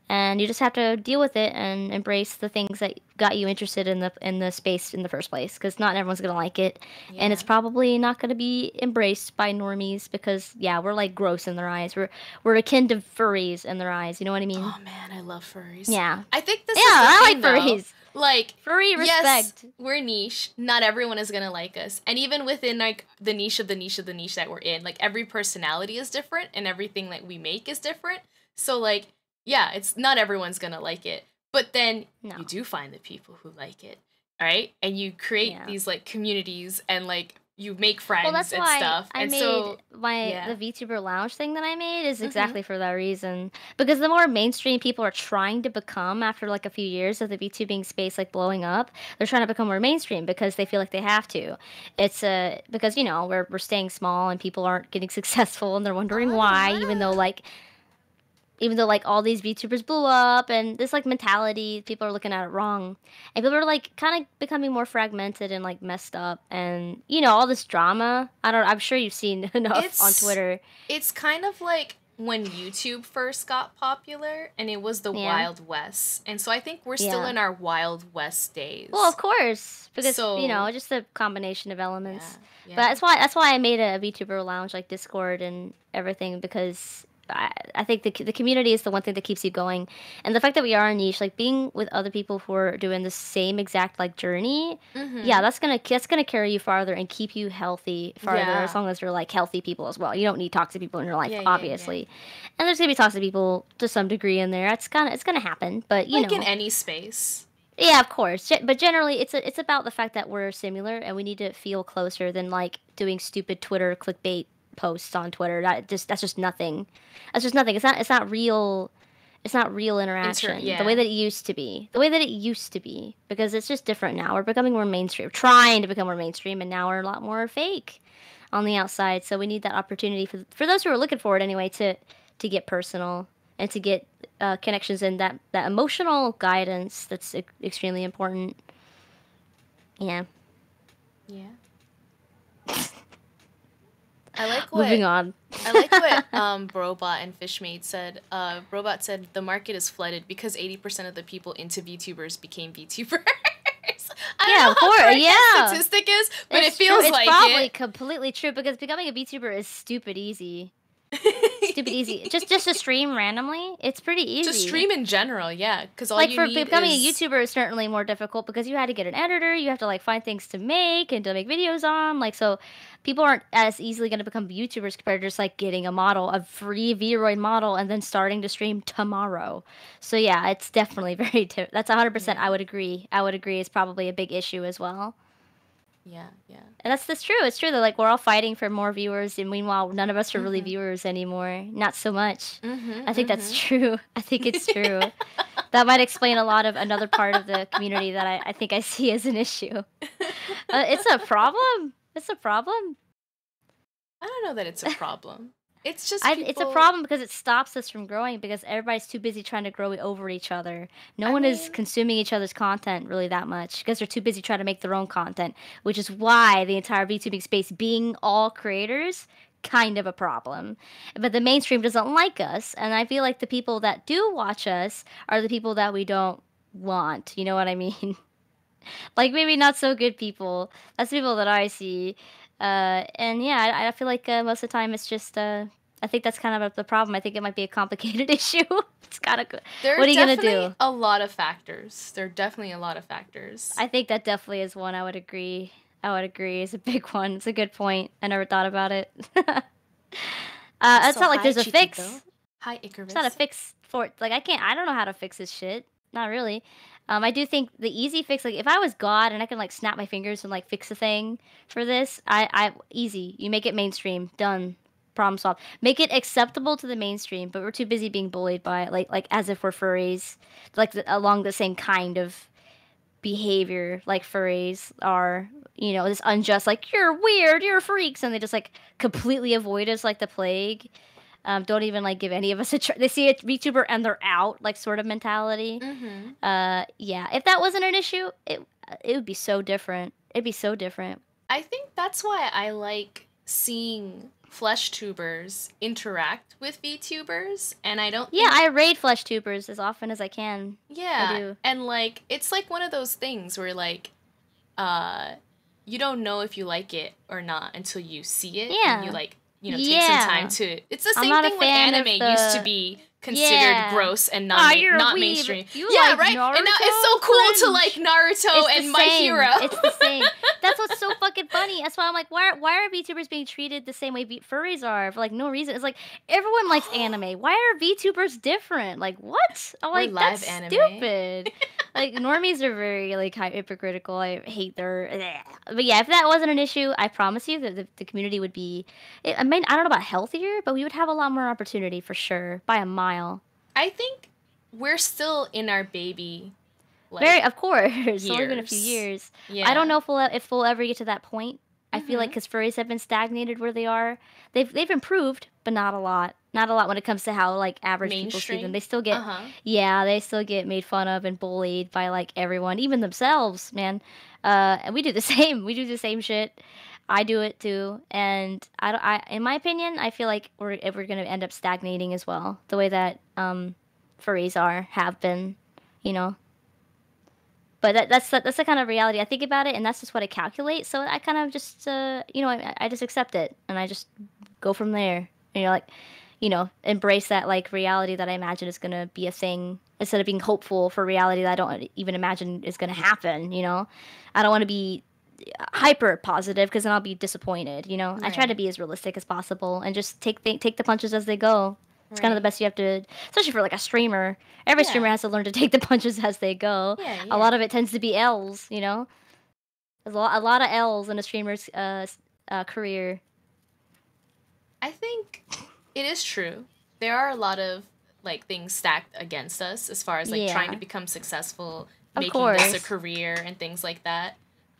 And you just have to deal with it and embrace the things that got you interested in the space in the first place, because not everyone's gonna like it, and it's probably not gonna be embraced by normies because we're, like, gross in their eyes. We're akin to furries in their eyes. You know what I mean? Oh man, I love furries. Yeah, I think this. I like furries. Like, furry respect. Yes, we're niche. Not everyone is gonna like us, and even within, like, the niche of the niche of the niche that we're in, like, every personality is different, and everything that we make is different. So, like, yeah, it's not everyone's gonna like it, but then you do find the people who like it, right? And you create these, like, communities, and, like, you make friends and stuff. I made the VTuber Lounge thing that I made is exactly for that reason. Because the more mainstream people are trying to become after, like, a few years of the VTubing space, like, blowing up, they're trying to become more mainstream because they feel like they have to. It's because, you know, we're staying small and people aren't getting successful and they're wondering why, even though like all these VTubers blew up, and this, like, mentality, people are looking at it wrong, and people are, like, kind of becoming more fragmented and, like, messed up, and, you know, all this drama. I'm sure you've seen enough on Twitter. It's kind of like when YouTube first got popular, and it was the Wild West, and so I think we're still in our Wild West days. Well, of course, because you know, just a combination of elements. But that's why I made a VTuber Lounge, like, Discord and everything, because I think the community is the one thing that keeps you going, and the fact that we are a niche, like, being with other people who are doing the same exact, like, journey, that's gonna carry you farther and keep you healthy farther, as long as you're, like, healthy people as well. You don't need toxic people in your life, obviously, and there's gonna be toxic people to some degree in there. It's gonna happen, but you know, in any space. Yeah, of course, but generally, it's about the fact that we're similar and we need to feel closer than, like, doing stupid Twitter clickbait posts on Twitter. That's just nothing. That's just nothing. It's not real. It's not real interaction the way that it used to be. The way that it used to be, because it's just different now. We're becoming more mainstream. We're trying to become more mainstream, and now we're a lot more fake on the outside. So we need that opportunity for those who are looking for it anyway to get personal and to get connections and that emotional guidance that's extremely important. Yeah. Yeah. I like what Moving on. I like what Brobot and Fishmade said. Brobot said the market is flooded because 80% of the people into VTubers became VTubers. I don't know how correct that statistic is, but it feels like it's probably completely true because becoming a VTuber is stupid easy. Stupid easy. Just to stream randomly, it's pretty easy. Just stream in general, yeah. Because all like you for need becoming is... a YouTuber is certainly more difficult because you had to get an editor, you have to like find things to make and to make videos on. Like so, people aren't as easily going to become YouTubers compared to just like getting a model, a free Vroid model, and then starting to stream tomorrow. So yeah, it's definitely very. That's 100%. I would agree. I would agree. It's probably a big issue as well. Yeah. And that's true. It's true that like we're all fighting for more viewers, and meanwhile, none of us are really viewers anymore. Not so much. I think that's true. I think it's true. That might explain a lot of another part of the community that I think I see as an issue. It's a problem. It's a problem. I don't know that it's a problem. It's just it's a problem because it stops us from growing because everybody's too busy trying to grow over each other. No one is consuming each other's content really that much because they're too busy trying to make their own content, which is why the entire VTubing space being all creators kind of a problem. But the mainstream doesn't like us, and I feel like the people that do watch us are the people that we don't want. You know what I mean? Like maybe not so good people. That's the people that I see. And yeah, I feel like most of the time it's just I think that's kind of the problem. I think it might be a complicated issue. It's gotta go. What are you gonna do? There are a lot of factors. There are definitely a lot of factors. I think that definitely is one. I would agree. It's a big one. It's a good point. I never thought about it. It's not like there's a fix. Hi, Icarus. It's not a fix for it. Like I don't know how to fix this shit. Not really. I do think the easy fix, like if I was God and I could like snap my fingers and like fix a thing for this, easy. You make it mainstream, done, problem solved. Make it acceptable to the mainstream, but we're too busy being bullied by it, like as if we're furries, like along the same kind of behavior like furries are. You know, this unjust, like you're weird, you're freaks, and they just like completely avoid us like the plague. Don't even like give any of us a try. They see a VTuber and they're out, like sort of mentality. Yeah, if that wasn't an issue, it would be so different. It'd be so different. I think that's why I like seeing flesh tubers interact with VTubers, and I don't. Yeah, I raid flesh tubers as often as I can. Yeah, I do. And like it's like one of those things where like, you don't know if you like it or not until you see it. Yeah. And you like. You know, take some time to... It's the same thing when anime used to be considered gross and not mainstream. Like right? Naruto? And now it's so cool to like Naruto and My Hero. It's the same. That's what's so fucking funny. That's why I'm like, why are VTubers being treated the same way furries are for like no reason? It's like everyone likes anime. Why are VTubers different? Like what? I'm like that's anime. Stupid. Like normies are very like hypocritical. I hate their. But yeah, if that wasn't an issue, I promise you that the community would be. I mean, I don't know about healthier, but we would have a lot more opportunity for sure by a mile. I think we're still in our baby. Like, very, of course. It's only been a few years. Yeah. I don't know if we'll ever get to that point. I feel like because furries have been stagnated where they are, they've improved, but not a lot. Not a lot when it comes to how like average people see them. They still get they still get made fun of and bullied by like everyone, even themselves, man. And we do the same. We do the same shit. I do it too, and in my opinion, I feel like we're gonna end up stagnating as well, the way that furries have been, you know. But that's the kind of reality I think about it, and that's just what I calculate. So I kind of just I just accept it, and I just go from there. And like, embrace that like reality that I imagine is gonna be a thing instead of being hopeful for reality that I don't even imagine is gonna happen. You know, I don't want to be hyper positive because then I'll be disappointed. You know, right. I try to be as realistic as possible and just take the punches as they go. It's kind of the best you have to, especially for like a streamer. Every streamer has to learn to take the punches as they go. Yeah. A lot of it tends to be L's, you know. There's a lot of L's in a streamer's career. I think it is true. There are a lot of like things stacked against us as far as like trying to become successful, making this a career and things like that.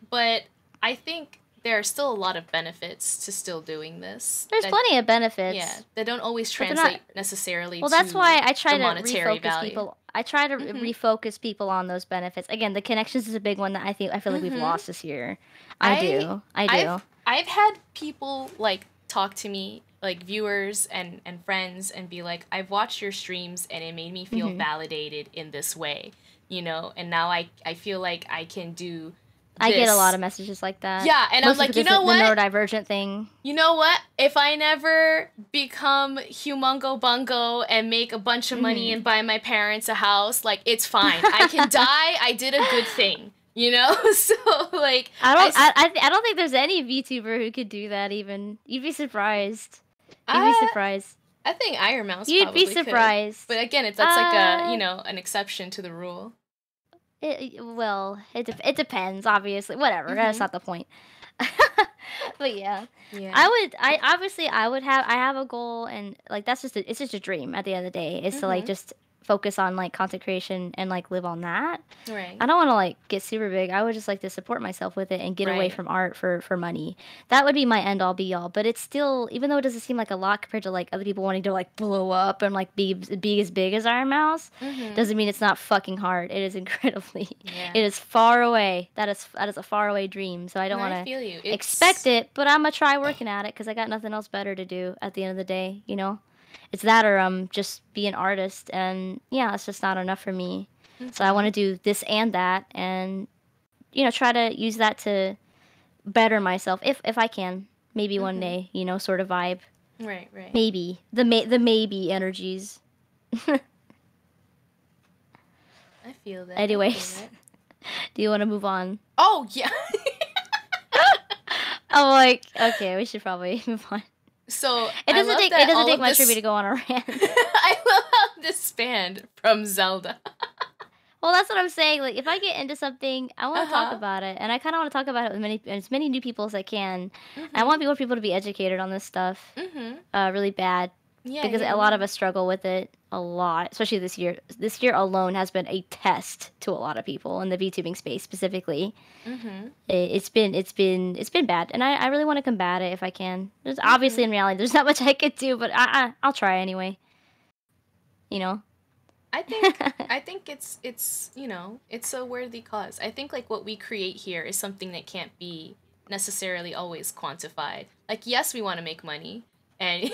But I think there are still a lot of benefits to still doing this. There's plenty of benefits. Yeah, they don't always translate necessarily. Well, that's why I try to refocus value. People. I try to refocus people on those benefits. Again, the connections is a big one that I feel like we've lost this year. I do. I've had people like talk to me, like viewers and friends, and be like, I've watched your streams and it made me feel validated in this way, you know, and now I feel like I can do I get a lot of messages like that. Yeah, and I'm like, you know what? The neurodivergent thing. You know what? If I never become humongo bungo and make a bunch of money and buy my parents a house, like, it's fine. I can die. I did a good thing. You know? So, like... I don't think there's any VTuber who could do that, even. You'd be surprised. You'd be surprised. I think Iron Mouse You'd probably be surprised. Could. But again, that's like a, you know, an exception to the rule. It depends, obviously. Whatever, that's not the point. But yeah. I have a goal, and like it's just a dream at the end of the day. It's to like just focus on like content creation and like live on that. Right. I don't want to like get super big. I would just like to support myself with it and get away from art for money. That would be my end all be all. But it's still, even though it doesn't seem like a lot compared to like other people wanting to like blow up and like be as big as Iron Mouse, doesn't mean it's not fucking hard. It is incredibly. Yeah. It is far away. That is a far away dream. So I don't want to expect it, but I'm gonna try working at it because I got nothing else better to do at the end of the day. You know. It's that or just be an artist, and yeah, it's just not enough for me. So I want to do this and that, and you know, try to use that to better myself if I can. Maybe one day, you know, sort of vibe. Right. Maybe the maybe energies. I feel that. Anyways, do you want to move on? Oh yeah. I'm like, okay, we should probably move on. So it doesn't take much for me to go on a rant. I love how this banned from Zelda. Well, that's what I'm saying. Like, if I get into something, I want to talk about it, and I kind of want to talk about it with as many new people as I can. I want more people to be educated on this stuff, really bad, because a lot of us struggle with it a lot, especially this year. This year alone has been a test to a lot of people in the VTubing space specifically. It's been bad, and I really want to combat it if I can. There's obviously in reality there's not much I could do, but I'll try anyway. You know. I think it's you know, it's a worthy cause. I think like what we create here is something that can't be necessarily always quantified. Like, yes, we want to make money. And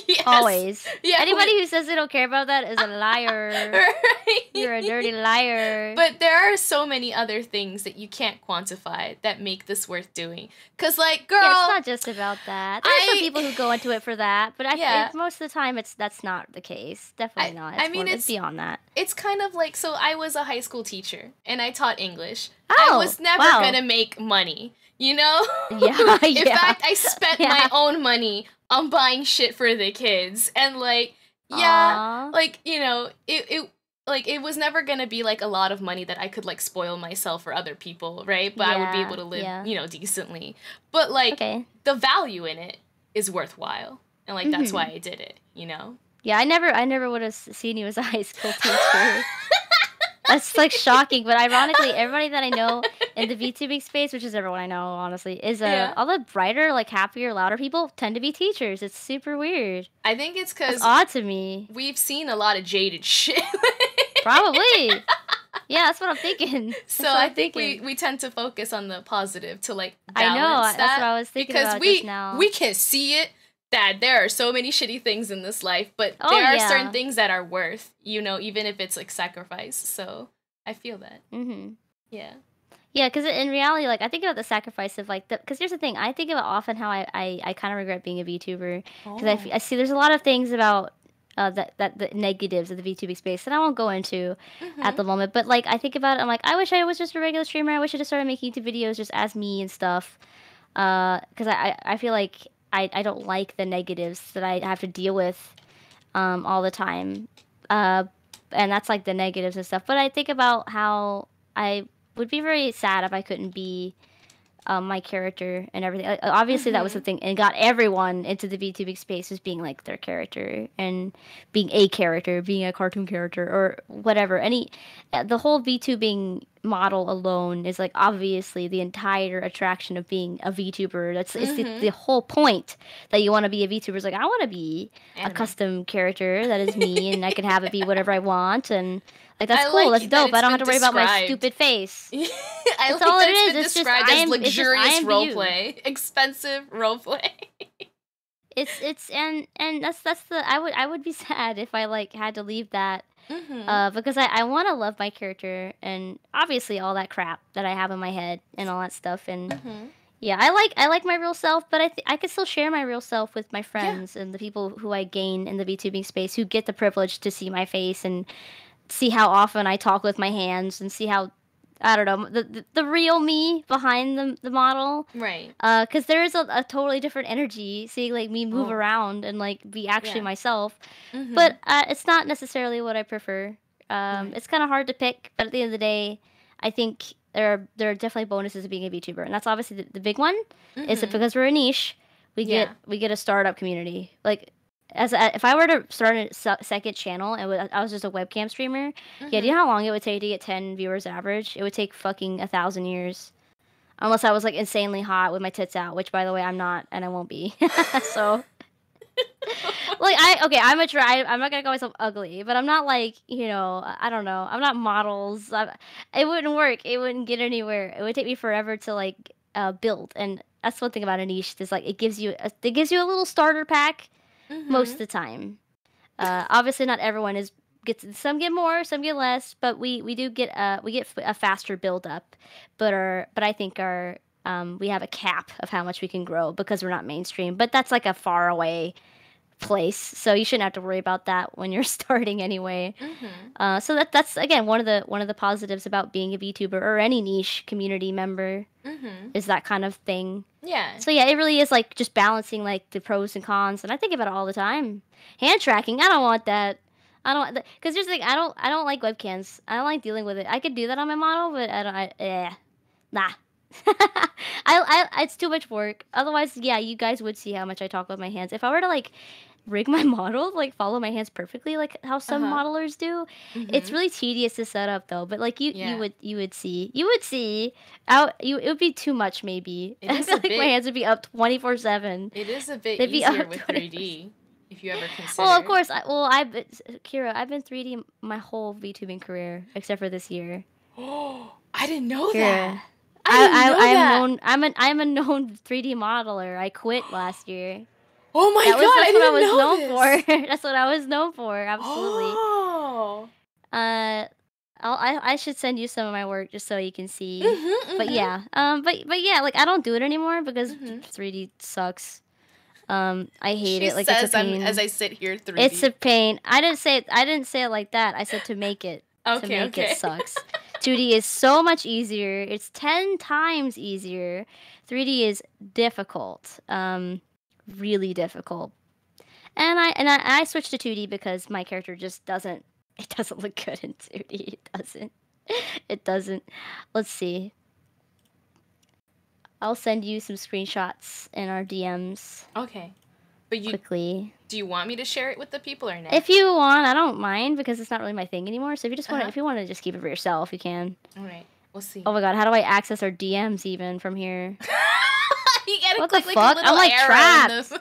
yes, always. Yeah, anybody who says they don't care about that is a liar. Right? You're a dirty liar. But there are so many other things that you can't quantify that make this worth doing. Cause like, girl, it's not just about that. There are some people who go into it for that, but I think most of the time that's not the case. Definitely not. It's beyond that. It's kind of like, so I was a high school teacher and I taught English. I was never gonna make money. You know? Yeah. In fact, I spent my own money on buying shit for the kids. And like, like, you know, it was never gonna be like a lot of money that I could like spoil myself for other people, right? But I would be able to live, you know, decently. But like the value in it is worthwhile. And like that's why I did it, you know? Yeah, I never would have seen you as a high school teacher. That's like shocking, but ironically, everybody that I know in the VTubing space, which is everyone I know, honestly, is all the brighter, like happier, louder people tend to be teachers. It's super weird. I think it's because odd to me. We've seen a lot of jaded shit. Probably. Yeah, that's what I'm thinking. So I think we tend to focus on the positive to like balance I know, that, that's what I was thinking about just now. We can see it. That there are so many shitty things in this life, but there are certain things that are worth, you know, even if it's like sacrifice. So I feel that. Yeah. Yeah, because in reality, like I think about the sacrifice of like, because here's the thing, I think about often how I kind of regret being a VTuber because I see there's a lot of things about the negatives of the VTubing space that I won't go into at the moment. But like I think about it, I'm like, I wish I was just a regular streamer. I wish I just started making YouTube videos just as me and stuff. Because I feel like I don't like the negatives that I have to deal with all the time. And that's like the negatives and stuff. But I think about how I would be very sad if I couldn't be my character and everything. Obviously, that was the thing, and got everyone into the VTubing space as being like their character and being a character, being a cartoon character or whatever. The whole VTubing model alone is like obviously the entire attraction of being a VTuber. That's it's the whole point that you want to be a VTuber. Is like I want to be a custom character that is me, and I can have it be whatever I want and. Like that's cool. That's dope. I don't have to worry about my stupid face. That's all it is. It's described as luxurious roleplay, expensive roleplay. It's and that's the I would be sad if I like had to leave that Because I want to love my character and obviously all that crap that I have in my head and all that stuff. And yeah, I like my real self, but I can still share my real self with my friends and the people who I gain in the VTubing space who get the privilege to see my face and see how often I talk with my hands and see how, I don't know, the real me behind the model. Right. Because there is a totally different energy seeing like me move around and like be actually myself. But it's not necessarily what I prefer. It's kind of hard to pick, but at the end of the day, I think there are definitely bonuses of being a VTuber, and that's obviously the big one. Is that because we're a niche, we get a startup community. Like if I were to start a second channel and I was just a webcam streamer, do you know how long it would take to get 10 viewers average? It would take fucking 1,000 years. Unless I was like insanely hot with my tits out, which by the way I'm not and I won't be. So like I'm not gonna call myself ugly, but I'm not like, you know, I don't know, I'm not models. It wouldn't work. It wouldn't get anywhere. It would take me forever to like build, and that's one thing about a niche. Is like it gives you a little starter pack most of the time. Obviously, not everyone gets. Some get more, some get less, but we do get a faster build up. But I think we have a cap of how much we can grow because we're not mainstream. But that's like a far away place, so you shouldn't have to worry about that when you're starting anyway. So that's again one of the positives about being a VTuber or any niche community member is that kind of thing. Yeah. So yeah, it really is like just balancing like the pros and cons, and I think about it all the time. Hand tracking, I don't want that. I don't, because here's the thing, I don't like webcams. I don't like dealing with it. I could do that on my model, but nah. It's too much work. Otherwise, yeah, you guys would see how much I talk with my hands. If I were to like rig my model, like follow my hands perfectly, like how some modelers do, it's really tedious to set up though. But like you would see. It would be too much maybe. It is I feel like my hands would be up 24/7. It is a bit easier with 3D. If you ever consider. Well, of course. Kira, I've been 3D my whole VTubing career except for this year. Oh, I didn't know Kira, that. I'm a known 3D modeler. I quit last year. Oh my god! That's what I was known for. That's what I was known for. Absolutely. Oh. I should send you some of my work just so you can see. But yeah. But yeah, like I don't do it anymore because 3D sucks. I hate it. Like it's a pain. As I sit here, 3D. It's a pain. I didn't say it like that. I said to make it. It sucks. 2D is so much easier. It's 10 times easier. 3D is difficult. Really difficult. And I switched to 2D because my character just doesn't look good in 2D. It doesn't. Let's see. I'll send you some screenshots in our DMs. Okay. But quickly. Do you want me to share it with the people or not? If you want, I don't mind because it's not really my thing anymore. So if you just want, if you want to just keep it for yourself, you can. All right, we'll see. Oh my god, how do I access our DMs even from here? You gotta what click the fuck? Like a little I'm like arrow trapped.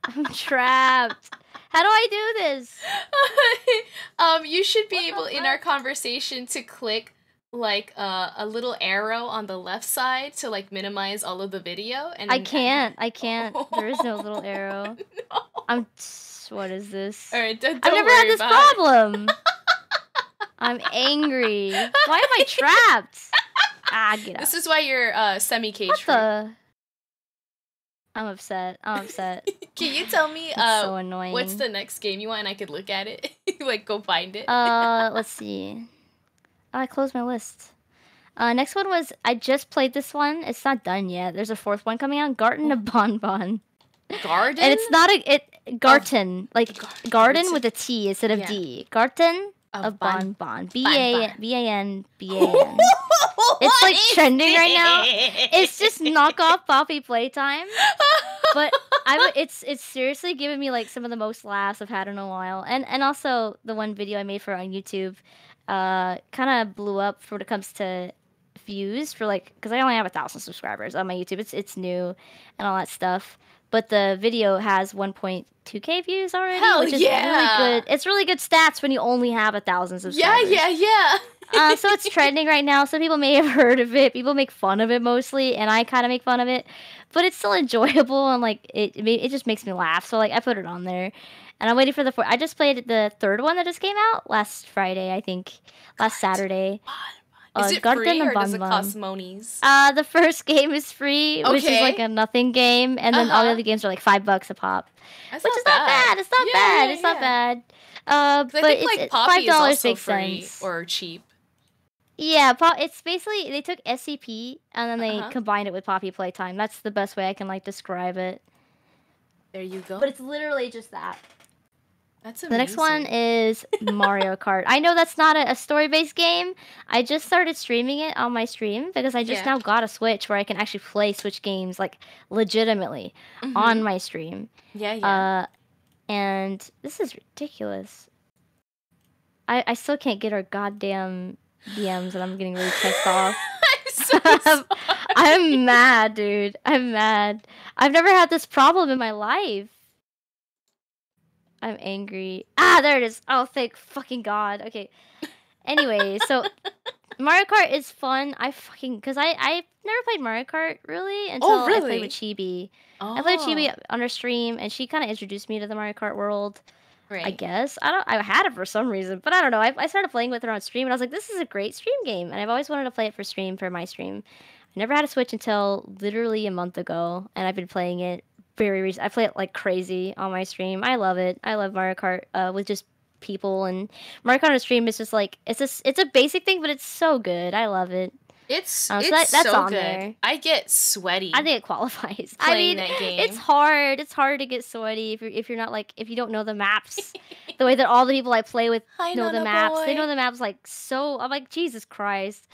I'm trapped. How do I do this? You should be able in our conversation to click like a little arrow on the left side to like minimize all of the video. And I can't. There is no little arrow. No. What is this? All right, don't I've never had this problem. I'm angry. Why am I trapped? Get up. This is why you're semi-cage free. I'm upset. Can you tell me so annoying. What's the next game you want and I could look at it? Like go find it. Let's see. Oh, I closed my list. Next one was I just played this one. It's not done yet. There's a fourth one coming out. Garten of Bonbon. Garden? And it's not Garten, like garden with a T instead of D. Garten of Bonbon. B-A-N-B-A-N. It's like trending right now. It's just knockoff Poppy Playtime. But it's seriously giving me like some of the most laughs I've had in a while. And also the one video I made for on YouTube kind of blew up for when it comes to views for like, because I only have 1,000 subscribers on my YouTube. It's new and all that stuff. But the video has 1.2K views already, which is really good. It's really good stats when you only have 1,000 subscribers. Yeah. So it's trending right now. Some people may have heard of it. People make fun of it mostly, and I kind of make fun of it. But it's still enjoyable, and like it just makes me laugh. So like I put it on there. And I'm waiting for the fourth. I just played the third one that just came out last Friday, I think. Last Saturday. Is it free or does it cost monies? The first game is free, which is like a nothing game, and then all the other games are like $5 a pop, which is not bad. It's not bad. It's not bad. But I think, like, Poppy $5 is also makes free sense. or cheap. Yeah, it's basically they took SCP and then they combined it with Poppy Playtime. That's the best way I can like describe it. There you go. But it's literally just that. That's amazing. The next one is Mario Kart. I know that's not a story-based game. I just started streaming it on my stream because I just now got a Switch where I can actually play Switch games like legitimately on my stream. Yeah. And this is ridiculous. I still can't get our goddamn DMs and I'm getting really pissed off. I'm so sorry. I'm mad, dude. I'm mad. I've never had this problem in my life. I'm angry. Ah, there it is. Oh, thank fucking God. Okay. Anyway, so Mario Kart is fun. Because I never played Mario Kart really until I played with Chibi. I played Chibi on her stream, and she kind of introduced me to the Mario Kart world. Right. I guess. I had it for some reason, but I don't know. I started playing with her on stream, and I was like, this is a great stream game, and I've always wanted to play it for my stream. I never had a Switch until literally a month ago, and I've been playing it very recently. I play it like crazy on my stream. I love it. I love Mario Kart with just people, and Mario Kart on stream is just like it's a basic thing, but it's so good. I love it. It's that's so on good. There. I get sweaty. I think it qualifies. Playing that game. It's hard. It's hard to get sweaty if you're not like if you don't know the maps. The way that all the people I play with know the maps. They know the maps like so. I'm like Jesus Christ.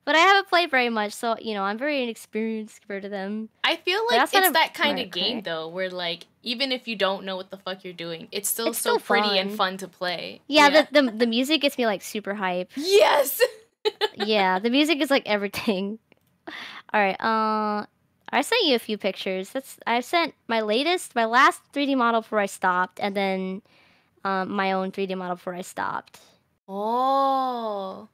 But I haven't played very much, so I'm very inexperienced compared to them. I feel like it's that kind of game though, where like even if you don't know what the fuck you're doing, it's still so pretty and fun to play. Yeah, the music gets me like super hype. Yes. Yeah, the music is like everything. All right, I sent you a few pictures. I sent my last 3D model before I stopped, and then my own 3D model before I stopped. Oh.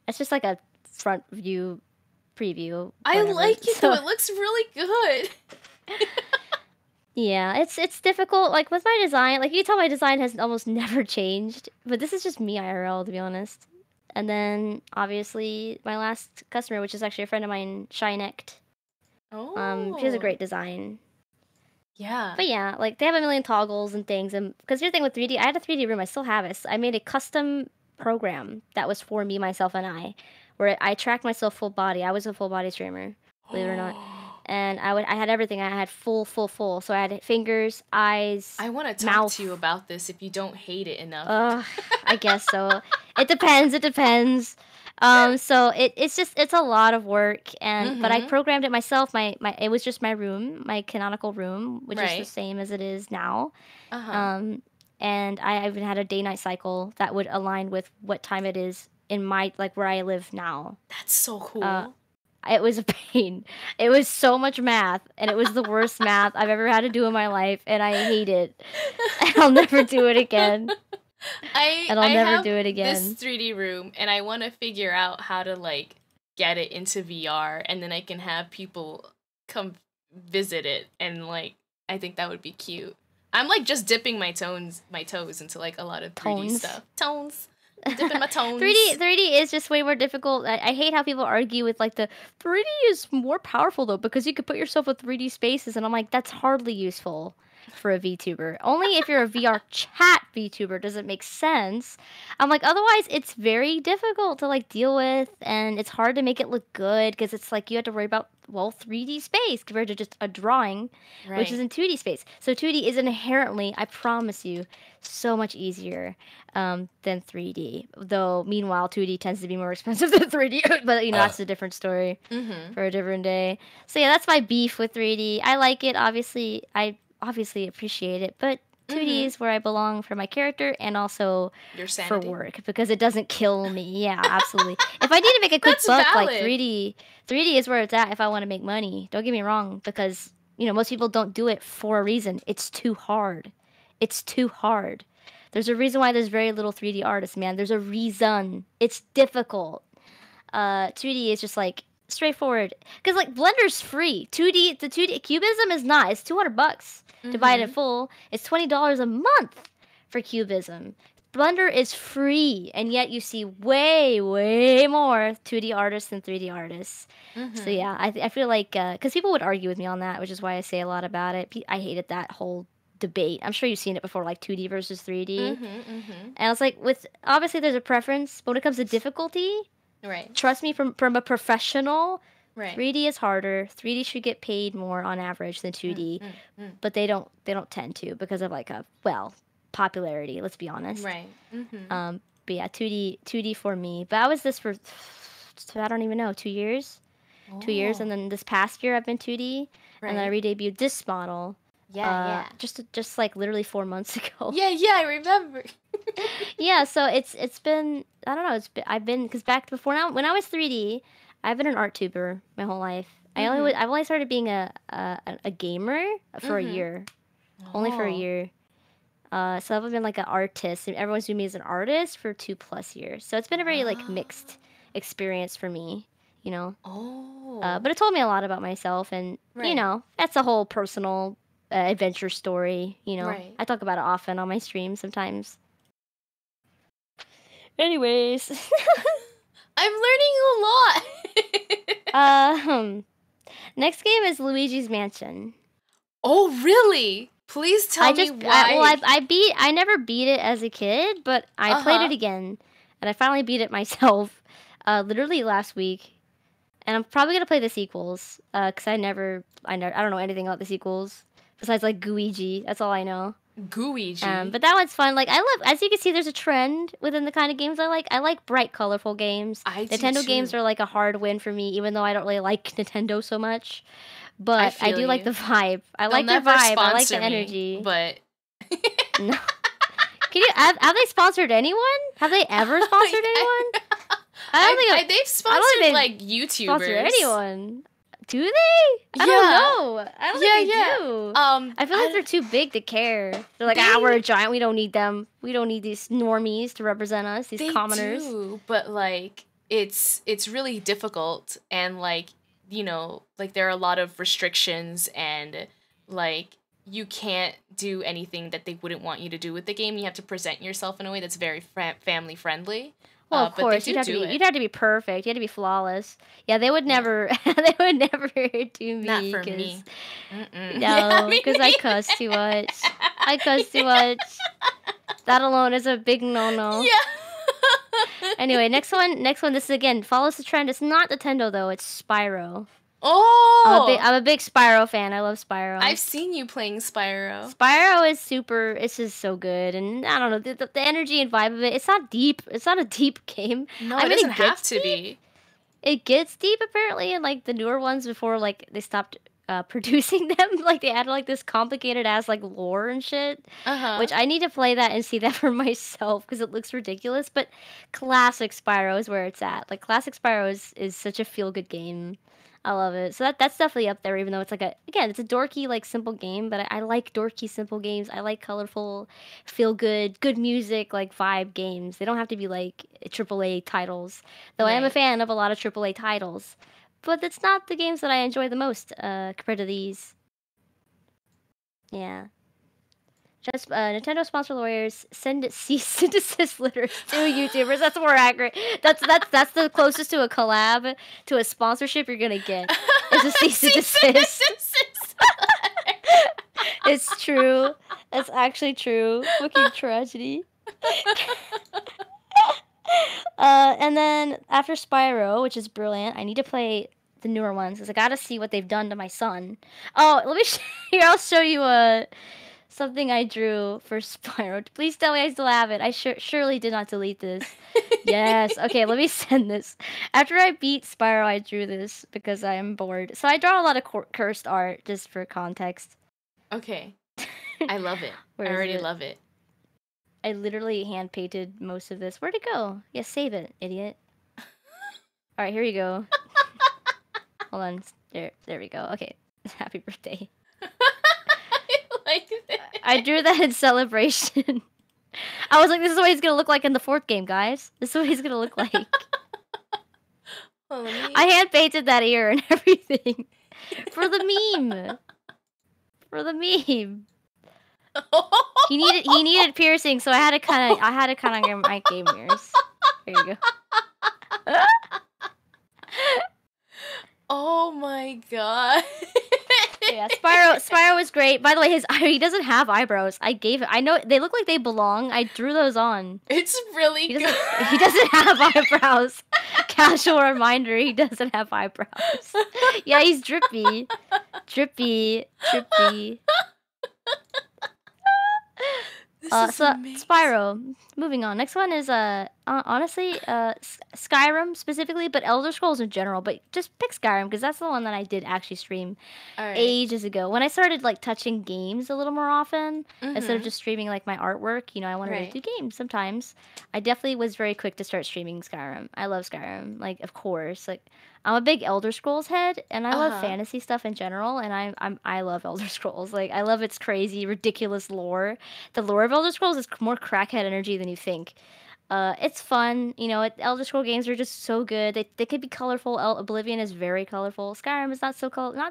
It's just like a front view preview. I like it though. It looks really good. Yeah, it's difficult. Like with my design, like you can tell my design has almost never changed. But this is just me IRL, to be honest. And then obviously my last customer, which is actually a friend of mine, Shinect. Oh. She has a great design. Yeah. But yeah, like they have a million toggles and things. And because here's the thing with 3D, I had a 3D room. I still have it. So I made a custom program that was for me, myself, and I, where I tracked myself full body. I was a full body streamer, believe it or not. And I had everything. I had full. So I had fingers, eyes, I want to talk mouth. to you about this if you don't hate it enough. I guess so. It depends. So it's a lot of work, and but I programmed it myself. It was just my room, my canonical room, which is the same as it is now. And I even had a day-night cycle that would align with what time it is in my like where I live now. That's so cool. It was a pain. It was so much math, and it was the worst math I've ever had to do in my life, and I hate it. And I'll never do it again. I'll never do it again. This 3D room, and I want to figure out how to like get it into VR, and then I can have people come visit it, and like I think that would be cute. I'm like just dipping my toes into like a lot of 3D stuff. Dipping my tones. 3D is just way more difficult. I hate how people argue with like the 3D is more powerful though because you could put yourself with 3D spaces, and I'm like that's hardly useful for a VTuber. Only if you're a VR chat VTuber does it make sense. I'm like otherwise it's very difficult to like deal with, and it's hard to make it look good because it's like you have to worry about 3D space compared to just a drawing, which is in 2D space. So 2D is inherently, I promise you, so much easier than 3D. Though, meanwhile, 2D tends to be more expensive than 3D. But, that's a different story for a different day. So, yeah, that's my beef with 3D. I like it, obviously. I obviously appreciate it. But 2D is where I belong for my character and also for work. Because it doesn't kill me. Yeah, absolutely. If I need to make a quick buck, like 3D is where it's at if I want to make money. Don't get me wrong. Because, most people don't do it for a reason. It's too hard. It's too hard. There's a reason why there's very little 3D artists, man. There's a reason. It's difficult. 2D is just like straightforward. Because like Blender's free. 2D, the 2D Cubism is not. It's $200 to buy it in full. It's $20 a month for Cubism. Blender is free, and yet you see way, way more 2D artists than 3D artists. So yeah, I feel like because people would argue with me on that, which is why I say a lot about it. I hated that whole debate. I'm sure you've seen it before, like 2D versus 3D. And I was like, with obviously there's a preference, but when it comes to difficulty, right? Trust me, from a professional, right. 3D is harder. 3D should get paid more on average than 2D, but they don't tend to because of like popularity. Let's be honest. Right. But yeah, 2D for me. But I was this for I don't even know 2 years, 2 years, and then this past year I've been 2D, and then I re-debuted this model. Yeah. Just like literally 4 months ago. Yeah, I remember. Yeah, so it's been, I don't know, I've been, because back before now, when I was 3D, I've been an art tuber my whole life. I've only started being a gamer for a year, only for a year. So I've been like an artist, and everyone's doing me as an artist for 2+ years. So it's been a very like mixed experience for me, you know. But it told me a lot about myself, and you know, that's a whole personal adventure story, you know. I talk about it often on my streams sometimes. Anyways. I'm learning a lot. Next game is Luigi's Mansion. Oh, really? Please tell me why. I never beat it as a kid, but I played it again, and I finally beat it myself, literally last week. And I'm probably gonna play the sequels, cause I don't know anything about the sequels besides like Gooigi. That's all I know. Gooigi. But that one's fun. Like, I love, as you can see, there's a trend within the kind of games I like. I like bright, colorful games. Nintendo games are like a hard win for me, even though I don't really like Nintendo so much. But I do like the vibe. I like the vibe. I like the energy. But no. Can you have they sponsored anyone? Have they ever sponsored anyone? I don't think they've sponsored like YouTubers. Sponsored anyone? Do they? I don't know. I don't think they do. I feel like they're too big to care. They're like, we're a giant. We don't need them. We don't need these normies to represent us. These commoners. They do, but like it's really difficult, and like, you know, like there are a lot of restrictions, and like you can't do anything that they wouldn't want you to do with the game. You have to present yourself in a way that's very family friendly. Well, of course, you'd have to be perfect. You had to be flawless. Yeah, they would never. They would never do me. Not for me. No, because I cuss too much. I cuss too much. That alone is a big no-no. Yeah. Anyway, next one. This again follows the trend. It's not Nintendo though. It's Spyro. Oh, I'm a big Spyro fan. I love Spyro. I've seen you playing Spyro. Spyro is super. It's just so good, and I don't know the energy and vibe of it. It's not deep. It's not a deep game. No, it doesn't have to be. It gets deep apparently, and like the newer ones before, like they stopped producing them. Like they added like this complicated ass like lore and shit. Which I need to play that and see that for myself because it looks ridiculous. But classic Spyro is where it's at. Like classic Spyro is such a feel good game. I love it. So that's definitely up there, even though it's like it's a dorky, like, simple game, but I like dorky, simple games. I like colorful, feel good music, like, vibe games. They don't have to be, like, AAA titles. Though I am a fan of a lot of AAA titles. But it's not the games that I enjoy the most, compared to these. Yeah. Just Nintendo sponsor lawyers send cease and desist letters to YouTubers. That's more accurate. That's the closest to a collab, to a sponsorship you're gonna get. Is a cease and desist. It's true. That's actually true. Fucking tragedy. And then after Spyro, which is brilliant, I need to play the newer ones because I gotta see what they've done to my son. Oh, let me here. I'll show you something I drew for Spyro. Please tell me I still have it. I surely did not delete this. Yes. Okay, let me send this. After I beat Spyro, I drew this because I am bored. So I draw a lot of cursed art, just for context. Okay. I love it. I already love it. I literally hand-painted most of this. Where'd it go? Yeah, save it, idiot. Alright, here we go. Hold on. There we go. Okay. Happy birthday. I drew that in celebration. I was like, this is what he's gonna look like in the 4th game, guys. This is what he's gonna look like. I hand painted that ear and everything for the meme. For the meme. He needed piercing, so I had to kind of get my game ears. There you go. Oh my god. Yeah, Spyro was great. By the way, he doesn't have eyebrows. I know they look like they belong. I drew those on. It's really good. He doesn't have eyebrows. Casual reminder, he doesn't have eyebrows. Yeah, he's drippy. Drippy. So amazing. Spyro. Moving on. Next one is honestly Skyrim specifically, but Elder Scrolls in general. But just pick Skyrim because that's the one that I did actually stream ages ago. When I started like touching games a little more often instead of just streaming like my artwork. You know, I wanted to do games sometimes. I definitely was very quick to start streaming Skyrim. I love Skyrim. Like, of course, like. I'm a big Elder Scrolls head, and I love fantasy stuff in general, and I love Elder Scrolls. Like, I love its crazy, ridiculous lore. The lore of Elder Scrolls is more crackhead energy than you think. It's fun, you know. Elder Scroll games are just so good. They could be colorful. Oblivion is very colorful. Skyrim is not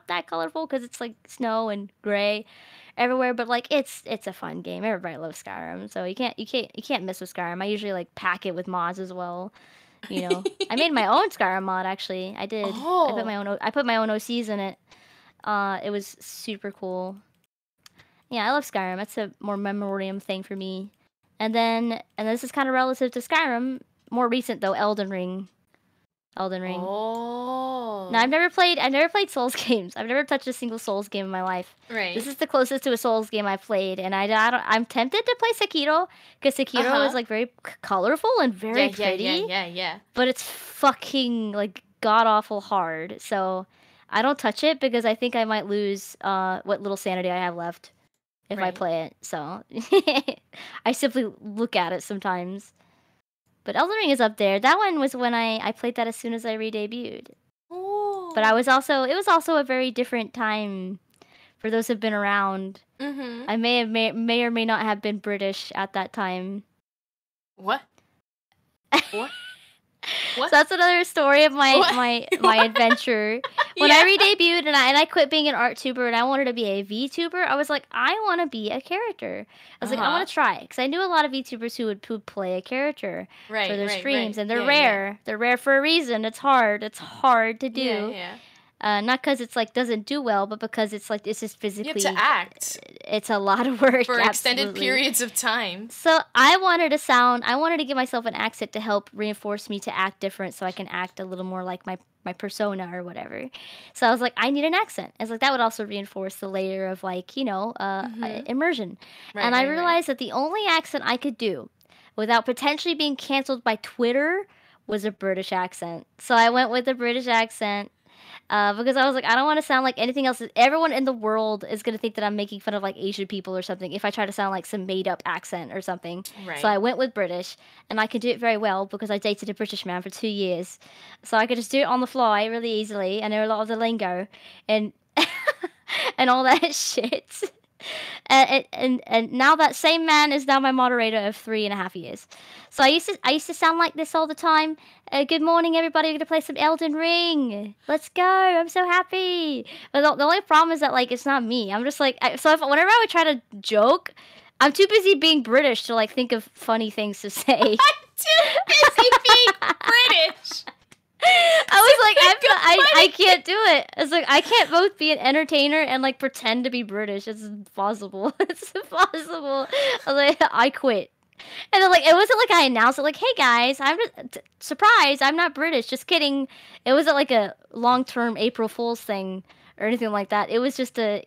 that colorful because it's like snow and gray everywhere. But like it's a fun game. Everybody loves Skyrim, so you can't miss with Skyrim. I usually like pack it with mods as well. You know, I made my own Skyrim mod. Actually, I did. I put my own OCs in it. It was super cool. Yeah, I love Skyrim. That's a more memoriam thing for me. And this is kind of relative to Skyrim. More recent though, Elden Ring. Oh. Now I've never played Souls games. I've never touched a single Souls game in my life. Right. This is the closest to a Souls game I've played, and I'm tempted to play Sekiro because Sekiro is like very colorful and very pretty. Yeah. But it's fucking like god awful hard. So I don't touch it because I think I might lose what little sanity I have left if I play it. So I simply look at it sometimes. But Elden Ring is up there. That one was when I played that as soon as I re-debuted. Oh. But it was also a very different time for those who've been around. Mm-hmm. I may or may not have been British at that time. What? What? So that's another story of my adventure. When I re-debuted and I quit being an art tuber and I wanted to be a VTuber, I was like, I want to be a character. I was like, I want to try because I knew a lot of VTubers who would play a character for their streams, and they're rare. Yeah. They're rare for a reason. It's hard. It's hard to do. Yeah. Not because it's like doesn't do well, but because it's like it's just physically. You have to act. It's a lot of work for extended periods of time. So I wanted to give myself an accent to help reinforce me to act different, so I can act a little more like my persona or whatever. So I was like, I need an accent. I was like, that would also reinforce the layer of like immersion. And I realized that the only accent I could do without potentially being canceled by Twitter was a British accent. So I went with a British accent. Because I was like, I don't want to sound like anything else. Everyone in the world is going to think that I'm making fun of like Asian people or something if I try to sound like some made up accent or something. Right. So I went with British, and I could do it very well because I dated a British man for 2 years. So I could just do it on the fly really easily, and there were a lot of the lingo and and all that shit. And now that same man is now my moderator of 3.5 years. So I used to sound like this all the time. Good morning, everybody. We're gonna play some Elden Ring. Let's go. I'm so happy. But the only problem is that like it's not me. I'm just like whenever I would try to joke, I'm too busy being British to like think of funny things to say. I'm too busy being British. I was like, I can't do it. It's like I can't both be an entertainer and like pretend to be British. It's impossible. It's impossible. I was like, I quit. And then like it wasn't like I announced it like, hey guys, I'm just surprised I'm not British. Just kidding. It wasn't like a long-term April Fool's thing or anything like that. It was just I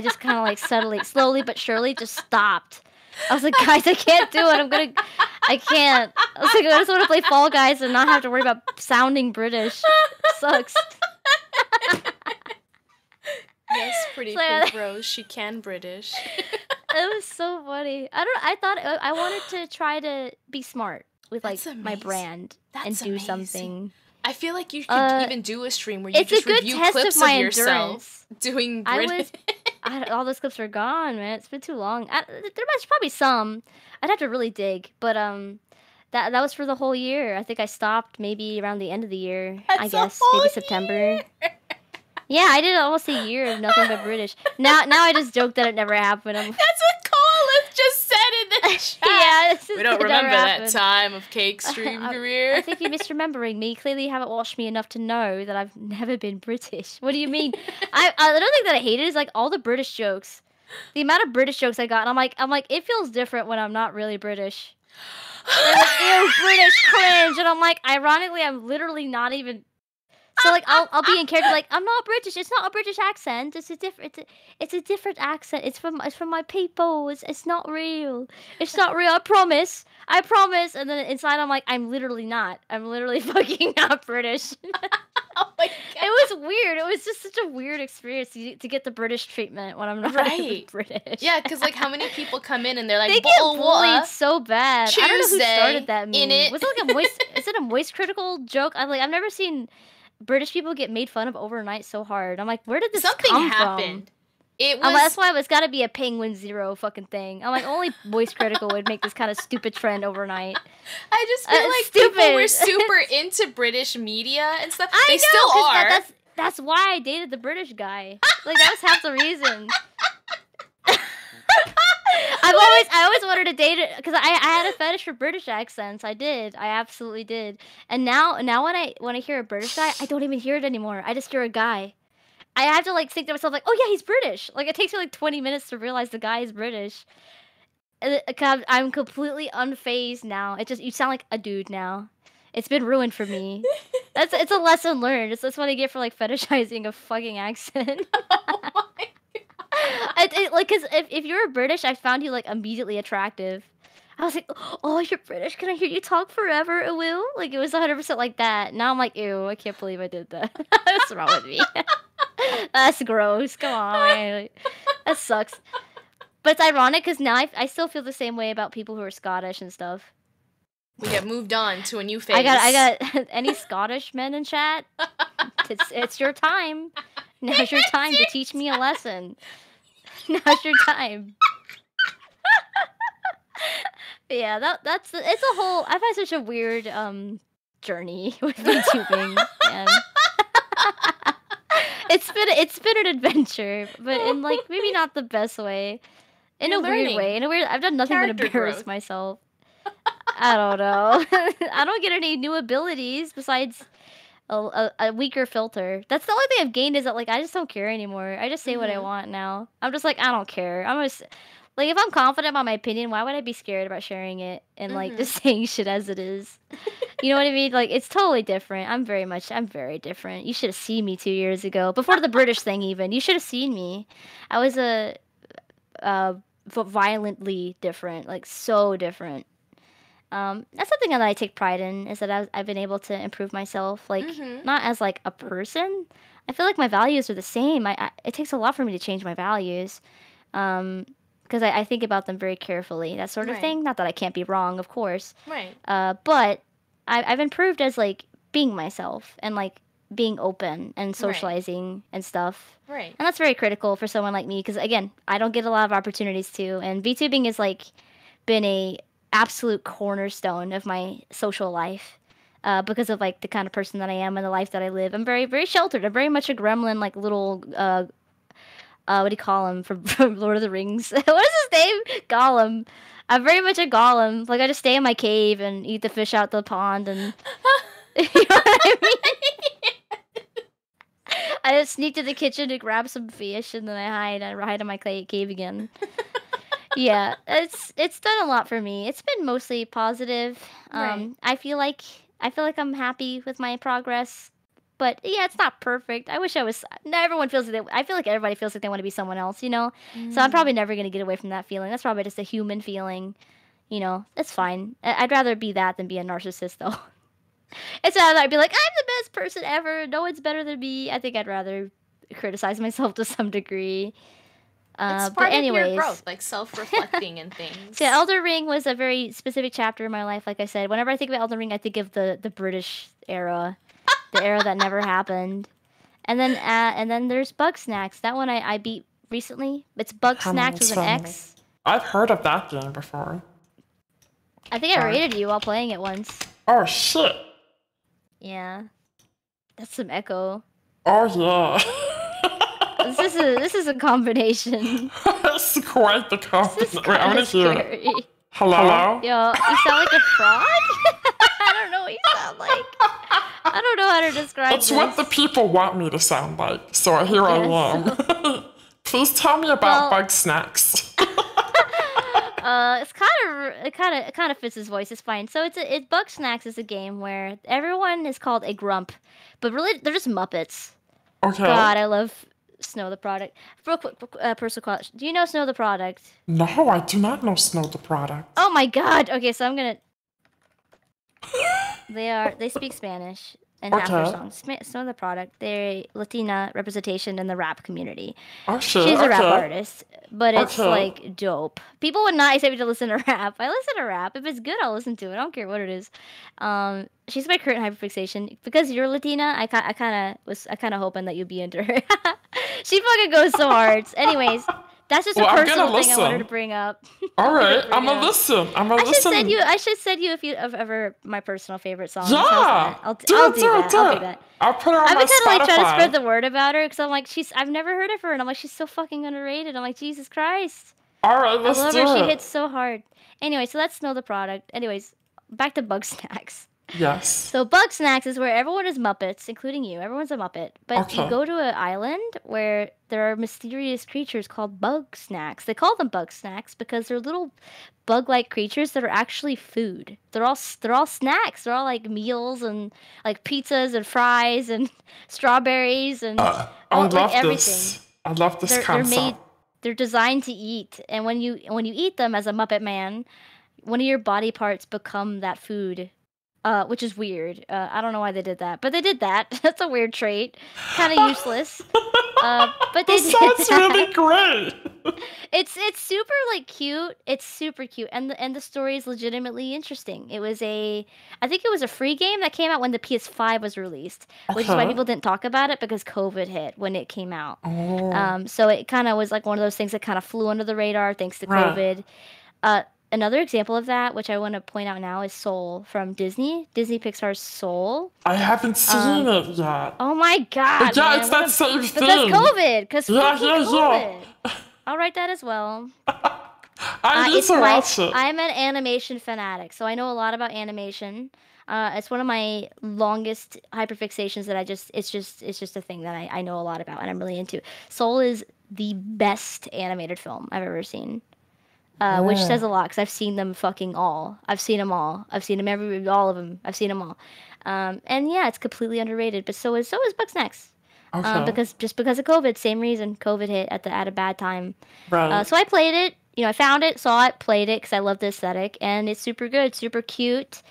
just kind of like slowly but surely just stopped. I was like, guys, I can't do it. I can't. I was like, I just want to play Fall Guys and not have to worry about sounding British. It sucks. Yes, pretty pink Rose. She can British. It was so funny. I thought I wanted to try to be smart with like my brand and do something. I feel like you could even do a stream where you just review clips of yourself doing British. All those clips are gone, man. It's been too long. There's probably some. I'd have to really dig, but That was for the whole year. I think I stopped maybe around the end of the year. That's I guess maybe September. Year. Yeah, I did almost a year of nothing but British. Now I just joke that it never happened. That's what Colin just said in the chat. Yeah, we don't remember that time of Cake stream career. I think you're misremembering me. Clearly, you haven't watched me enough to know that I've never been British. What do you mean? I don't think that I hate it. It's like all the British jokes. The amount of British jokes I got, and I'm like, it feels different when I'm not really British. They're like, ew, British cringe, and I'm like, ironically, I'm literally not even. So like I'll be in character like I'm not British. It's not a British accent. It's a different accent. It's from my people. It's not real. It's not real. I promise. And then inside I'm like I'm literally not. I'm literally fucking not British. Oh my God. It was weird. It was just such a weird experience to get the British treatment when I'm not even British. Yeah, because like how many people come in and they're like they get bullied so bad. Tuesday I don't know who started that meme. In it. Was it like a moist? Is it a moist critical joke? I've never seen British people get made fun of overnight so hard. I'm like, where did this come happened. From? It was. That's why it's got to be a Penguin Zero fucking thing. I'm like, only Voice Critical would make this kind of stupid trend overnight. I just feel like people were super into British media and stuff. They still are. That's why I dated the British guy. Like that was half the reason. I always wanted to date it because I had a fetish for British accents. I absolutely did. And now when I hear a British guy, I don't even hear it anymore. I just hear a guy. I have to like think to myself like, oh yeah, he's British. Like it takes me like 20 minutes to realize the guy is British. I'm completely unfazed now. You sound like a dude now. It's been ruined for me. It's a lesson learned. That's what I get for like fetishizing a fucking accent. Oh my God. Like, cause if you're British, I found you like immediately attractive. I was like, oh, you're British. Can I hear you talk forever, Will? Like it was 100% like that. Now I'm like, ew, I can't believe I did that. What's wrong with me? That's gross. Come on, that sucks. But it's ironic because now I still feel the same way about people who are Scottish and stuff. We get moved on to a new phase. I got any Scottish men in chat? It's your time. Now's your time to teach me a lesson. Now's your time. Yeah, it's a whole. I've had such a weird journey with YouTubing, and it's been an adventure, but in like maybe not the best way. In a weird way. I've done nothing but embarrass myself. I don't know. I don't get any new abilities besides a weaker filter. That's the only thing I've gained is that like I just don't care anymore. I just say what I want now. I'm just like I don't care. I'm just like if I'm confident about my opinion, why would I be scared about sharing it and like just saying shit as it is? You know what I mean? Like it's totally different. I'm very different. You should have seen me 2 years ago before the British thing. Even you should have seen me. I was violently different, like so different. That's something that I take pride in is that I've been able to improve myself, like not as like a person. I feel like my values are the same. It takes a lot for me to change my values, because I think about them very carefully, that sort of thing. Not that I can't be wrong, of course. Right. But I've improved as like being myself and like being open and socializing and stuff. Right. And that's very critical for someone like me because again, I don't get a lot of opportunities to. And VTubing has like been a absolute cornerstone of my social life because of like the kind of person that I am and the life that I live. I'm very, very sheltered. I'm very much a gremlin, like little what do you call him from Lord of the Rings? What is his name? Gollum. I'm very much a Gollum. Like I just stay in my cave and eat the fish out the pond and you know what I mean? I just sneak to the kitchen to grab some fish and then I hide in my cave again. Yeah, it's done a lot for me. It's been mostly positive. I feel like I'm happy with my progress. But yeah, it's not perfect. I wish I was. Everyone feels like I feel like everybody feels like they want to be someone else, you know. So I'm probably never gonna get away from that feeling. That's probably just a human feeling, you know. It's fine. I'd rather be that than be a narcissist, though. It's rather I'd be like, I'm the best person ever. No one's better than me. I think I'd rather criticize myself to some degree. It's part of your growth, like self-reflecting and things. So Elden Ring was a very specific chapter in my life. Like I said, whenever I think about Elden Ring, I think of the British era. The era that never happened. And then there's Bugsnax. That one I beat recently. It's Bugsnax with an X. I've heard of that game before. I think I rated you while playing it once. Oh shit. Yeah. That's some echo. Oh yeah. This is a combination. It's quite the combination. Wait, I want to hear it. Hello? Yo, you sound like a frog? I don't know what you sound like. I don't know how to describe It's what the people want me to sound like, so here I am. Please tell me about Bug Snacks. It kind of fits his voice. It's fine. So Bug Snacks is a game where everyone is called a grump, but really they're just Muppets. Okay. God, I love Snow the Product. Real quick, personal question. Do you know Snow the Product? No, I do not know Snow the Product. Oh my God. Okay, so I'm gonna. They speak Spanish and half their songs. Snow the Product. They're Latina representation in the rap community. Oh shit. She's a rap artist, but it's like dope. People would not expect me to listen to rap. I listen to rap. If it's good, I'll listen to it. I don't care what it is. She's my current hyperfixation because you're Latina. I kind of hoping that you'd be into her. She fucking goes so hard. Anyways, that's just a personal thing I wanted to bring up. All right, I'm gonna listen. I should send you if you have ever my personal favorite song. Yeah, I'll do that. I'll put her on my Spotify. I've been kind of like trying to spread the word about her because I'm like I've never heard of her and I'm like she's so fucking underrated. I'm like Jesus Christ. All right, let's do it. I love her. She hits so hard. Anyway, so that's Snow the Product. Anyways, back to Bug Snacks. Yes. So Bug Snacks is where everyone is Muppets, including you. Everyone's a Muppet. But you go to an island where there are mysterious creatures called Bug Snacks. They call them Bug Snacks because they're little bug-like creatures that are actually food. They're all snacks. They're all like meals and like pizzas and fries and strawberries and everything. I love this concept. They're designed to eat, and when you eat them as a Muppet Man, one of your body parts become that food. Which is weird. I don't know why they did that, but they did that. That's a weird trait. Kind of useless. But they did sounds really great. It's super like cute. It's super cute, and the story is legitimately interesting. I think it was a free game that came out when the PS5 was released, which is why people didn't talk about it because COVID hit when it came out. Oh. So it kind of was like one of those things that kind of flew under the radar thanks to COVID. Another example of that, which I want to point out now, is Soul from Disney Pixar's Soul. I haven't seen it yet. Oh my God! Yeah, man, it's that same thing. Because COVID. Because COVID. Yeah. I'll write that as well. I need to watch it. I'm an animation fanatic, so I know a lot about animation. It's one of my longest hyperfixations that it's just a thing that I know a lot about and I'm really into. Soul is the best animated film I've ever seen. Which says a lot because I've seen them fucking all. I've seen them all. I've seen them all of them. I've seen them all. And yeah, it's completely underrated. But so is Bugsnax. Okay. Because of COVID, same reason. COVID hit at a bad time. Right. So I played it. I found it, saw it, played it because I love the aesthetic, and it's super good, super cute,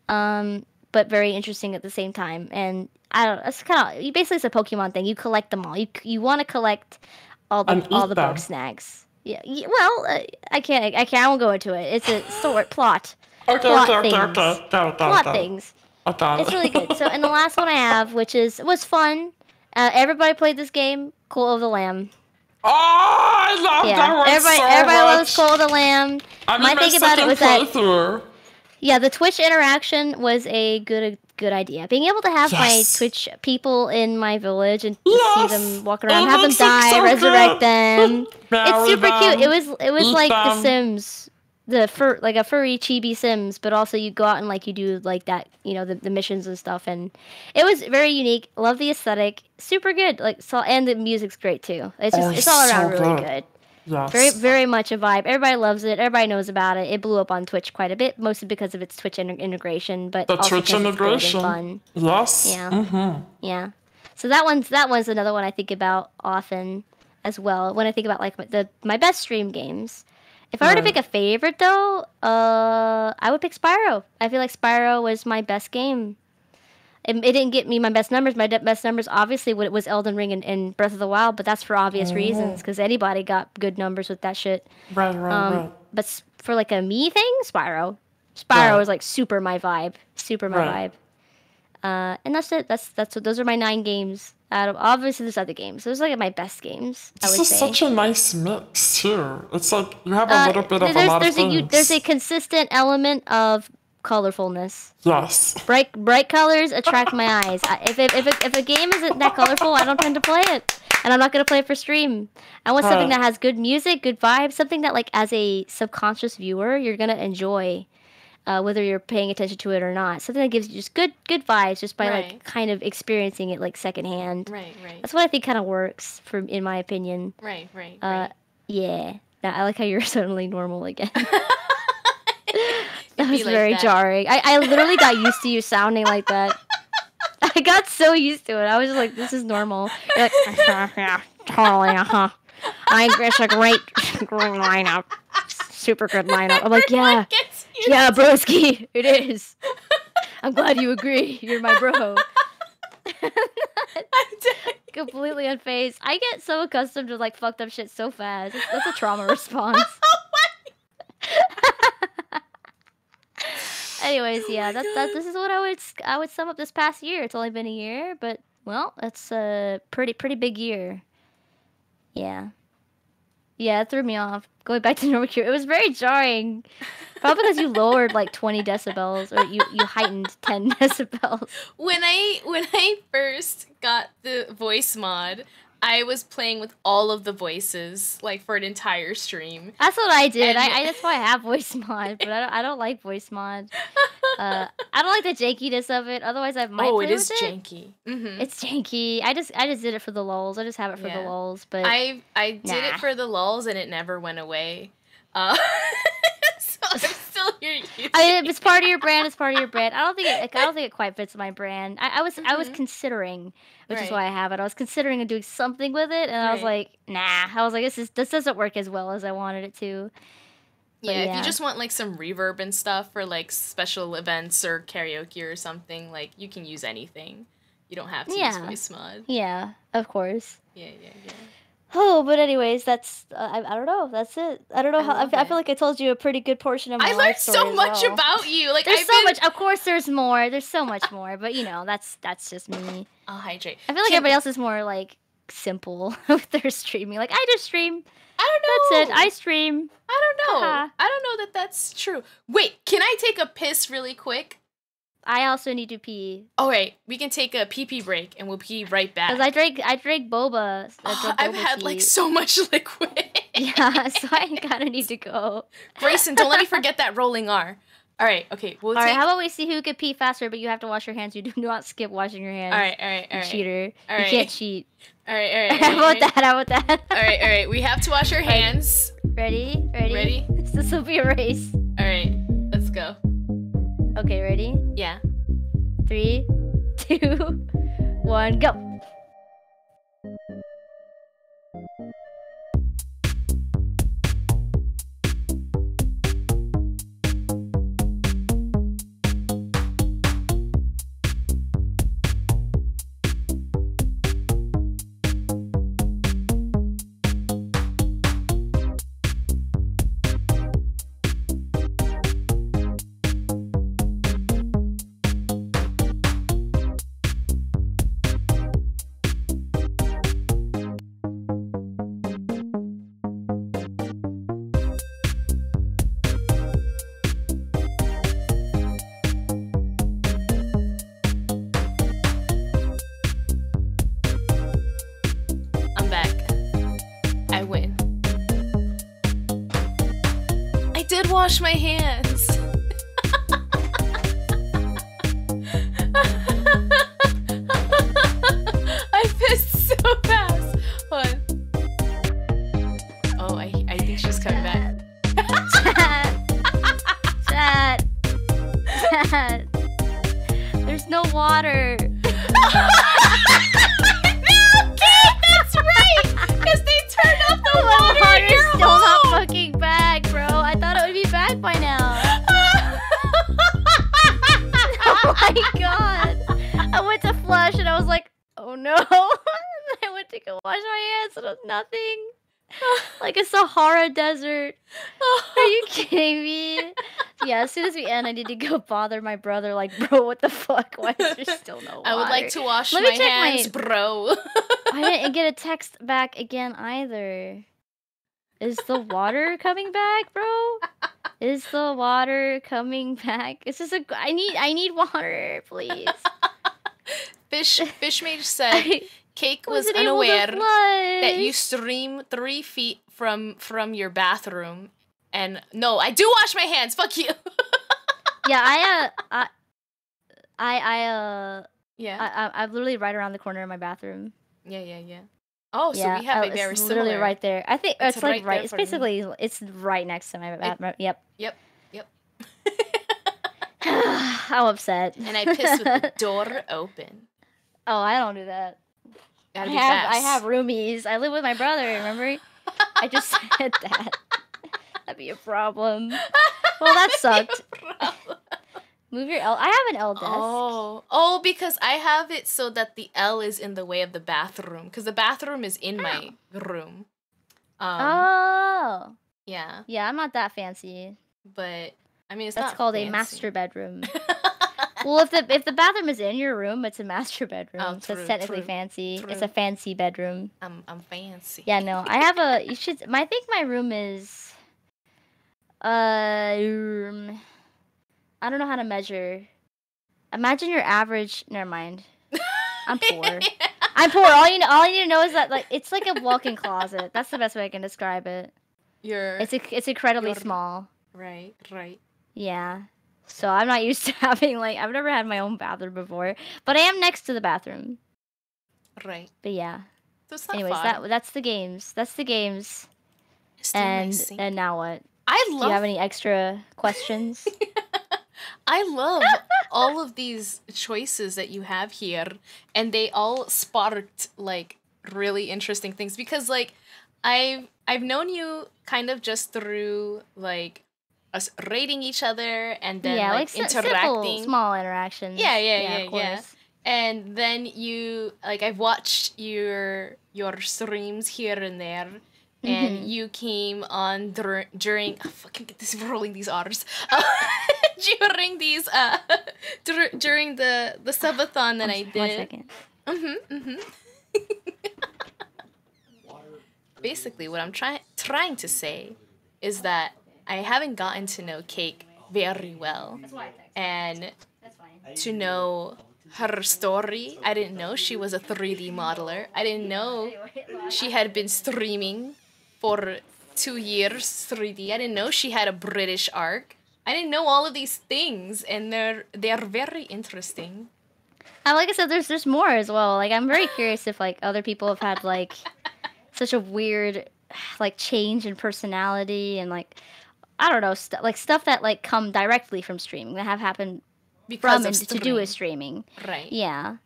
but very interesting at the same time. And I don't. It's basically it's a Pokemon thing. You collect them all. You want to collect all the Bugsnax. Yeah. Well, I won't go into it. It's a plot. Plot things. It's really good. So, and the last one I have, which was fun. Everybody played this game. Call of the Lamb. Oh, I love that one everybody loves Call of the Lamb. My thing about it was that. Yeah, the Twitch interaction was a good idea. Being able to have my Twitch people in my village and see them walking around, have them die, resurrect them. It's super cute. It was like The Sims, like a furry chibi Sims, but also you go out and you do like that, the missions and stuff, and it was very unique. Love the aesthetic, super good. And the music's great too. It's all around really good. Yes. Very, very much a vibe. Everybody loves it. Everybody knows about it. It blew up on Twitch quite a bit, mostly because of its Twitch integration, but the also Twitch integration. It's good and fun. Yes. Yeah. Mm-hmm. Yeah. So that one's another one I think about often as well. When I think about my best stream games. If I were to pick a favorite though, I would pick Spyro. I feel like Spyro was my best game. It didn't get me my best numbers. My best numbers, obviously, was Elden Ring and Breath of the Wild, but that's for obvious reasons, because anybody got good numbers with that shit. Right. But for a me thing, Spyro is super my vibe. Super my vibe. And that's it. That's what. Those are my 9 games. Out of obviously there's other games. Those are like my best games. This is such a nice mix too. It's like you have a little bit of a lot of things. There's a consistent element of colorfulness. Yes. Bright colors attract my eyes. If a game isn't that colorful, I don't tend to play it, and I'm not gonna play it for stream. I want something that has good music, good vibes, something that like as a subconscious viewer you're gonna enjoy. Whether you're paying attention to it or not, something that gives you just good vibes, just by like kind of experiencing it like secondhand. Right. That's what I think kind of works in my opinion. Right. Yeah. I like how you're suddenly normal again. That was like very that. jarring. I literally got used to you sounding like that. I got so used to it. I was just like, this is normal. You're like, yeah, totally, I guess a great lineup. Super good lineup. I'm like, yeah. Yeah, broski, it is. I'm glad you agree. You're my bro. Completely unfazed. I get so accustomed to like fucked up shit so fast. That's a trauma response. Anyways, yeah, this is what I would sum up this past year. It's only been a year, but well, it's a pretty big year. Yeah. Yeah, it threw me off. Going back to normal queue, it was very jarring. Probably because you lowered like 20 decibels, or you heightened 10 decibels. When I first got the voice mod, I was playing with all of the voices like for an entire stream. That's what I did. I that's why I have voice mod, but I don't like voice mod. I don't like the jankiness of it. Otherwise, I might. It is janky. Mm-hmm. It's janky. I just did it for the lulz. I just have it for the lulz. But I did it for the lulz, and it never went away. So I'm still here. It's part of your brand. It's part of your brand. I don't think it quite fits my brand. I was considering, which is why I have it. I was considering doing something with it, and I was like, nah. I was like, this doesn't work as well as I wanted it to. But if you just want like some reverb and stuff for like special events or karaoke or something, like you can use anything. You don't have to use voice mod. Yeah, of course. Yeah. Oh, but anyways, that's I don't know. That's it. I don't know how. I feel like I told you a pretty good portion of my life. I learned so much about you. Like there's so much. Of course, there's more. There's so much more. But you know, that's just me. I'll hydrate. I feel like everybody else is more like simple with their streaming. Like I just stream. I don't know. That's it. I stream. I don't know. I don't know that that's true. Wait, can I take a piss really quick? I also need to pee. All right, we can take a pee break and we'll pee right back. Because I drank boba. I've had like so much liquid. Yeah, so I kind of need to go. Grayson, don't let me forget that rolling R. All right, okay. All right, how about we see who could pee faster, but you have to wash your hands. You do not skip washing your hands. All right. You cheater. All right. You can't cheat. All right. How about that? All right. We have to wash our hands. Ready? This will be a race. All right, let's go. Okay, ready? Yeah. 3, 2, 1, go. Wash my hands. I pissed so fast. Hold on. Oh, I think she's coming back. Chat. There's no water. That's right. Because they turned off the water. You're still not fucking back, bro. I thought it would be back by now. Oh my god. I went to flush and I was like, oh no. I went to go wash my hands and it was nothing. Like a Sahara desert. Are you kidding me? Yeah, as soon as we end, I need to go bother my brother. Like, bro, what the fuck? Why is there still no water? I would like to wash my hands, bro. I didn't get a text back again either. Is the water coming back, bro? Is the water coming back? It's just I need water, please. Fishmage said Cake was unaware that you stream 3 feet from your bathroom. And no, I do wash my hands. Fuck you. Yeah, I'm literally right around the corner of my bathroom. Yeah. Oh, so we have a very similar. Literally right there. I think it's like right. It's basically me. It's right next to my bathroom. Yep. I'm upset. And I piss with the door open. Oh, I don't do that. Gotta be fast. I have roomies. I live with my brother. Remember? I just said that. That'd be a problem. Well, that sucked. Move your L. I have an L desk. Oh, because I have it so that the L is in the way of the bathroom. Because the bathroom is in my room. Yeah. Yeah, I'm not that fancy. But I mean, that's not called fancy. A master bedroom. Well, if the bathroom is in your room, it's a master bedroom. Oh, so it's technically fancy. It's a fancy bedroom. I'm fancy. Yeah, no, I have a. You should. I think my room is. I don't know how to measure. Imagine your average. Never mind. I'm poor. I'm poor. All you need to know is that like it's like a walk-in closet. That's the best way I can describe it. It's incredibly small. Right. Yeah. So I'm not used to having like I've never had my own bathroom before, but I am next to the bathroom. Right. But yeah. So it's not anyways, fun. that's the games. And now what? Do you have any extra questions? I love all of these choices that you have here, and they all sparked like really interesting things because like I've known you kind of just through like us rating each other and then like interacting, simple, small interactions. Yeah. And then I've watched your streams here and there. And you came on during fucking get this rolling these R's during these during the subathon that I did. 1 second. Basically, what I'm trying to say is that I haven't gotten to know Cake very well, and to know her story. I didn't know she was a 3D modeler. I didn't know she had been streaming for 2 years 3D. I didn't know she had a British arc. I didn't know all of these things, and they are very interesting. Like I said, there's more as well. Like I'm very curious if like other people have had like such a weird like change in personality and like I don't know stuff that like come directly from streaming that have happened to do with streaming. Right. Yeah.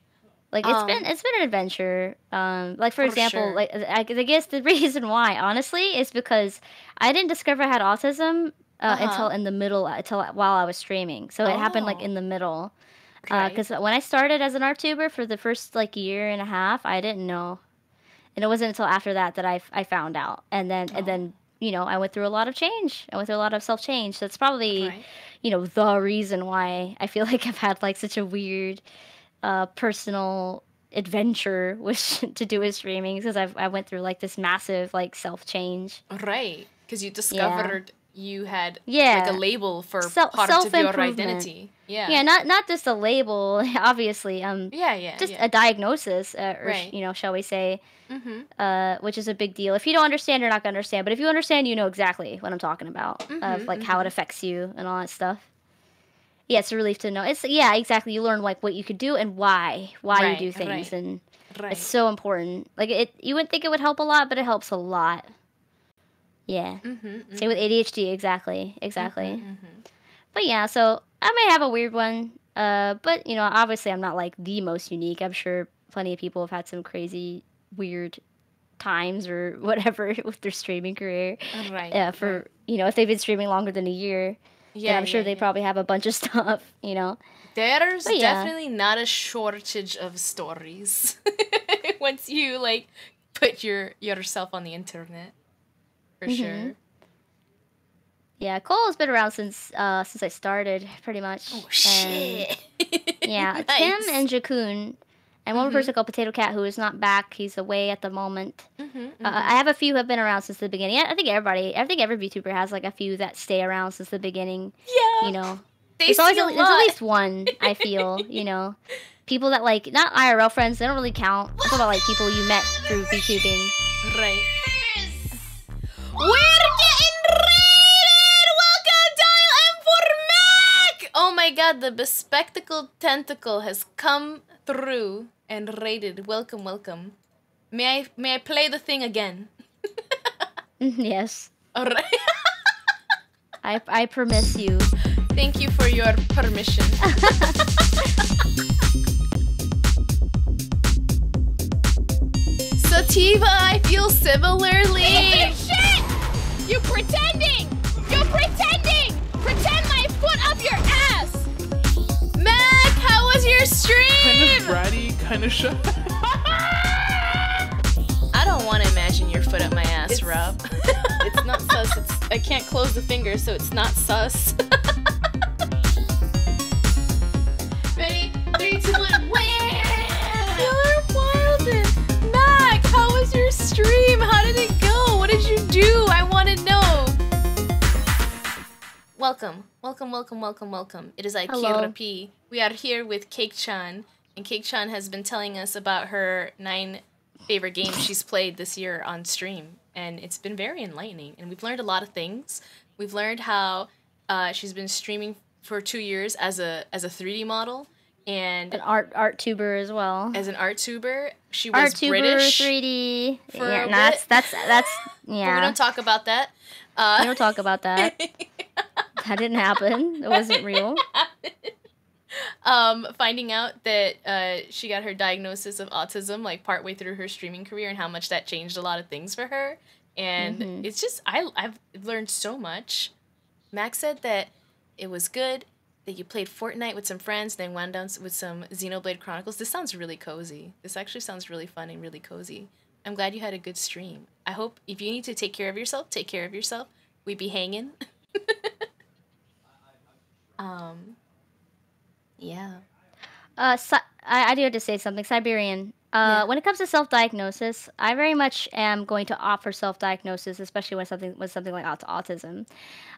Like it's been an adventure. Like for example, sure. like I guess the reason why, honestly, is because I didn't discover I had autism until while I was streaming. So it happened like in the middle. Because when I started as an art tuber for the first like year and a half, I didn't know, and it wasn't until after that I found out, and then you know I went through a lot of change. I went through a lot of self change. That's probably you know the reason why I feel like I've had like such a weird personal adventure to do with streaming because I went through like this massive like self change. Right, because you discovered you had like a label for part of your identity. Yeah, not just a label, obviously. Just a diagnosis, or you know, shall we say, which is a big deal. If you don't understand, you're not gonna understand. But if you understand, you know exactly what I'm talking about, of like how it affects you and all that stuff. Yeah, it's a relief to know. Exactly. You learn like what you could do and why you do things, and it's so important. Like you wouldn't think it would help a lot, but it helps a lot. Yeah. Same with ADHD. Exactly. But yeah, so I may have a weird one. But you know, obviously, I'm not like the most unique. I'm sure plenty of people have had some crazy, weird times or whatever with their streaming career. You know, if they've been streaming longer than a year. Yeah, I'm sure they probably have a bunch of stuff, you know. There's definitely not a shortage of stories once you like put yourself on the internet, for sure. Yeah, Cole's been around since I started, pretty much. Oh shit! Yeah, Nice. Tim and Jakun, and one person called Potato Cat, who is not back. He's away at the moment. I have a few who have been around since the beginning. I think every VTuber has like a few that stay around since the beginning. Yeah. You know, There's there's at least one. I feel, you know, people that like not IRL friends. They don't really count. I'm talking about like people you met through VTubing. Right. We're getting raided! Welcome, Dial M for Mac! Oh my god, the bespectacled tentacle has come through and raided. Welcome, welcome. May I play the thing again? Yes. Alright. I permit you. Thank you for your permission. Sativa, I feel similarly. Piece of shit! You pretending! You're pretending! Pretend my foot up your ass! Mac, how was your Kind stream? of bratty, kind of shy. I don't want to imagine your foot up my ass, Rob. It's not sus. I can't close the finger, so it's not sus. Ready? 3, 2, 1, wham! You're wildin'. Mac, how was your stream? How did it go? What did you do? I want to know. Welcome. Welcome, welcome, welcome, welcome. It is Ikira P. We are here with Cake-chan, and Cake-chan has been telling us about her 9 favorite games she's played this year on stream, and it's been very enlightening, and we've learned a lot of things. We've learned how she's been streaming for 2 years as a 3D model, and An art tuber as well. as an art tuber. She was Art tuber, British 3D. for Yeah, a no, bit. that's But yeah. we don't talk about that. We don't talk about that. That didn't happen. It wasn't real. Finding out that she got her diagnosis of autism like partway through her streaming career, and how much that changed a lot of things for her. And it's just I've learned so much. Max said that it was good, that you played Fortnite with some friends, then wound down with some Xenoblade Chronicles. This sounds really cozy. This actually sounds really fun and really cozy. I'm glad you had a good stream. I hope if you need to take care of yourself, take care of yourself. We be hanging. Yeah. I do have to say something. Siberian. When it comes to self-diagnosis, I very much am going to offer self-diagnosis, especially when something like autism.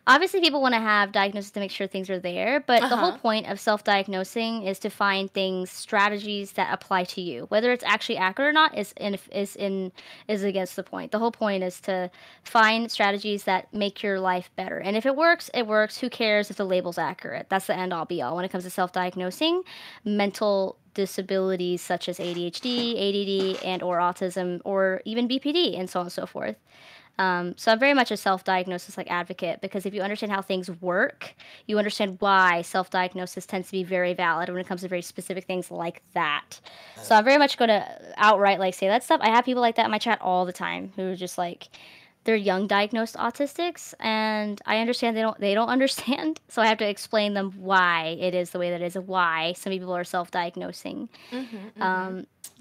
Obviously, people want to have diagnosis to make sure things are there, but the whole point of self-diagnosing is to find strategies that apply to you. Whether it's actually accurate or not is against the point. The whole point is to find strategies that make your life better. And if it works, it works. Who cares if the label's accurate? That's the end all be all when it comes to self-diagnosing. Mental disabilities such as ADHD, ADD, and or autism, or even BPD, and so on and so forth. So I'm very much a self-diagnosis advocate, because if you understand how things work, you understand why self-diagnosis tends to be very valid when it comes to very specific things like that. So I'm very much going to outright say that stuff. I have people like that in my chat all the time who are just they're young diagnosed autistics, and I understand they don't understand, so I have to explain them why it is the way that it is, and why some people are self-diagnosing.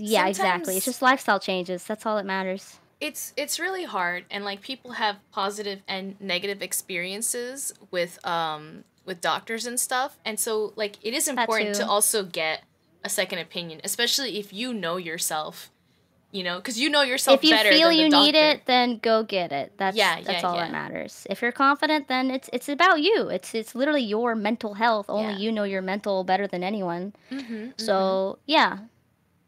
Yeah, exactly. It's just lifestyle changes. That's all that matters. It's really hard, and people have positive and negative experiences with doctors and stuff, and so it is important to also get a second opinion, especially if you know yourself. Because you know yourself better than the doctor. If you feel you need it, then go get it. That's all that matters. If you're confident, then it's about you. It's literally your mental health. Only you know your mental better than anyone. So yeah,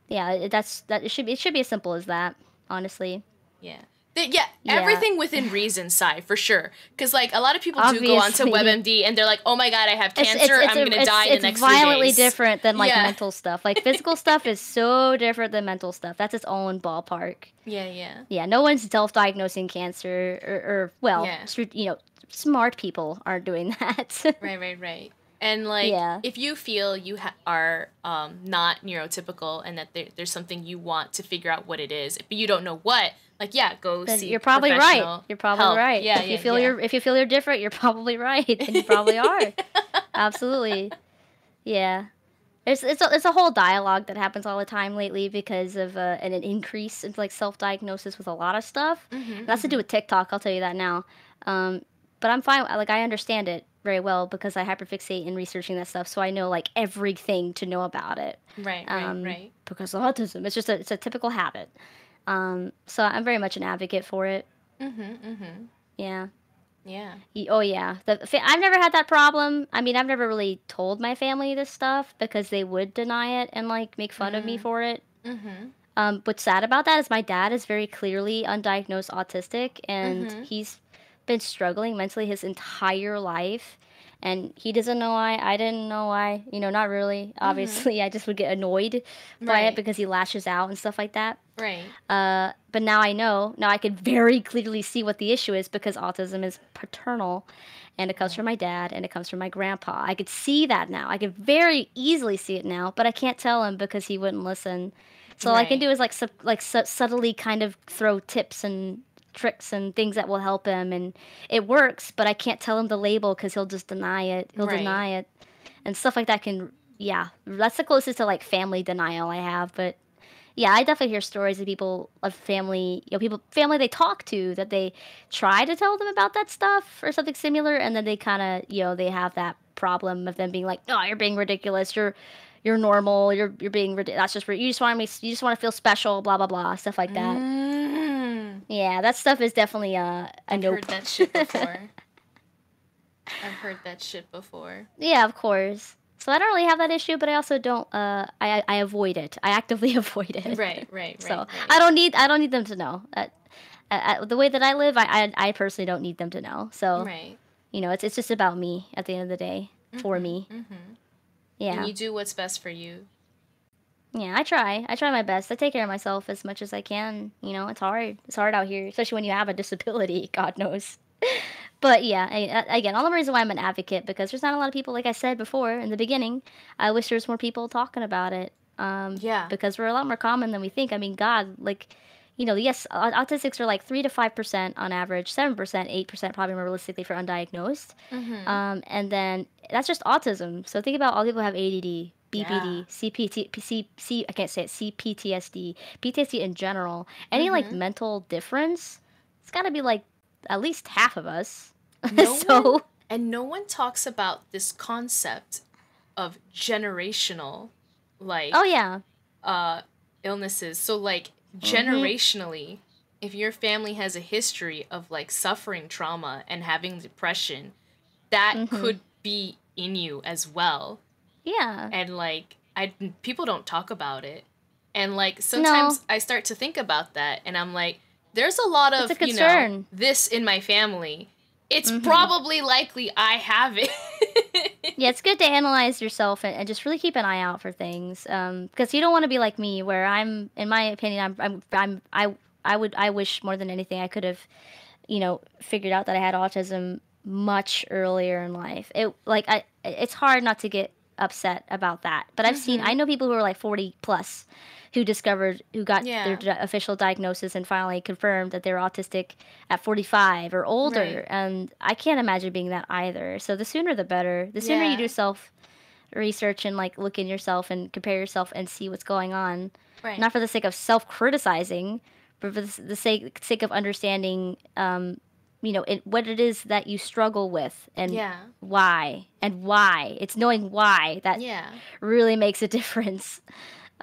it should be as simple as that. Honestly. Yeah. Everything within reason, Sai, for sure. Because, a lot of people do go onto WebMD, and they're like, oh my god, I have cancer, I'm going to die in the next 3 days. It's violently different than, mental stuff. Physical stuff is so different than mental stuff. That's its own ballpark. Yeah. Yeah, no one's self-diagnosing cancer, smart people aren't doing that. Right. And, if you feel you are not neurotypical, and that there's something you want to figure out what it is, but you don't know what, go then see. You're probably right. Right. Yeah, if you feel you're different, you're probably right. And you probably are. Absolutely. Yeah. It's a whole dialogue that happens all the time lately because of an increase in self-diagnosis with a lot of stuff. It has to do with TikTok. I'll tell you that now. but I'm fine. Like, I understand it very well because I hyperfixate in researching that stuff, so I know like everything to know about it. Right. Because of autism, it's a typical habit. So I'm very much an advocate for it. Yeah. Yeah. Oh yeah. I've never had that problem. I mean, I've never really told my family this stuff because they would deny it and like make fun of me for it. What's sad about that is my dad is very clearly undiagnosed autistic, and he's been struggling mentally his entire life, and he doesn't know why. I didn't know why. Not really. Obviously, I just would get annoyed by it because he lashes out and stuff like that. Right. But now I know. Now I could very clearly see what the issue is because autism is paternal, and it comes from my dad, and it comes from my grandpa. I could see that now. I could very easily see it now, but I can't tell him because he wouldn't listen. So all I can do is subtly kind of throw tips and tricks and things that will help him, and it works, but I can't tell him the label because he'll just deny it. He'll deny it, and stuff like that that's the closest to like family denial I have. But yeah, I definitely hear stories of people of family, family they talk to that they try to tell them about that stuff or something similar, and then they kind of they have that problem of them being like, "Oh, you're being ridiculous. You're normal. You're being ridiculous. That's just you just want to feel special. Blah blah blah. Stuff like that." Yeah, that stuff is definitely a I've nope. heard that shit before. I've heard that shit before. Yeah, of course. So I don't really have that issue, but I also don't. I avoid it. I actively avoid it. Right. So I don't need them to know. The way that I live, I personally don't need them to know. So it's just about me at the end of the day, for me. Yeah. And you do what's best for you. Yeah, I try. I try my best. I take care of myself as much as I can. It's hard. It's hard out here, especially when you have a disability, God knows. But yeah, again, all the reason why I'm an advocate, because there's not a lot of people, like I said before in the beginning, I wish there's more people talking about it. Because we're a lot more common than we think. I mean, God, yes, autistics are like 3 to 5% on average, 7%, 8% probably more realistically for undiagnosed. And then that's just autism. So think about all the people who have ADD, BPD, I can't say it, CPTSD, PTSD in general. Any like mental difference, it's got to be like at least half of us. No one talks about this concept of generational, like, illnesses. So like generationally, if your family has a history of like suffering trauma and having depression, that could be in you as well. Yeah. And like people don't talk about it. And like sometimes I start to think about that and I'm like, there's a lot of this in my family. It's probably likely I have it. Yeah, it's good to analyze yourself and just really keep an eye out for things. Because you don't want to be like me, where in my opinion, I wish more than anything I could have, figured out that I had autism much earlier in life. It's hard not to get upset about that. But I know people who are like 40 plus who got their official diagnosis and finally confirmed that they're autistic at 45 or older. Right. And I can't imagine being that either. So the sooner the better. The sooner you do self-research and like look in yourself and compare yourself and see what's going on. Right. Not for the sake of self-criticizing, but for the sake of understanding, what it is that you struggle with and why. And why. It's knowing why that really makes a difference.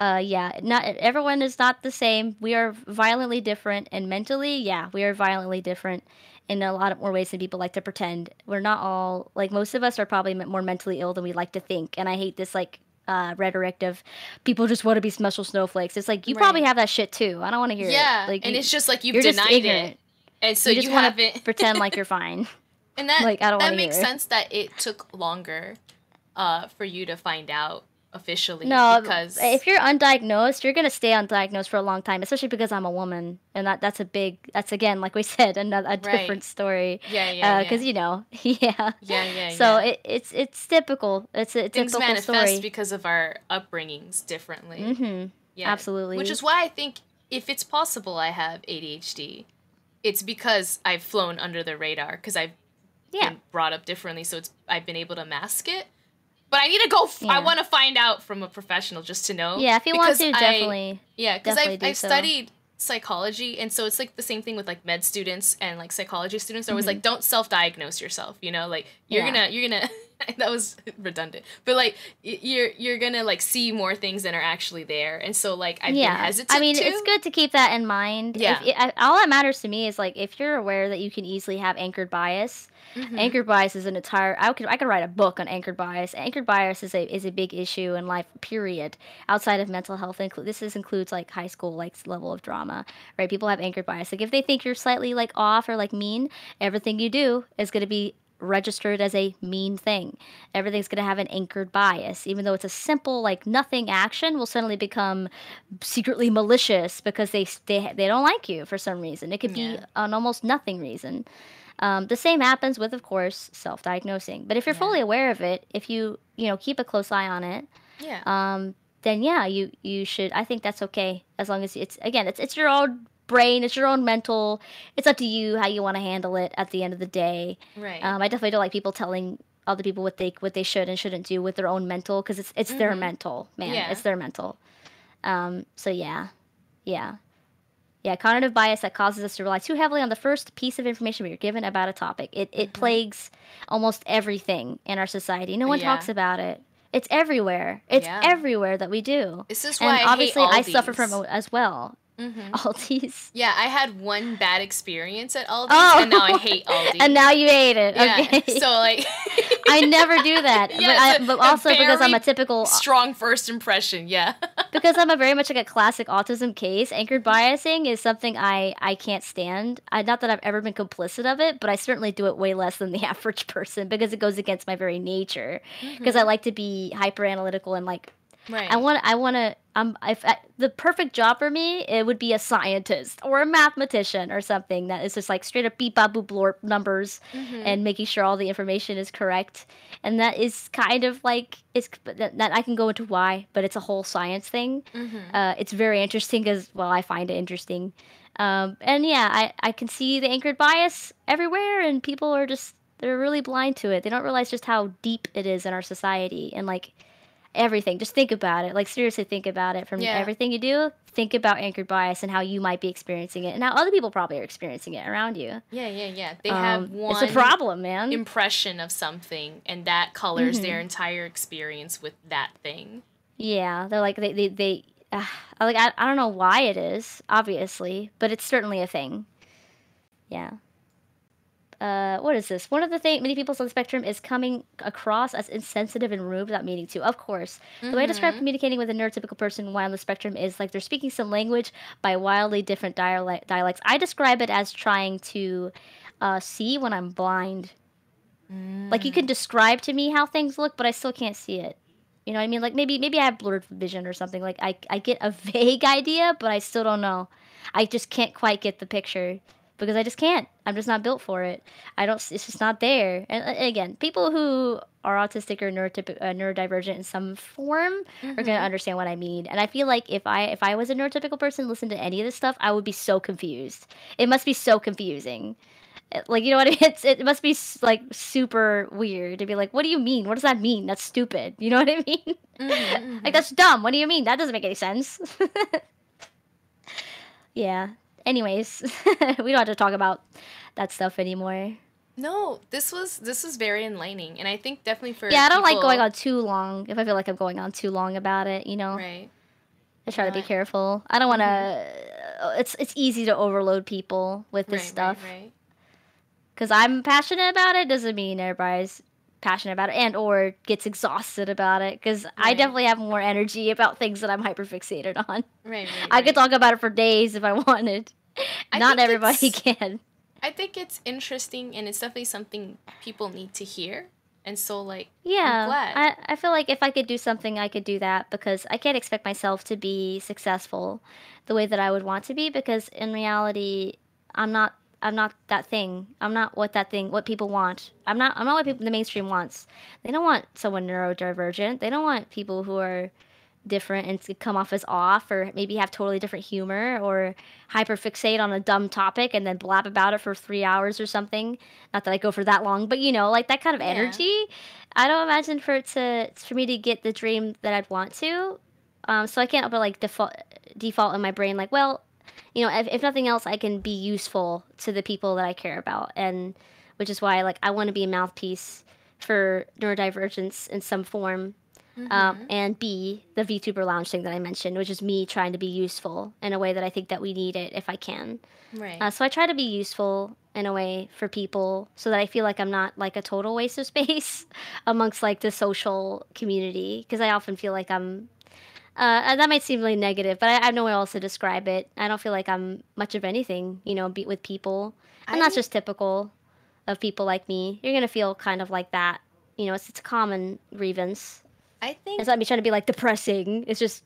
Not everyone is not the same. We are violently different, and mentally, we are violently different in a lot of more ways than people like to pretend. We're not all, like, most of us are probably more mentally ill than we like to think, and I hate this, like, rhetoric of people just want to be special snowflakes. It's like, you probably have that shit too. I don't want to hear it. Like, and it's just like you've denied it. And so you just want to pretend like you're fine. And that, like, I don't that makes sense that it took longer for you to find out officially. No, because if you're undiagnosed, you're gonna stay undiagnosed for a long time, especially because I'm a woman, and that's again, like we said, a different story. Because So it's typical. It's a things typical manifest story because of our upbringings differently. Absolutely. Which is why I think if it's possible I have ADHD, it's because I've flown under the radar because I've been brought up differently, so I've been able to mask it. But I need to go. I want to find out from a professional just to know. Yeah, if you want to, definitely. Yeah, because I've studied psychology, and so it's like the same thing with like med students and like psychology students. They're always like, don't self-diagnose yourself, you know, like you're gonna that was redundant, but like you're gonna like see more things than are actually there, and so like I've been hesitant. I mean, it's good to keep that in mind. All that matters to me is like if you're aware that you can easily have anchored bias. Anchored bias is an entire. I could write a book on anchored bias. Anchored bias is a big issue in life. Period. Outside of mental health, this includes like high school like level of drama, right? People have anchored bias. Like if they think you're slightly like off or like mean, everything you do is going to be registered as a mean thing. Everything's going to have an anchored bias, even though it's a simple like nothing action will suddenly become secretly malicious because they don't like you for some reason. It could be an almost nothing reason. The same happens with, of course, self-diagnosing. But if you're fully aware of it, if you keep a close eye on it, then you should. I think that's okay as long as it's your own brain, it's your own mental. It's up to you how you want to handle it at the end of the day. Right. I definitely don't like people telling other people what they should and shouldn't do with their own mental because it's their mental, man. Yeah. It's their mental. So yeah. Yeah, cognitive bias that causes us to rely too heavily on the first piece of information we are given about a topic. It plagues almost everything in our society. No one talks about it. It's everywhere. It's everywhere that we do. This is why obviously I hate I suffer from it as well. Aldi's. Yeah, I had one bad experience at Aldi's, and now I hate Aldi. And now you hate it. Yeah, okay. so like... I never do that. But also because I'm a typical... strong first impression, yeah. Because I'm very much like a classic autism case, anchored biasing is something I can't stand. Not that I've ever been complicit of it, but I certainly do it way less than the average person because it goes against my very nature. Because I like to be hyper analytical and like... Right. The perfect job for me, it would be a scientist or a mathematician or something that is just like straight up beep bop boop blorp numbers and making sure all the information is correct. And that is kind of like that I can go into why, but it's a whole science thing. It's very interesting because I find it interesting. And yeah, I can see the anchored bias everywhere, and people are they're really blind to it. They don't realize just how deep it is in our society and like. Everything. Just think about it. Like, seriously think about it. From everything you do, think about anchored bias and how you might be experiencing it and how other people probably are experiencing it around you. Yeah. They have one... It's a problem, man. ...impression of something, and that colors their entire experience with that thing. Yeah. They're like, they I don't know why it is, obviously, but it's certainly a thing. Yeah. What is this? One of the things many people on the spectrum is coming across as insensitive and rude without meaning to. Of course. The way I describe communicating with a neurotypical person while on the spectrum is like they're speaking some language by wildly different dialects. I describe it as trying to see when I'm blind. Like you can describe to me how things look, but I still can't see it. You know what I mean? Like maybe I have blurred vision or something. Like I get a vague idea, but I still don't know. I just can't quite get the picture. Because I just can't. I'm just not built for it. It's just not there. And again, people who are autistic or neurodivergent in some form are going to understand what I mean. And I feel like if I was a neurotypical person, listen to any of this stuff, I would be so confused. It must be so confusing. Like, you know what I mean? It must be like super weird to be like, what do you mean? What does that mean? That's stupid. You know what I mean? Like, that's dumb. What do you mean? That doesn't make any sense. Yeah. Anyways, we don't have to talk about that stuff anymore. No, this was very enlightening, and I think definitely for I don't like going on too long. If I feel like I'm going on too long about it, you know. Right. I try to be careful. I don't want to. It's easy to overload people with this stuff. Right. Because I'm passionate about it doesn't mean everybody's passionate about it and or gets exhausted about it. Because I definitely have more energy about things that I'm hyperfixated on. Right. I could talk about it for days if I wanted. Not everybody can. I think it's interesting, and it's definitely something people need to hear. And so, like, yeah, I'm glad. I feel like if I could do something, I could do that because I can't expect myself to be successful the way that I would want to be because in reality, I'm not that thing. I'm not what people want. I'm not what the mainstream wants. They don't want someone neurodivergent. They don't want people who are different and to come off as off or maybe have totally different humor or hyperfixate on a dumb topic and then blab about it for 3 hours or something. Not that I go for that long, but you know, like that kind of energy. I don't imagine for me to get the dream that I'd want to. So I can't but like default in my brain like, well, you know, if nothing else, I can be useful to the people that I care about, and which is why like I want to be a mouthpiece for neurodivergence in some form. And B, the VTuber Lounge thing that I mentioned, which is me trying to be useful in a way that I think that we need it if I can. Right. So I try to be useful in a way for people so that I feel like I'm not like a total waste of space amongst like the social community, because I often feel like I'm and that might seem really negative, but I have nowhere else to describe it. I don't feel like I'm much of anything, you know, with people. And that's just typical of people like me. You're going to feel kind of like that. You know, it's a common grievance. I think it's not me trying to be like depressing. It's just,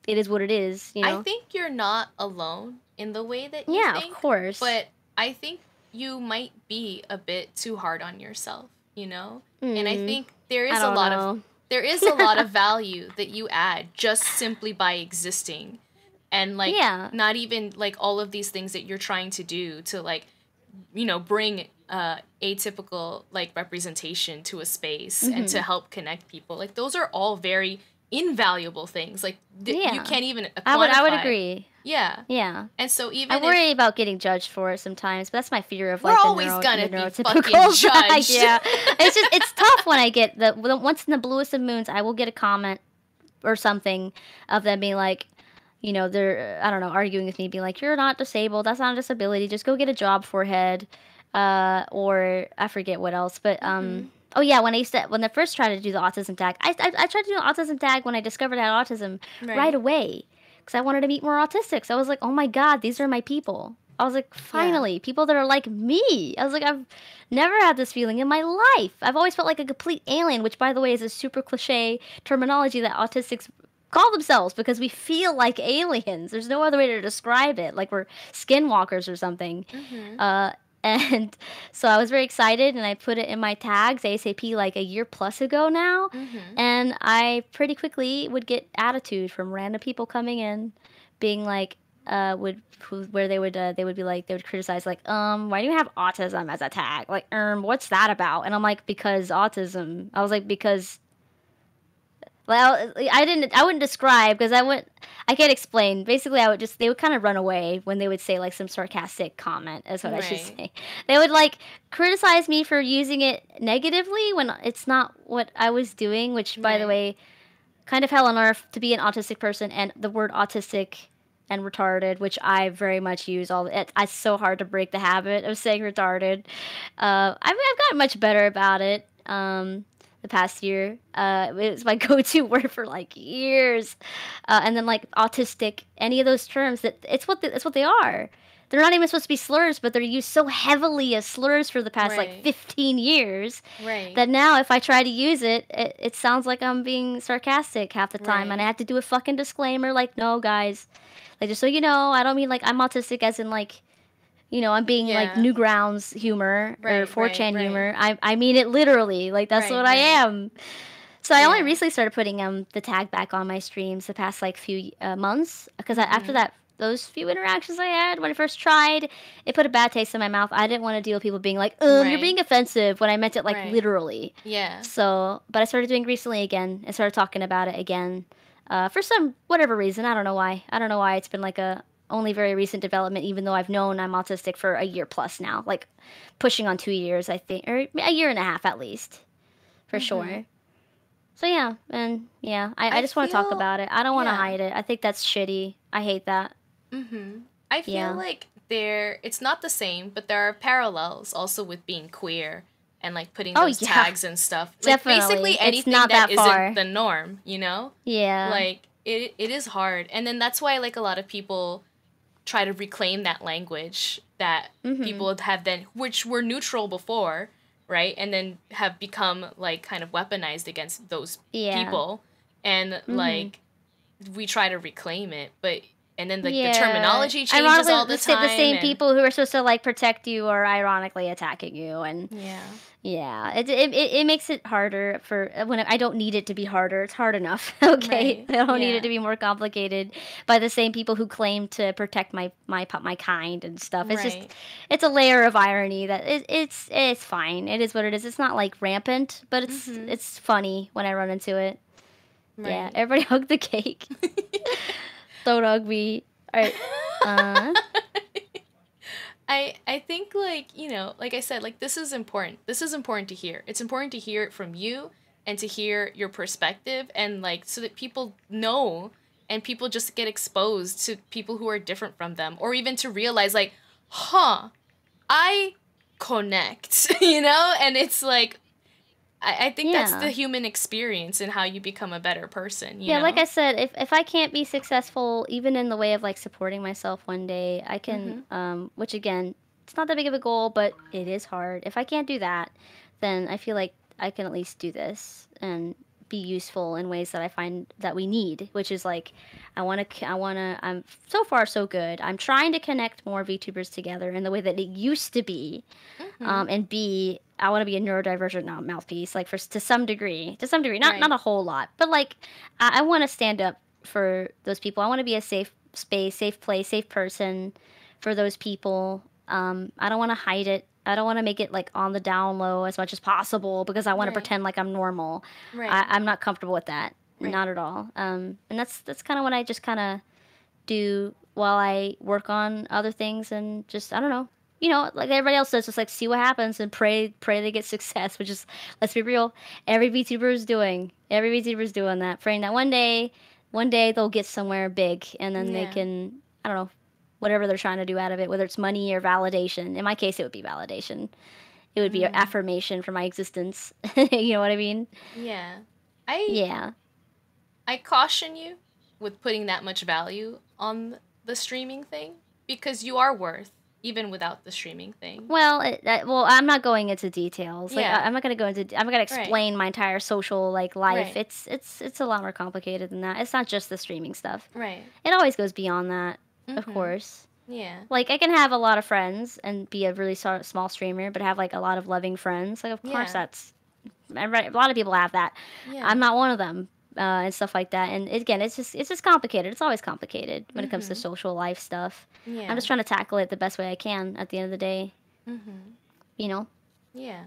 it is what it is, you know? I think you're not alone in the way that you think. Of course. But I think you might be a bit too hard on yourself, you know? And I think there is a lot of value that you add just simply by existing. And like not even like all of these things that you're trying to do to like, you know, bring atypical like representation to a space and to help connect people. Like those are all very invaluable things. Like you can't even quantify. I would agree. Yeah. And so even I worry about getting judged for it sometimes, but that's my fear of like we're always gonna be fucking judged. It's tough when I get once in the bluest of moons, I will get a comment or something of them being like, you know, they're, I don't know, arguing with me, being like, you're not disabled, that's not a disability, just go get a job, forehead. Or I forget what else, but oh yeah, when I first tried to do the autism tag, I tried to do the autism tag when I discovered I had autism right away, because I wanted to meet more autistics. I was like, oh my god, these are my people. I was like, finally, people that are like me. I was like, I've never had this feeling in my life. I've always felt like a complete alien, which by the way is a super cliche terminology that autistics call themselves, because we feel like aliens. There's no other way to describe it, like we're skinwalkers or something. And so I was very excited, and I put it in my tags ASAP like a year plus ago now. And I pretty quickly would get attitude from random people coming in, being like, they would criticize like, why do you have autism as a tag? Like, what's that about? And I'm like, because autism. I was like, because. Well, I wouldn't describe, because I can't explain. Basically, they would kind of run away when they would say like some sarcastic comment, is what I should say. They would like criticize me for using it negatively when it's not what I was doing, which by the way, kind of hell on earth to be an autistic person, and the word autistic and retarded, which I very much use it's so hard to break the habit of saying retarded. I've gotten much better about it. The past year, it was my go-to word for like years, and then like autistic, any of those terms, it's what they are. They're not even supposed to be slurs, but they're used so heavily as slurs for the past like 15 years that now if I try to use it, it sounds like I'm being sarcastic half the time, and I have to do a fucking disclaimer like, no guys, like just so you know, I don't mean like I'm autistic as in like, you know, I'm being like Newgrounds humor or 4chan humor. I mean it literally. Like, that's what I am. So I only recently started putting the tag back on my streams the past, like, few months. Because after those few interactions I had when I first tried, it put a bad taste in my mouth. I didn't want to deal with people being like, you're being offensive, when I meant it, like, literally. Yeah. So, but I started doing recently again. I started talking about it again. For some, whatever reason. I don't know why. It's been, like, only very recent development, even though I've known I'm autistic for a year plus now, like pushing on 2 years, I think, or a year and a half at least, for sure. So yeah, and yeah, I just want to talk about it. I don't want to hide it. I think that's shitty. I hate that. I feel like it's not the same, but there are parallels also with being queer and like putting those tags and stuff. Like, basically anything that isn't the norm, you know? Yeah. Like it is hard, and then that's why like a lot of people try to reclaim that language that people have then, which were neutral before, right? And then have become like kind of weaponized against those people. And like, we try to reclaim it, but, and then like the terminology changes all the time. The same people who are supposed to like protect you are ironically attacking you, and it makes it harder for when I don't need it to be harder. It's hard enough. Okay, I don't need it to be more complicated by the same people who claim to protect my kind and stuff. It's just, it's a layer of irony that it's fine. It is what it is. It's not like rampant, but it's funny when I run into it. Yeah, everybody hug the cake. Don't hug me. All right. I think, like, you know, like I said, like, this is important. This is important to hear. It's important to hear it from you and to hear your perspective, and, like, so that people know and people just get exposed to people who are different from them, or even to realize, like, I connect, you know? And it's like, I think that's the human experience and how you become a better person, you know? Like I said, if I can't be successful, even in the way of, like, supporting myself one day, I can, which, again, it's not that big of a goal, but it is hard. If I can't do that, then I feel like I can at least do this and be useful in ways that I find that we need, which is, like, I'm so far so good. I'm trying to connect more VTubers together in the way that it used to be, and I want to be a neurodivergent mouthpiece, like, to some degree, not a whole lot, but, like, I want to stand up for those people. I want to be a safe space, safe place, safe person for those people. I don't want to hide it. I don't want to make it, like, on the down low as much as possible because I want to pretend like I'm normal. I'm not comfortable with that. Not at all. And that's kind of what I just kind of do while I work on other things, and just, I don't know, you know, like everybody else does, just, like, see what happens and pray they get success, which is, let's be real, every VTuber is doing that, praying that one day they'll get somewhere big, and then they can, I don't know, whatever they're trying to do out of it, whether it's money or validation. In my case, it would be validation. It would be an affirmation for my existence. You know what I mean? Yeah. I caution you with putting that much value on the streaming thing, because you are worth, even without the streaming thing. Well, I'm not going into details. Like, I'm not going to go into. I'm not going to explain my entire social, like, life. Right. It's a lot more complicated than that. It's not just the streaming stuff. Right. It always goes beyond that, of course. Yeah. Like, I can have a lot of friends and be a really small streamer, but have, like, a lot of loving friends. Like, of course, that's a lot of people have that. Yeah. I'm not one of them. And stuff like that. And again, it's just complicated. It's always complicated when it comes to social life stuff. Yeah. I'm just trying to tackle it the best way I can at the end of the day. You know? Yeah.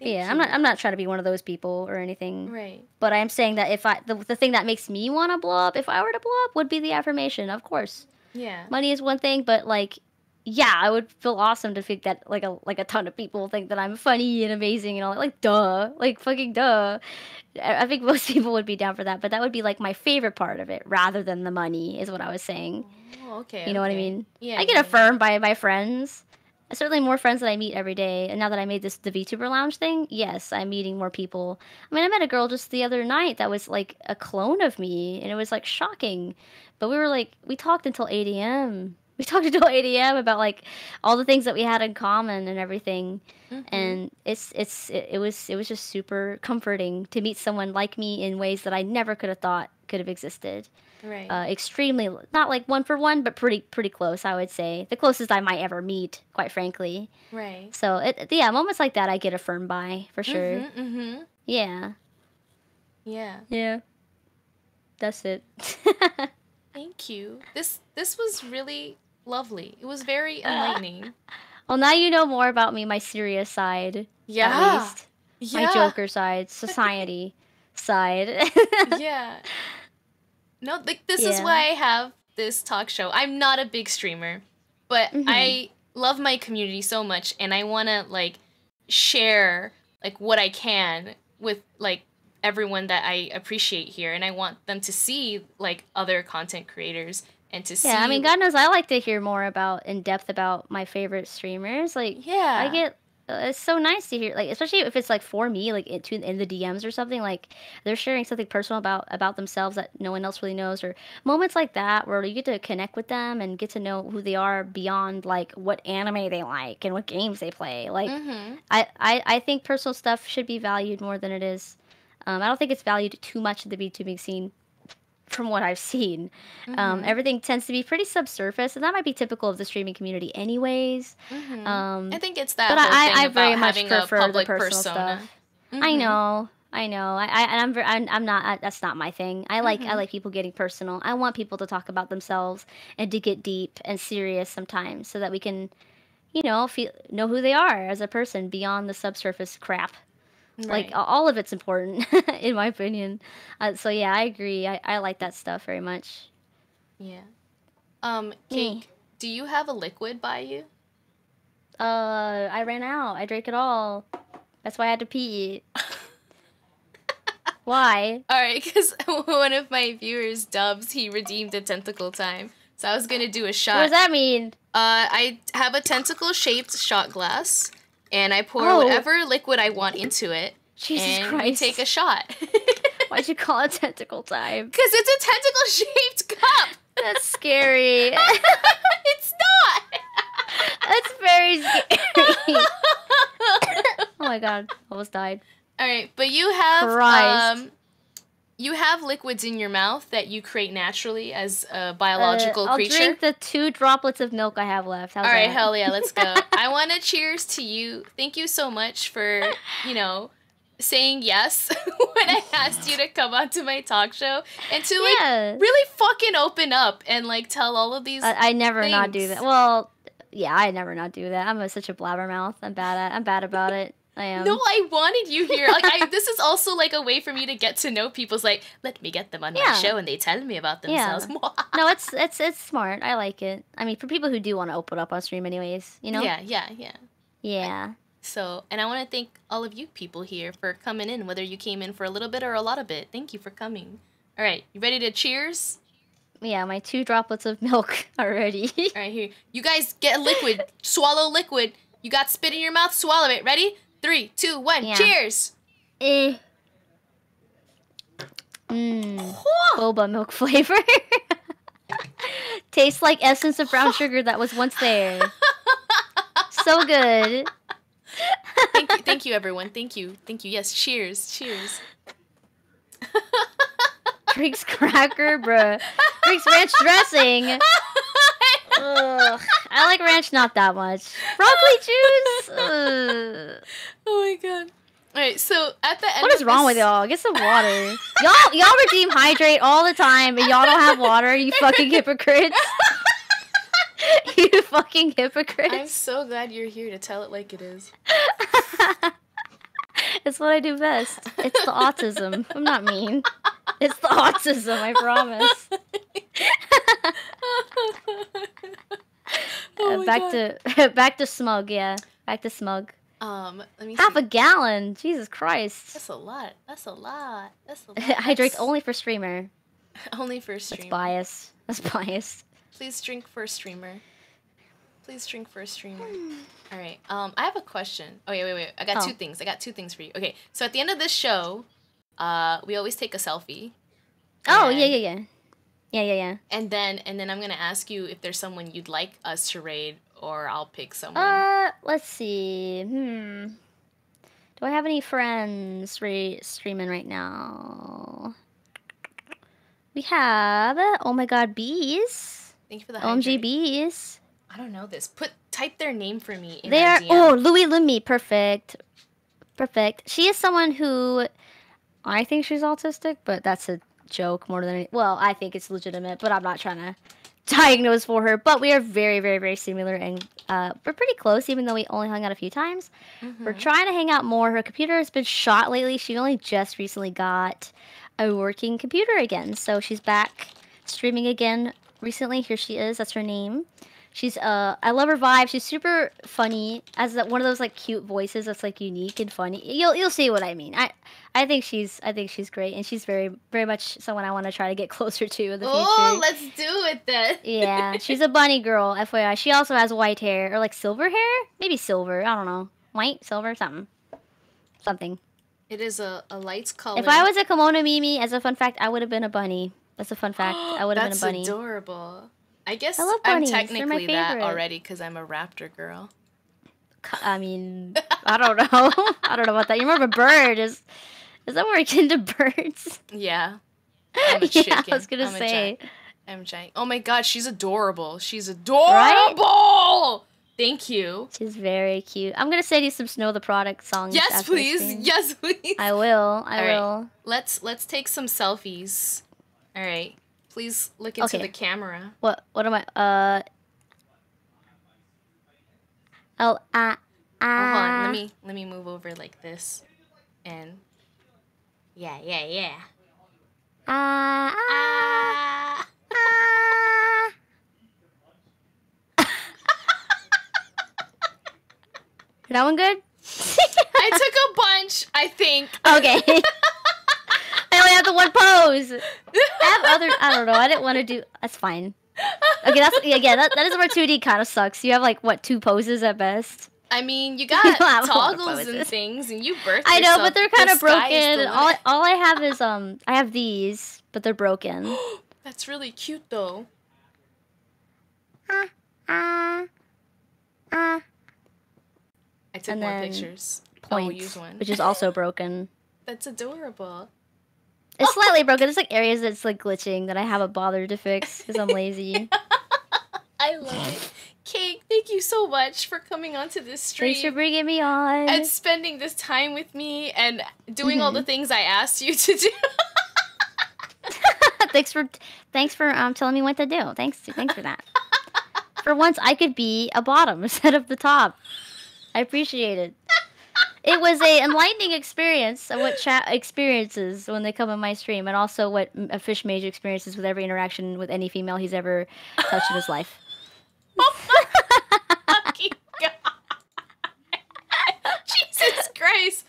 I'm not trying to be one of those people or anything. Right. But I'm saying that if the thing that makes me want to blow up, if I were to blow up, would be the affirmation, of course. Yeah. Money is one thing, but, like, yeah, I would feel awesome to think that, like, a ton of people think that I'm funny and amazing and all. Like, duh. Like, fucking duh. I think most people would be down for that, but that would be, like, my favorite part of it, rather than the money, is what I was saying. Oh, okay. You know what I mean? Yeah. I get affirmed by my friends. Certainly more friends that I meet every day. And now that I made the VTuber Lounge thing, yes, I'm meeting more people. I mean, I met a girl just the other night that was, like, a clone of me, and it was, like, shocking. But we talked until 8 a.m. We talked until 8 a.m. about, like, all the things that we had in common and everything. And it was just super comforting to meet someone like me in ways that I never could have thought could have existed. Right. Extremely, not like one for one, but pretty close, I would say. The closest I might ever meet, quite frankly. Right. So, moments like that I get affirmed by, for sure. Yeah. Yeah. Yeah. That's it. Thank you. This was really lovely. It was very enlightening. Well, now you know more about me, my serious side. Yeah. At least. My Joker side, society side. Yeah. No, like, this is why I have this talk show. I'm not a big streamer, but I love my community so much, and I want to, like, share, like, what I can with, like, everyone that I appreciate here, and I want them to see, like, other content creators and to see. Yeah, I mean, God knows I like to hear more in depth about my favorite streamers. Like, I get. It's so nice to hear, like, especially if it's, like, for me, like, in the DMs or something, like, they're sharing something personal about themselves that no one else really knows, or moments like that where you get to connect with them and get to know who they are beyond, like, what anime they like and what games they play. Like, I think personal stuff should be valued more than it is. I don't think it's valued too much in the VTubing scene. From what I've seen, everything tends to be pretty subsurface, and that might be typical of the streaming community, anyways. I think it's that. But whole thing I about very much having prefer a public the personal persona. stuff. I know. I'm not. That's not my thing. I like people getting personal. I want people to talk about themselves and to get deep and serious sometimes, so that we can, know who they are as a person beyond the subsurface crap. Right. Like, all of it's important, in my opinion. So, yeah, I agree. I like that stuff very much. Yeah. Cake, do you have a liquid by you? I ran out. I drank it all. That's why I had to pee. Why? Alright, because one of my viewers, Dubs, he redeemed a tentacle time. So I was gonna do a shot. What does that mean? I have a tentacle-shaped shot glass, and I pour whatever liquid I want into it. Jesus and Christ. we take a shot. Why'd you call it tentacle time? Because it's a tentacle-shaped cup! That's scary. It's not! That's very scary. Oh my god, almost died. Alright, but you have liquids in your mouth that you create naturally as a biological creature. I'll drink the 2 droplets of milk I have left. How's Alright, that? hell yeah, let's go. I want to cheers to you. Thank you so much for, saying yes when I asked you to come onto my talk show and to really fucking open up and tell all of these I never things. not do that. Well, yeah, I never not do that. I'm such a blabbermouth. I'm bad about it. I am. No, I wanted you here. This is also a way for me to get to know people's let me get them on my show and they tell me about themselves. Yeah. No, it's smart. I like it. I mean, for people who do want to open up on stream anyways, Yeah. So, and I want to thank all of you people here for coming in, whether you came in for a little bit or a lot of it. Thank you for coming. All right, you ready to cheers? Yeah, my 2 droplets of milk are ready. All right, here. You guys get a liquid. Swallow liquid. You got spit in your mouth. Swallow it. Ready? 3, 2, 1. Yeah. Cheers. Boba milk flavor. Tastes like essence of brown sugar that was once there. So good. Thank you, everyone. Thank you. Yes, cheers. Drinks cracker, bruh. Drinks ranch dressing. Ugh. I like ranch not that much. Broccoli juice. Ugh. Oh my god. Alright, so at the end what is wrong with y'all? Get some water. Y'all redeem hydrate all the time, and y'all don't have water, you fucking hypocrites. You fucking hypocrites. I'm so glad you're here to tell it like it is. It's what I do best. It's the autism. I'm not mean. It's the autism, I promise. Back to smug, yeah. Back to smug. Let me Half see. a gallon. Jesus Christ. That's a lot. Hydrate's only for streamer. Only for streamer. That's biased. Please drink for a streamer. All right. I have a question. Oh, yeah, wait. I got 2 things. For you. Okay. So at the end of this show, we always take a selfie. Oh, yeah. And then I'm going to ask you if there's someone you'd like us to raid, or I'll pick someone. Let's see. Do I have any friends streaming right now? We have, oh my god, bees. Thank you for the OMG bees. I don't know this. Type their name for me in They are, DM. Louie Lumi, perfect. She is someone who, I think she's autistic, but that's a joke more than, well, I think it's legitimate, but I'm not trying to diagnose for her. But we are very, very, very similar, and we're pretty close, even though we only hung out a few times. We're trying to hang out more. Her computer has been shot lately. She only just recently got a working computer again, so she's back streaming again recently. Here she is. That's her name. She's I love her vibe. She's super funny. Has one of those cute voices that's unique and funny. You'll see what I mean. I think she's great, and she's very, very much someone I want to try to get closer to in the future. Oh, let's do it then. Yeah, she's a bunny girl, FYI. She also has white hair or silver hair, maybe silver. I don't know, white, silver, something. It is a light color. If I was a kimono Mimi, as a fun fact, I would have been a bunny. That's a fun fact. I would have been a bunny. That's adorable. I guess I love I'm bunnies. technically that already because I'm a raptor girl. I mean, I don't know. I don't know about that. You're more of a bird. Is that more akin to birds? Yeah. I'm a chicken. I was gonna say. I'm giant. Oh my god, she's adorable. She's adorable! Right? Thank you. She's very cute. I'm gonna send you some Snow the Product songs. Yes, please. Yes, please. I will. I will. Right. Let's take some selfies. All right. Please look into the camera. What am I? Oh, hold on. Let me move over like this, and yeah. That one good? I took a bunch, I think. Okay. I only have the one pose. I have other. I don't know. I didn't want to do. That's fine. Okay, that is where 2D kind of sucks. You have like what 2 poses at best. I mean, you got toggles and things, and you birthed I know, yourself. but they're kind of broken. All I have is I have these, but they're broken. That's really cute though. I took more pictures. Points, I will use one. which is also broken. That's adorable. It's slightly broken. There's like areas that's like glitching that I haven't bothered to fix because I'm lazy. I love it. Cake, thank you so much for coming onto this stream. Thanks for bringing me on. And spending this time with me and doing all the things I asked you to do. Thanks for telling me what to do. Thanks for that. For once, I could be a bottom instead of the top. I appreciate it. It was a enlightening experience of what chat experiences when they come on my stream, and also what a Fish Mage experiences with every interaction with any female he's ever touched in his life. Oh my fucking God. Jesus Christ.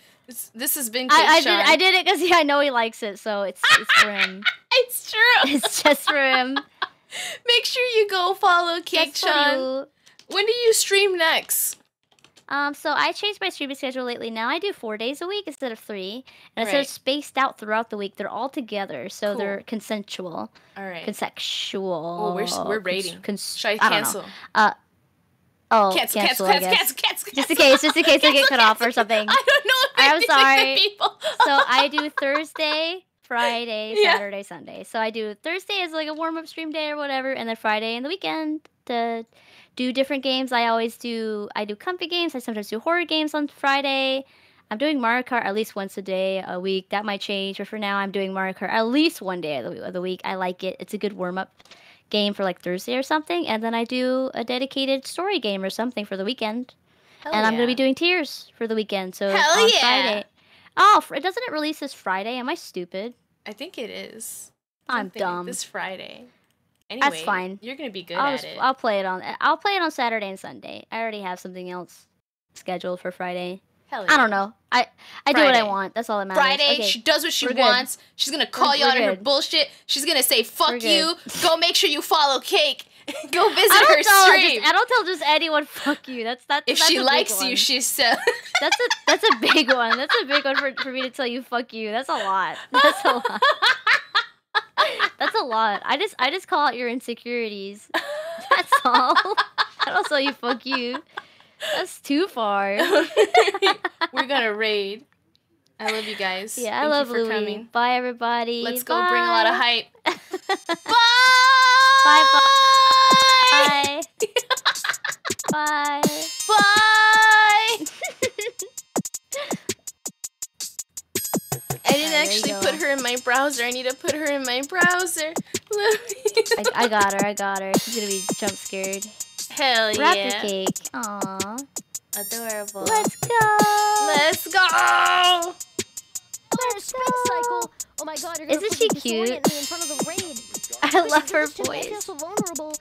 This has been I did it because I know he likes it, so it's for him. It's true. It's just for him. Make sure you go follow Cake Sean. When do you stream next? So I changed my streaming schedule lately. Now I do 4 days a week instead of 3, and instead of spaced out throughout the week, they're all together, so they're consensual. All right. Consensual. Oh, we're rating. Should I cancel? Cancel. Cancel. Just in case I get cut off or something. I don't know. I'm sorry. So I do Thursday, Friday, Saturday, Sunday. So I do Thursday as like a warm-up stream day or whatever, and then Friday and the weekend to do different games. I do comfy games. I sometimes do horror games on Friday. I'm doing Mario Kart at least once a week. That might change, but for now I'm doing Mario Kart at least one day of the week. I like it. It's a good warm-up game for like Thursday or something, and then I do a dedicated story game or something for the weekend. I'm going to be doing Tears for the weekend. So on Friday. Oh, doesn't it release this Friday? Am I stupid? I think it is. I'm dumb. Like this Friday. Anyway, that's fine. You're gonna be good at it. I'll play it on Saturday and Sunday. I already have something else scheduled for Friday. Hell yeah. I don't know. I do what I want. That's all that matters. Friday, okay. She does what she wants. She's gonna call you out on her bullshit. She's gonna say fuck you. Go make sure you follow Cake. Go visit her stream. I don't tell just anyone fuck you. That's if she likes you, she's so. That's a big one. That's a big one for me to tell you fuck you. That's a lot. That's a lot. That's a lot. I just call out your insecurities. That's all. I don't tell you fuck you. That's too far. We're gonna raid. I love you guys. Yeah, I love Louie. Coming. Bye, everybody. Let's go bring a lot of hype. Bye. Bye. Bye. Bye. Bye. I didn't actually put her in my browser. I need to put her in my browser. I got her. She's gonna be jump scared. Hell yeah. Wrap your cake. Aww. Adorable. Let's go. Spin cycle. Oh my God! Isn't she cute? Me in front of the raid. I love her voice. So vulnerable.